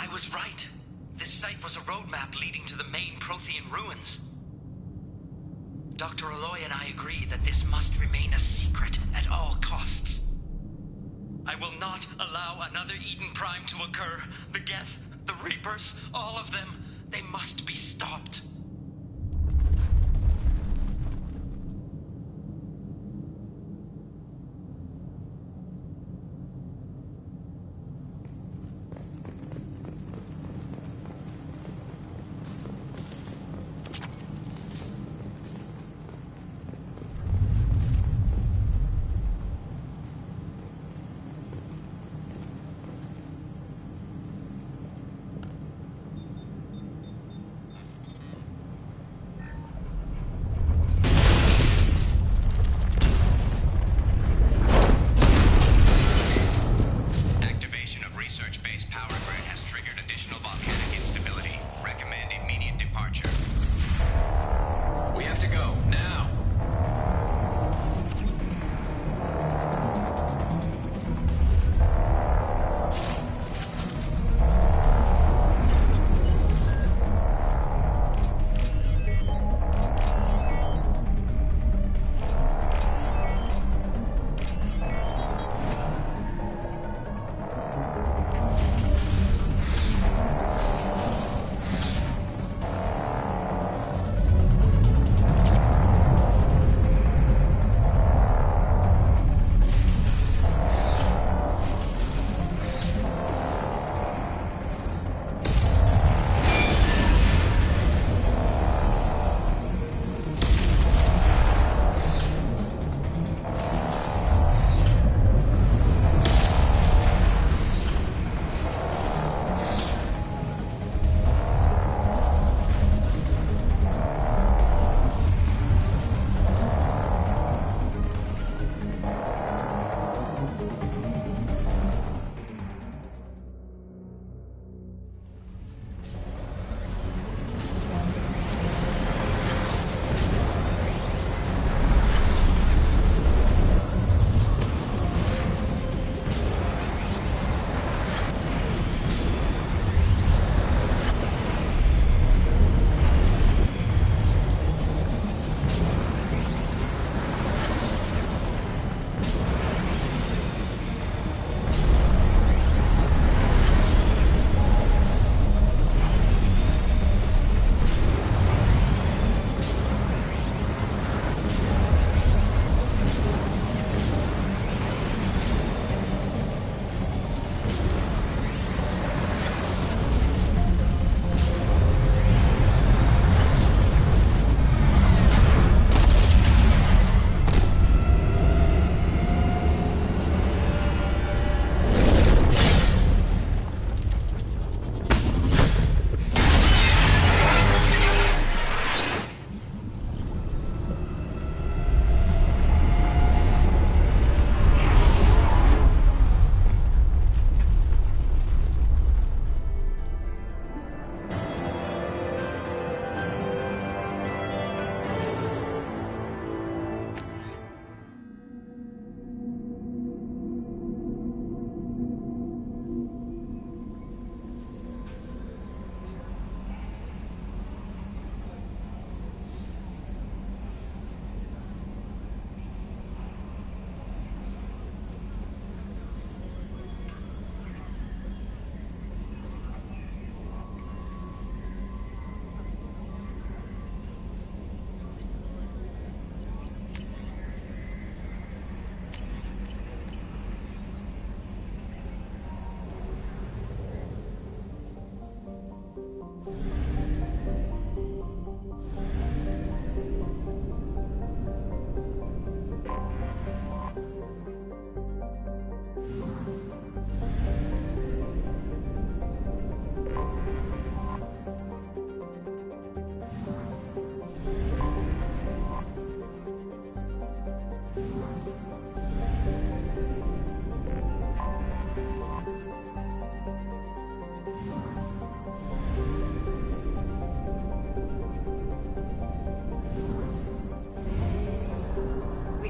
I was right. This site was a roadmap leading to the main Prothean ruins. Dr. Aloy and I agree that this must remain a secret at all costs. I will not allow another Eden Prime to occur. The Geth, the Reapers, all of them, they must be stopped.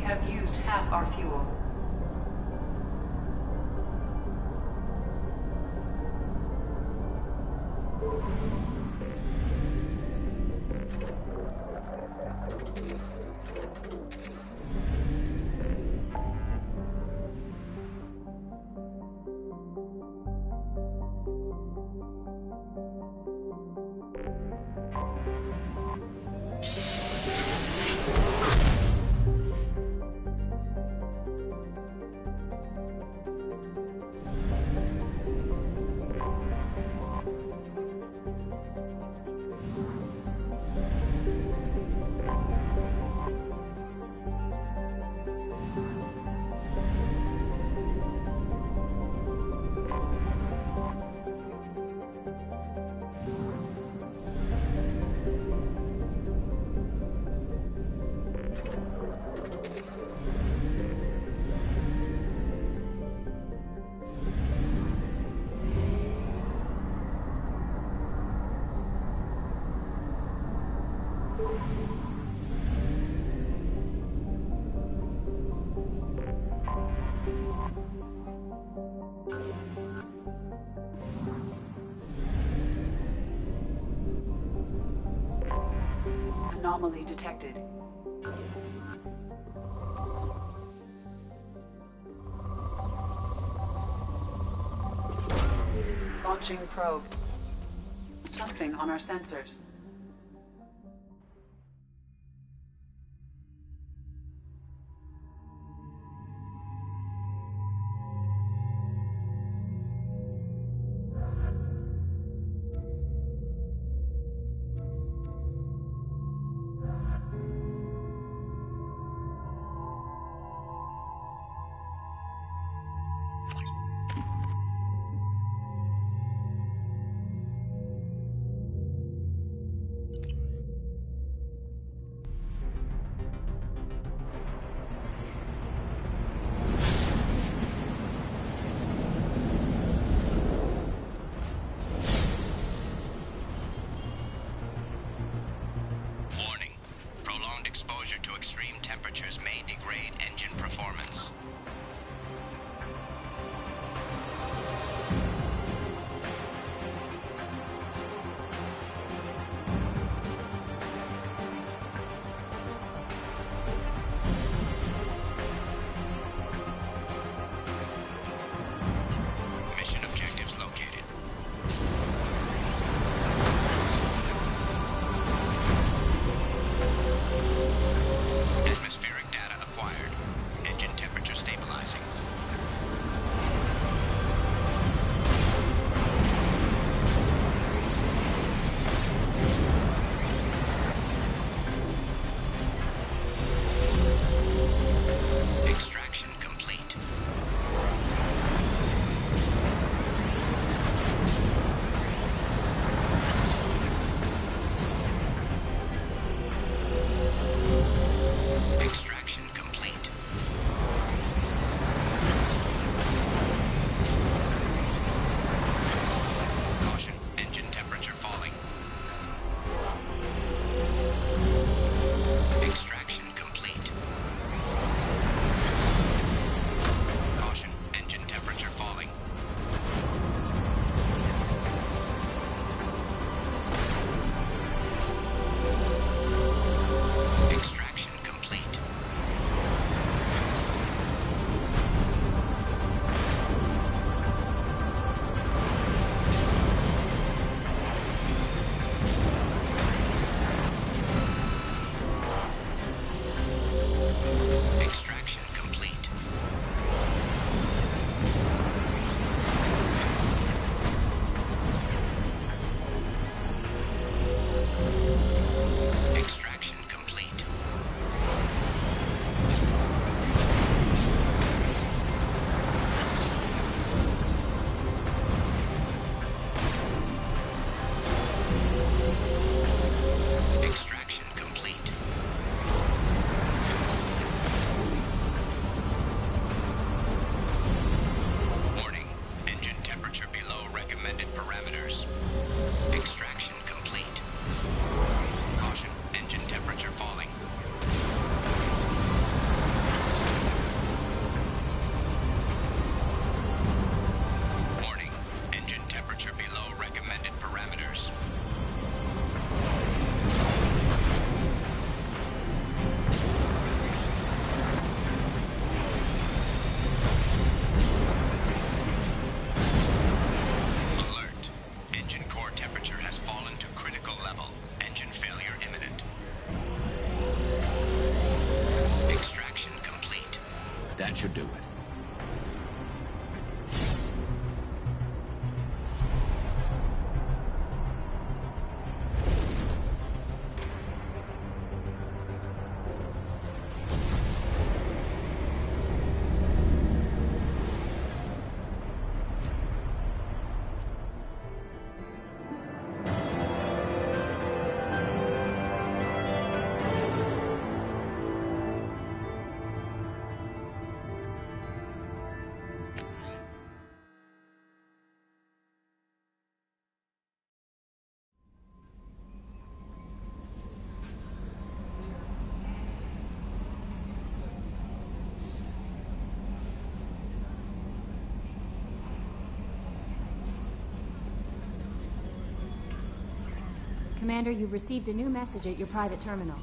have used half our fuel. Anomaly detected. Launching probe. Something on our sensors. Exposure to extreme temperatures may degrade engine performance. Mission objectives located. Atmospheric data acquired. Engine temperature stabilizing. That should do it. Commander, you've received a new message at your private terminal.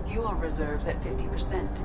Fuel reserves at 50%.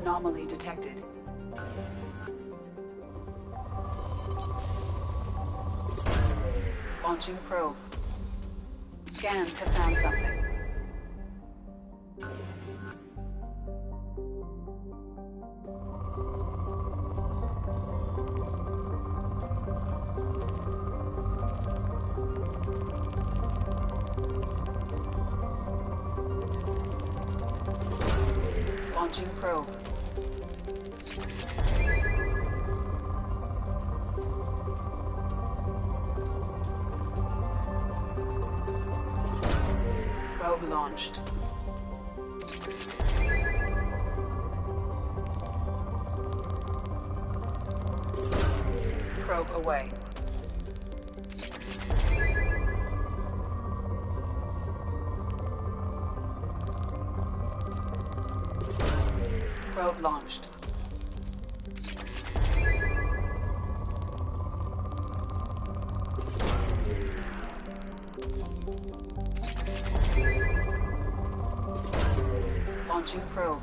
Anomaly detected. Launching probe. Scans have found something. Launching probe. Probe launched. Probe away. Probe launched. Launching probe.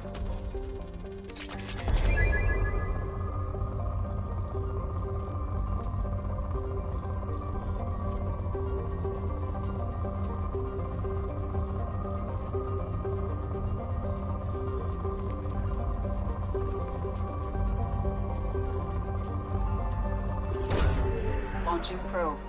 Launching probe.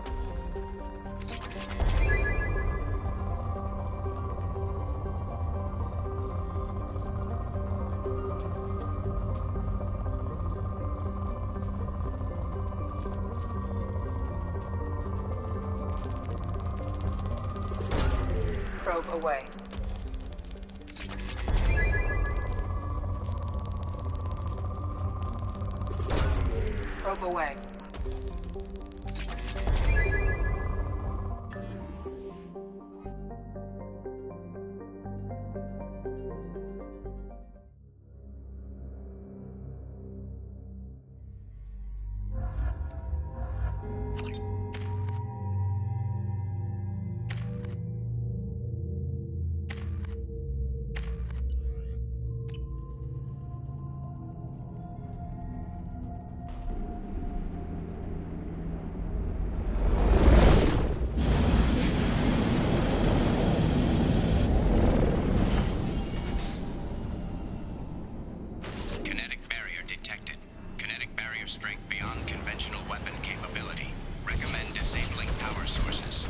Probe away. Probe away. Strength beyond conventional weapon capability. Recommend disabling power sources.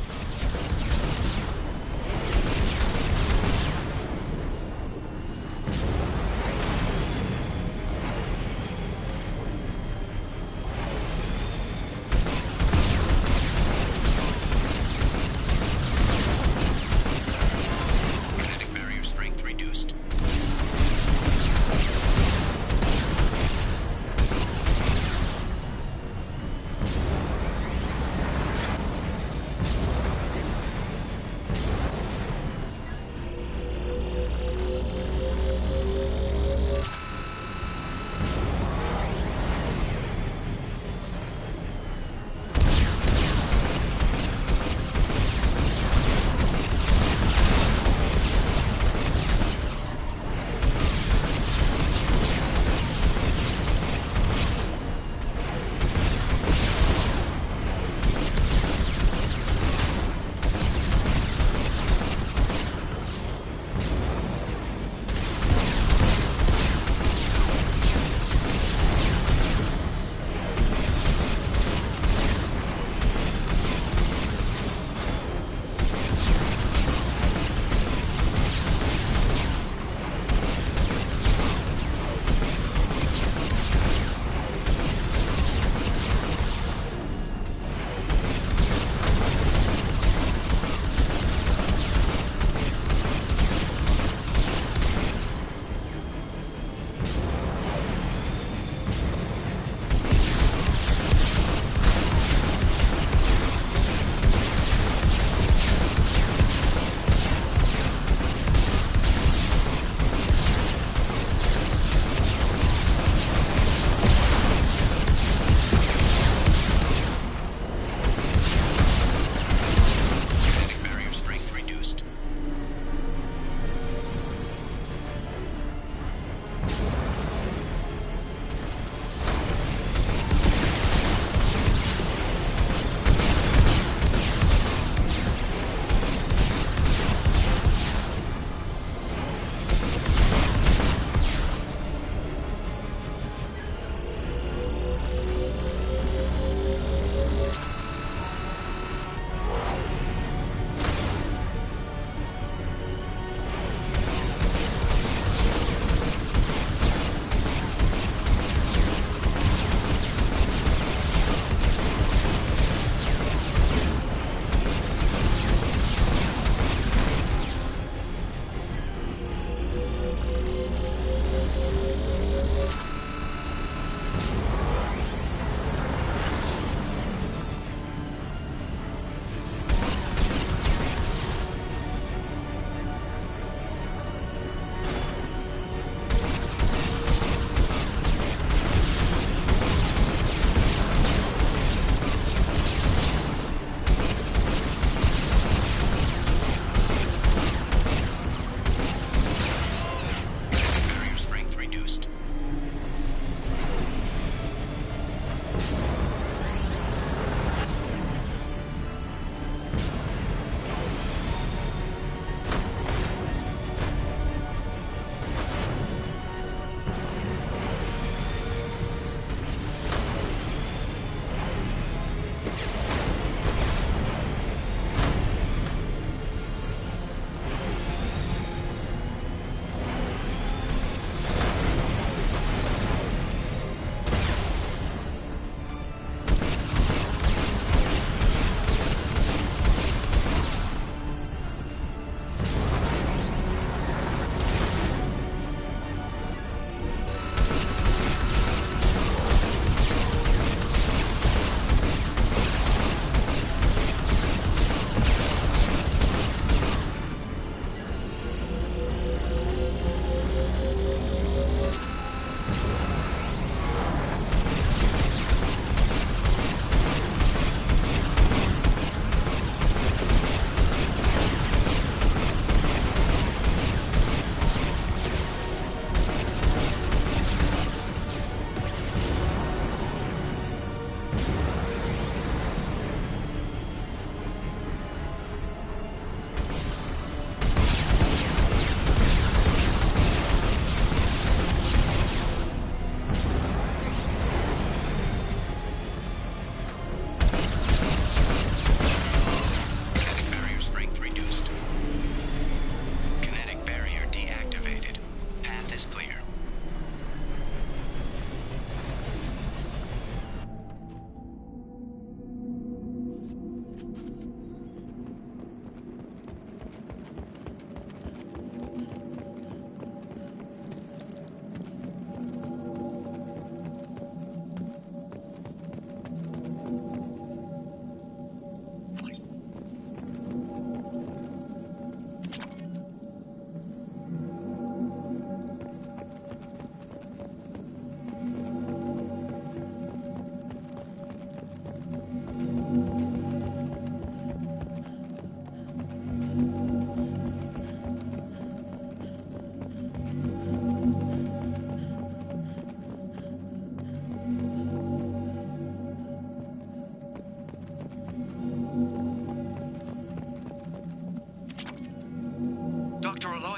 Kinetic barrier strength reduced.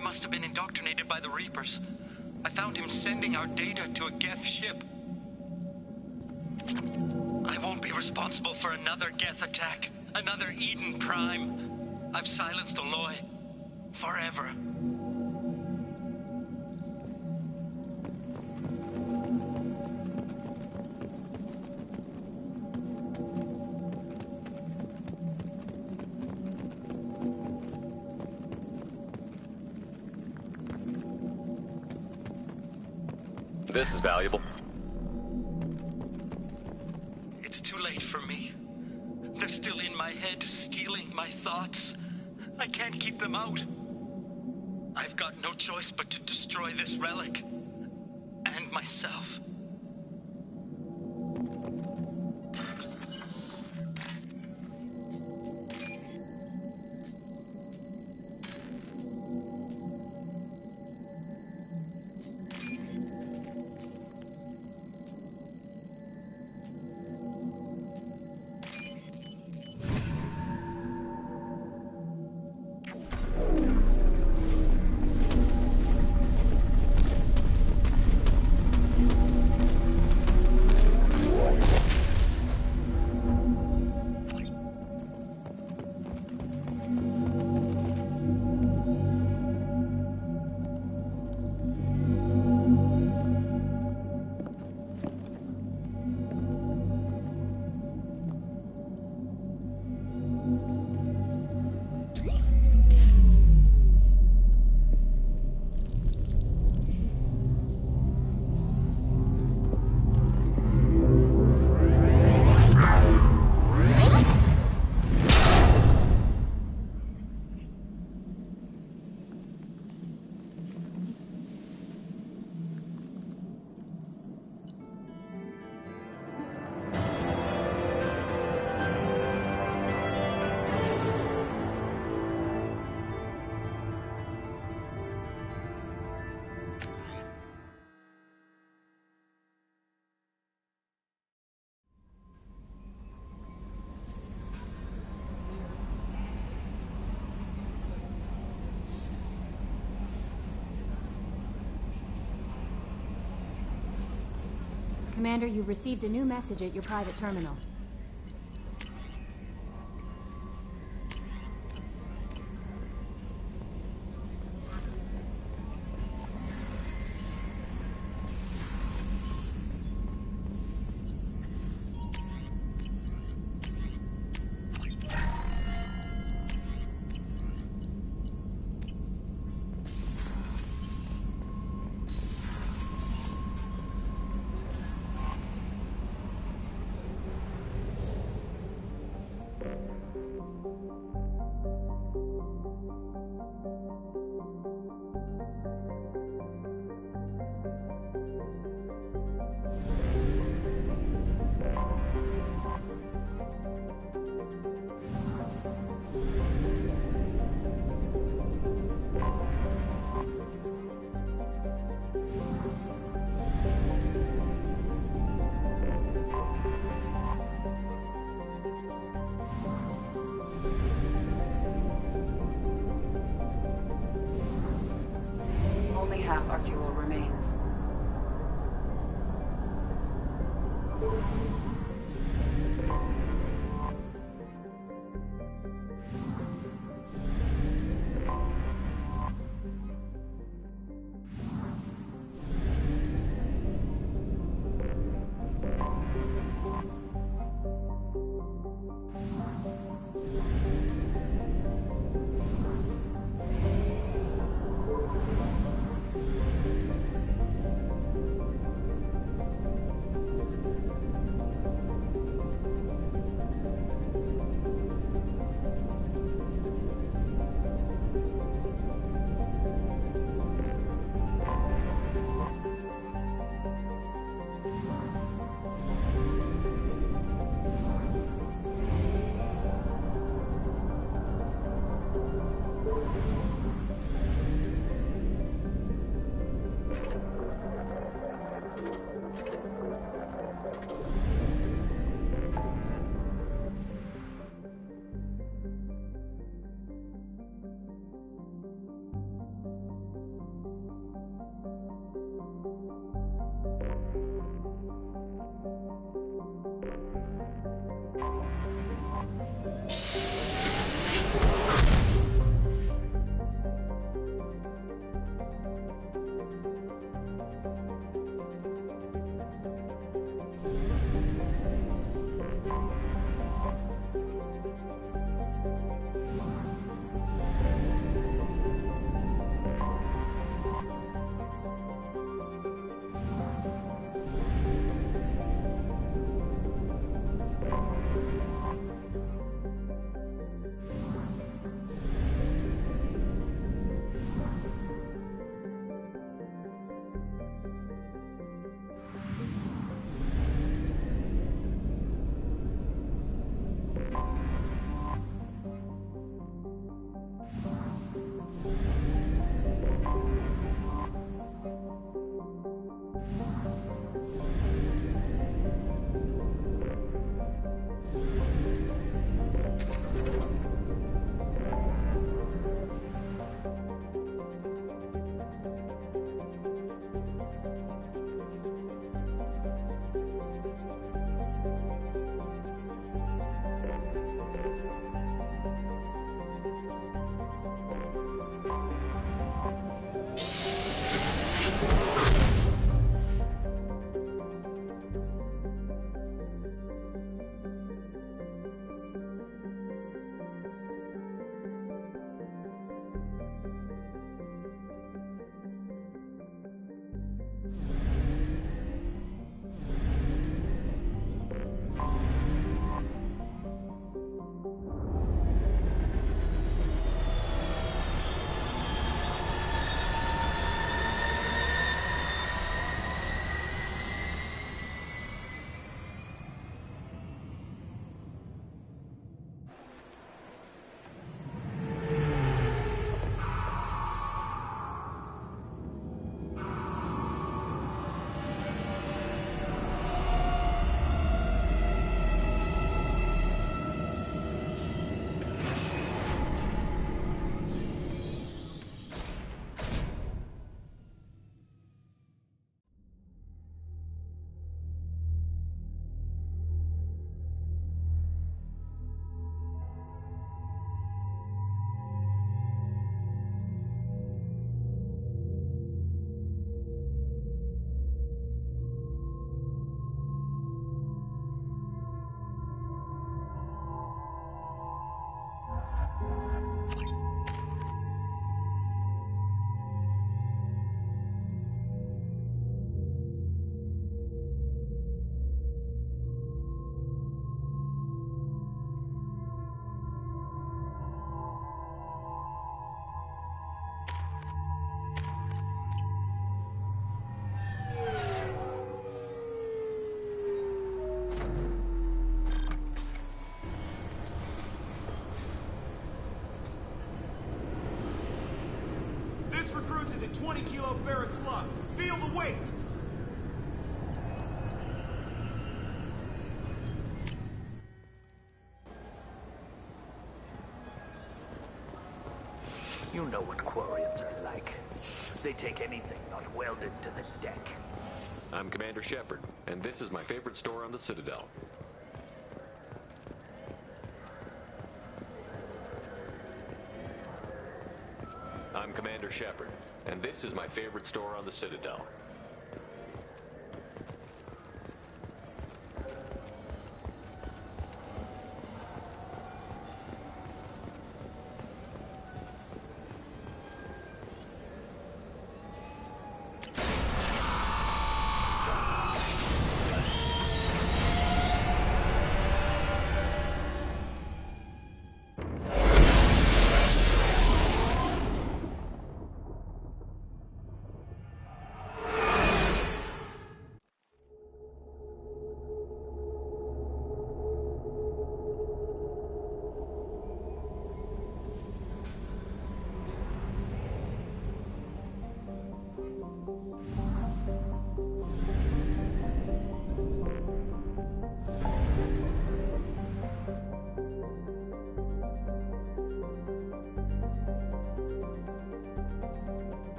Must have been indoctrinated by the Reapers. I found him sending our data to a Geth ship. I won't be responsible for another Geth attack, another Eden Prime. I've silenced Aloy forever. This is valuable. It's too late for me. They're still in my head, stealing my thoughts. I can't keep them out. I've got no choice but to destroy this relic. And myself. Commander, you've received a new message at your private terminal. 20-kilo ferrous slug. Feel the weight! You know what Quarians are like. They take anything not welded to the deck. I'm Commander Shepard, and this is my favorite store on the Citadel. I'm Commander Shepard, and this is my favorite store on the Citadel.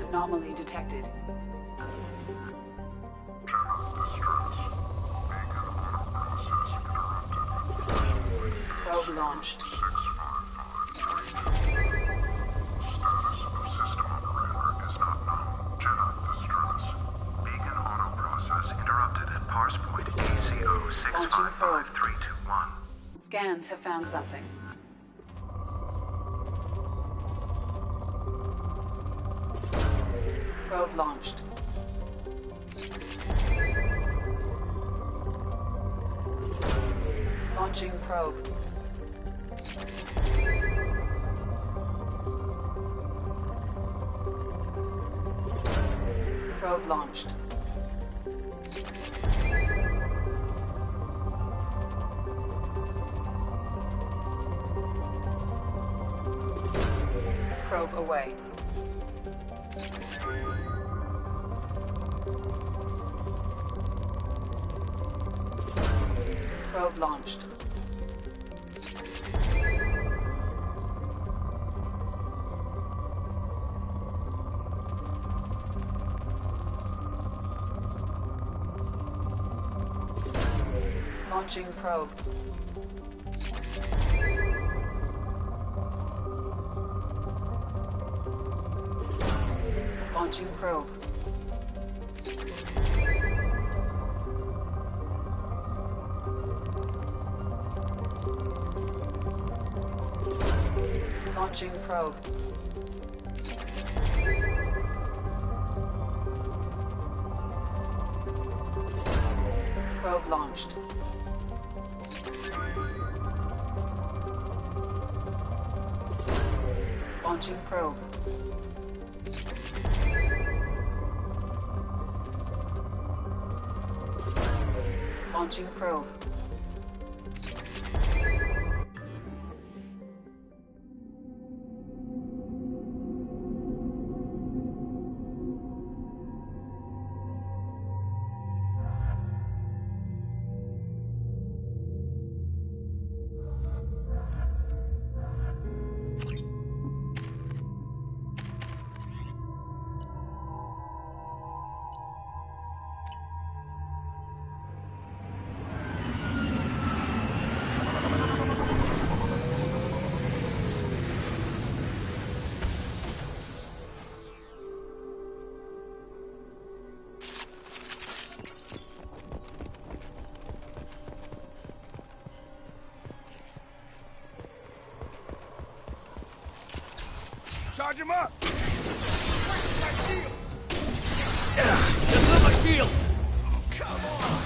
Anomaly detected. Probe launched. Launching probe. Scans have found something. Probe launched. Launching probe. Probe launched. Probe away. Probe launched. Launching probe. Launching probe. Launching probe. Probe launched. Launching probe. Launching probe. Charge him up! My shields! Just got my shield! Come on!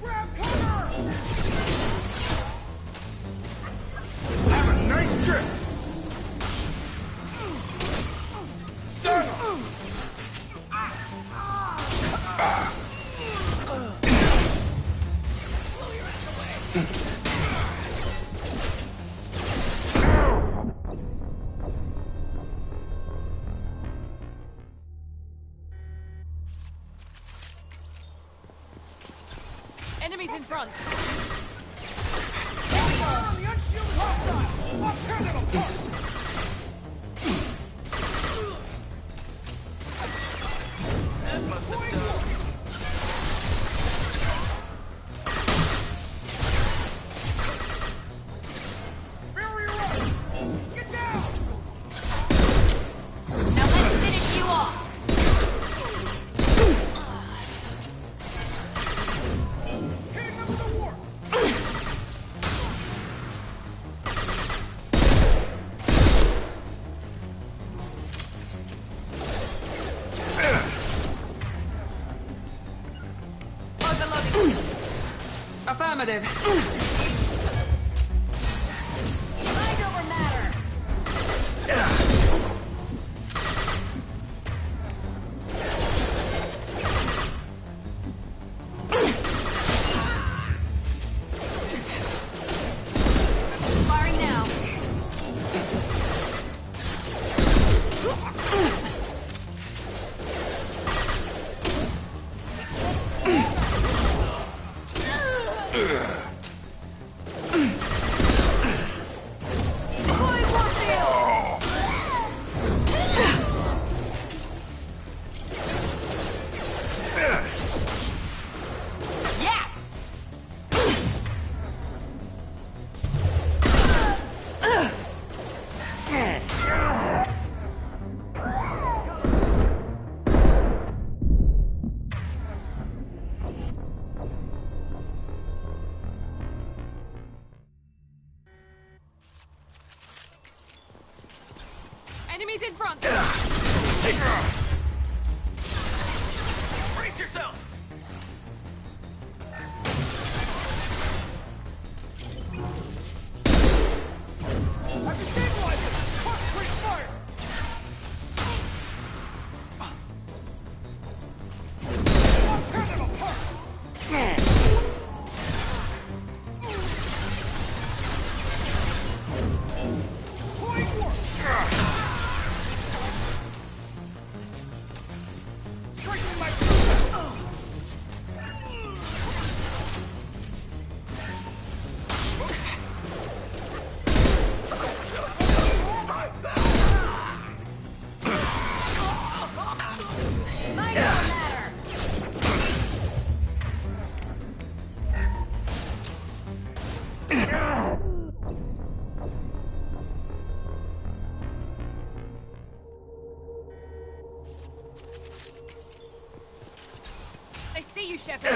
Grab cover! Have a nice trip! Stun him! Enemies in front. The unshielded hostile! I'll tear them apart! That must have done. Barrier up! Get down! Now let's finish you off. Hitting them with a warp! Overloading. Affirmative. Mind over matter. Firing now. Yes! Enemies in front. Brace yourself! I can stabilize it! Concentrate fire! I'll tear them apart! Point warp! Strengthen my Mind over matter. I see you, Shepard.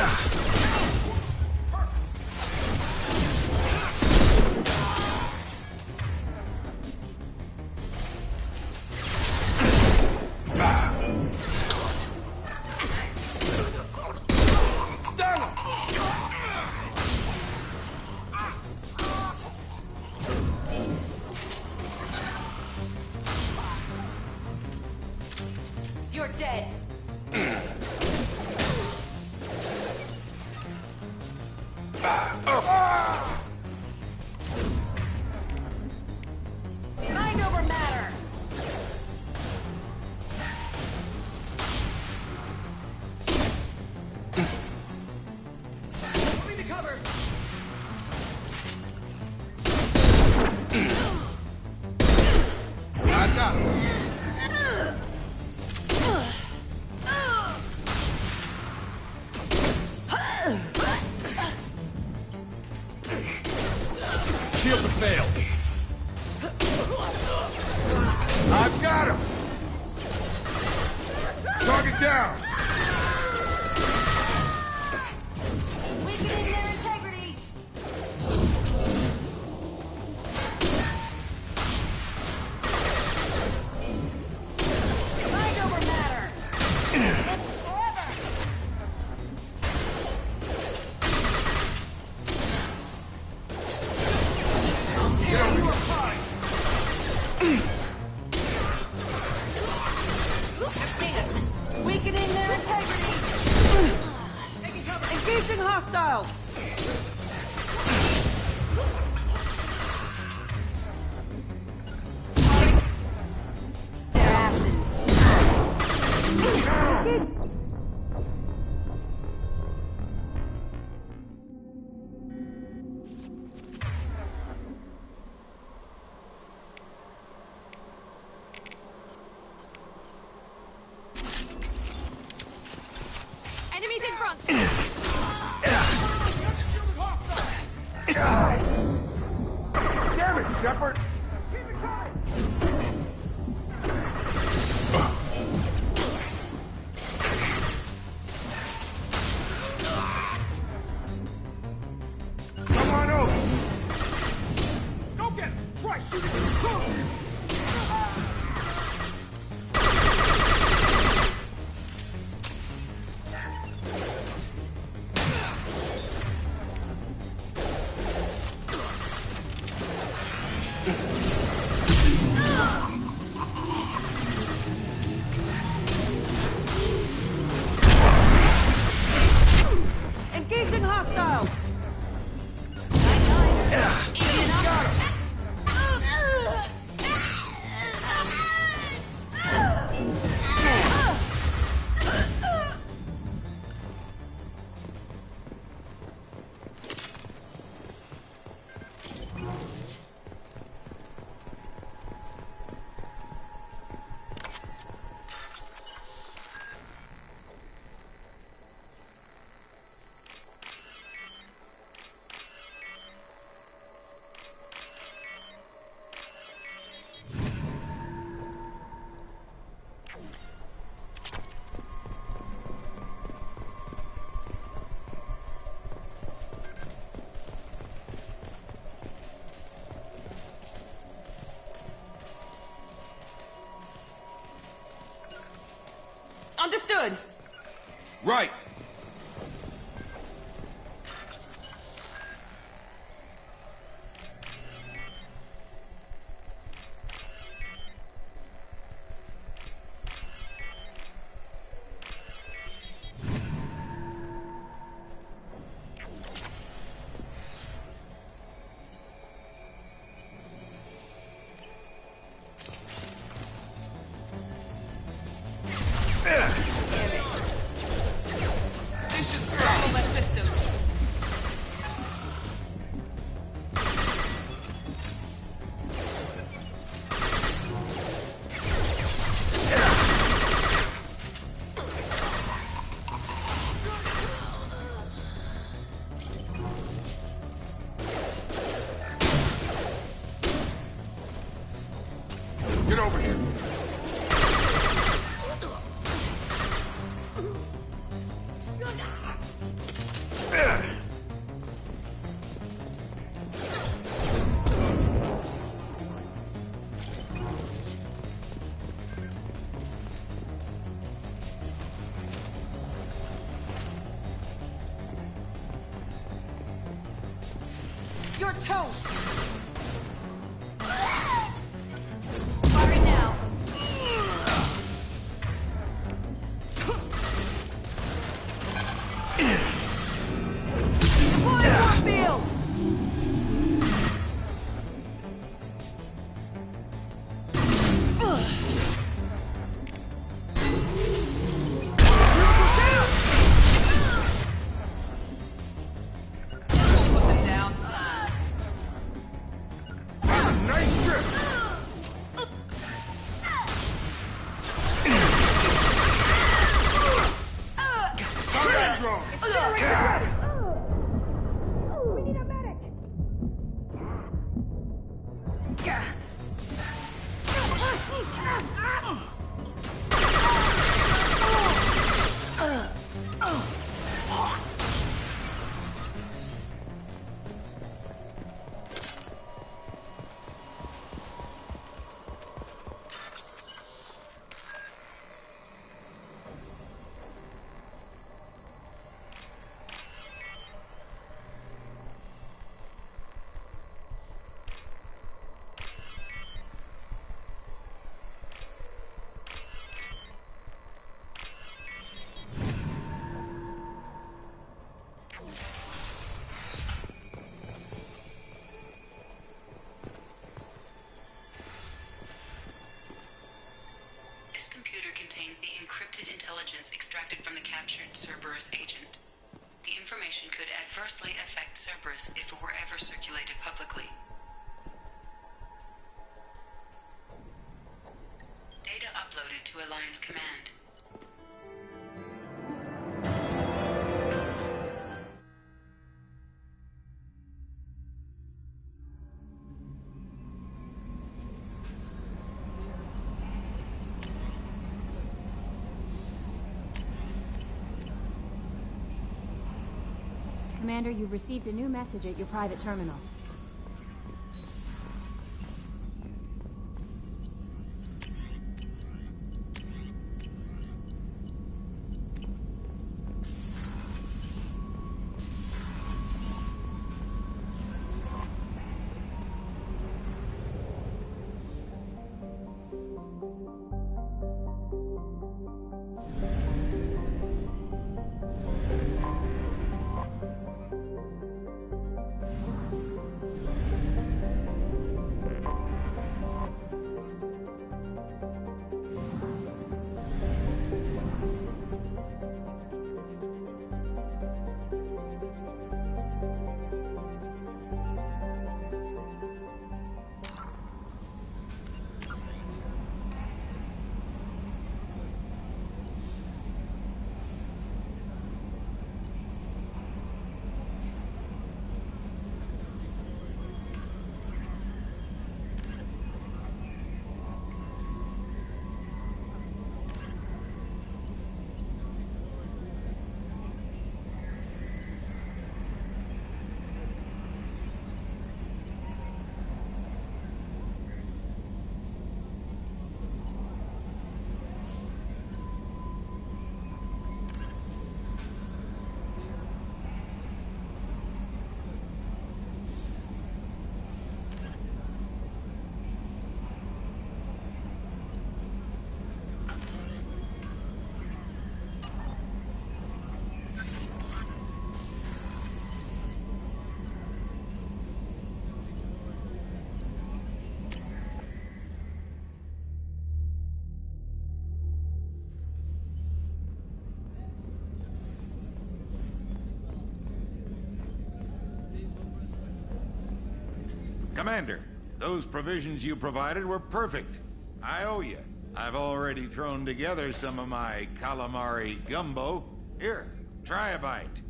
Stun him! You're dead. Mind over matter. Moving to cover! I got him. Shield to fail. I've got him. Target down. Weakening their integrity. hostiles! Enemies in front! Damn it, Shepard! Come on over! Go get him! Try shooting him! Engaging hostile! Understood. Right. Get over here. You're toast! Firing now. Deploying warfield! Put them down. Nice trip. Combat drone. We need a medic! intelligence extracted from the captured Cerberus agent. The information could adversely affect Cerberus if it were ever circulated publicly. Data uploaded to Alliance Command. Commander, you've received a new message at your private terminal. Commander, those provisions you provided were perfect. I owe you. I've already thrown together some of my calamari gumbo. Here, try a bite.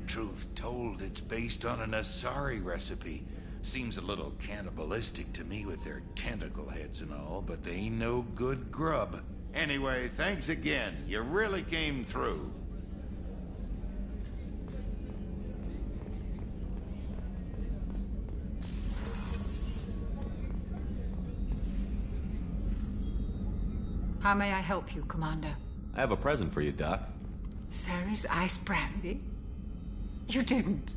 Truth told, it's based on an Asari recipe. Seems a little cannibalistic to me with their tentacle heads and all, but they ain't no good grub. Anyway, thanks again. You really came through. How may I help you, Commander? I have a present for you, Doc. Ceres ice brandy? You didn't.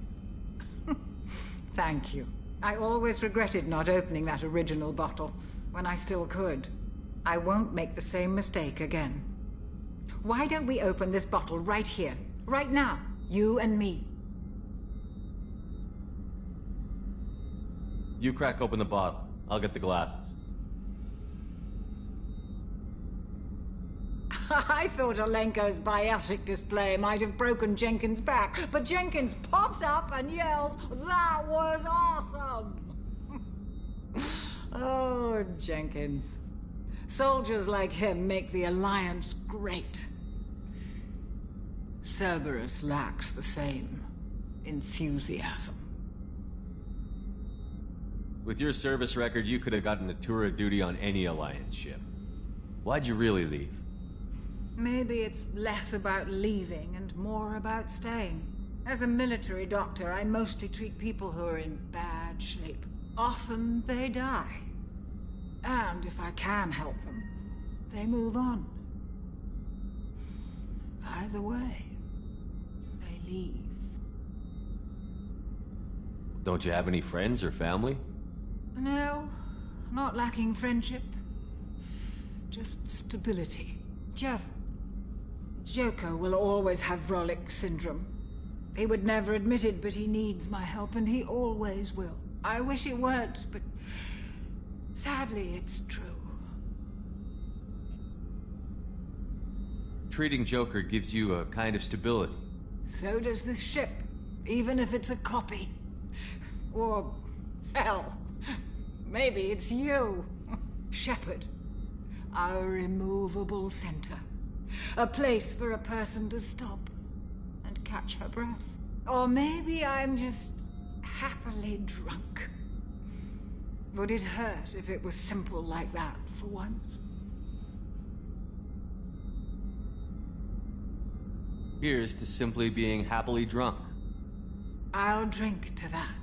Thank you. I always regretted not opening that original bottle when I still could. I won't make the same mistake again. Why don't we open this bottle right here, right now, you and me? You crack open the bottle. I'll get the glasses. I thought Alenko's biotic display might have broken Jenkins' back, but Jenkins pops up and yells, "That was awesome!" Oh, Jenkins. Soldiers like him make the Alliance great. Cerberus lacks the same enthusiasm. With your service record, you could have gotten a tour of duty on any Alliance ship. Why'd you really leave? Maybe it's less about leaving and more about staying. As a military doctor, I mostly treat people who are in bad shape. Often they die. And if I can help them, they move on. Either way, they leave. Don't you have any friends or family? No, not lacking friendship. Just stability. Joko will always have Vrolic syndrome. He would never admit it, but he needs my help, and he always will. I wish it weren't, but Sadly, it's true. Treating Joker gives you a kind of stability. So does this ship, even if it's a copy. Or, hell, maybe it's you, Shepard. Our immovable center. A place for a person to stop and catch her breath. Or maybe I'm just happily drunk. Would it hurt if it was simple like that for once? Here's to simply being happily drunk. I'll drink to that.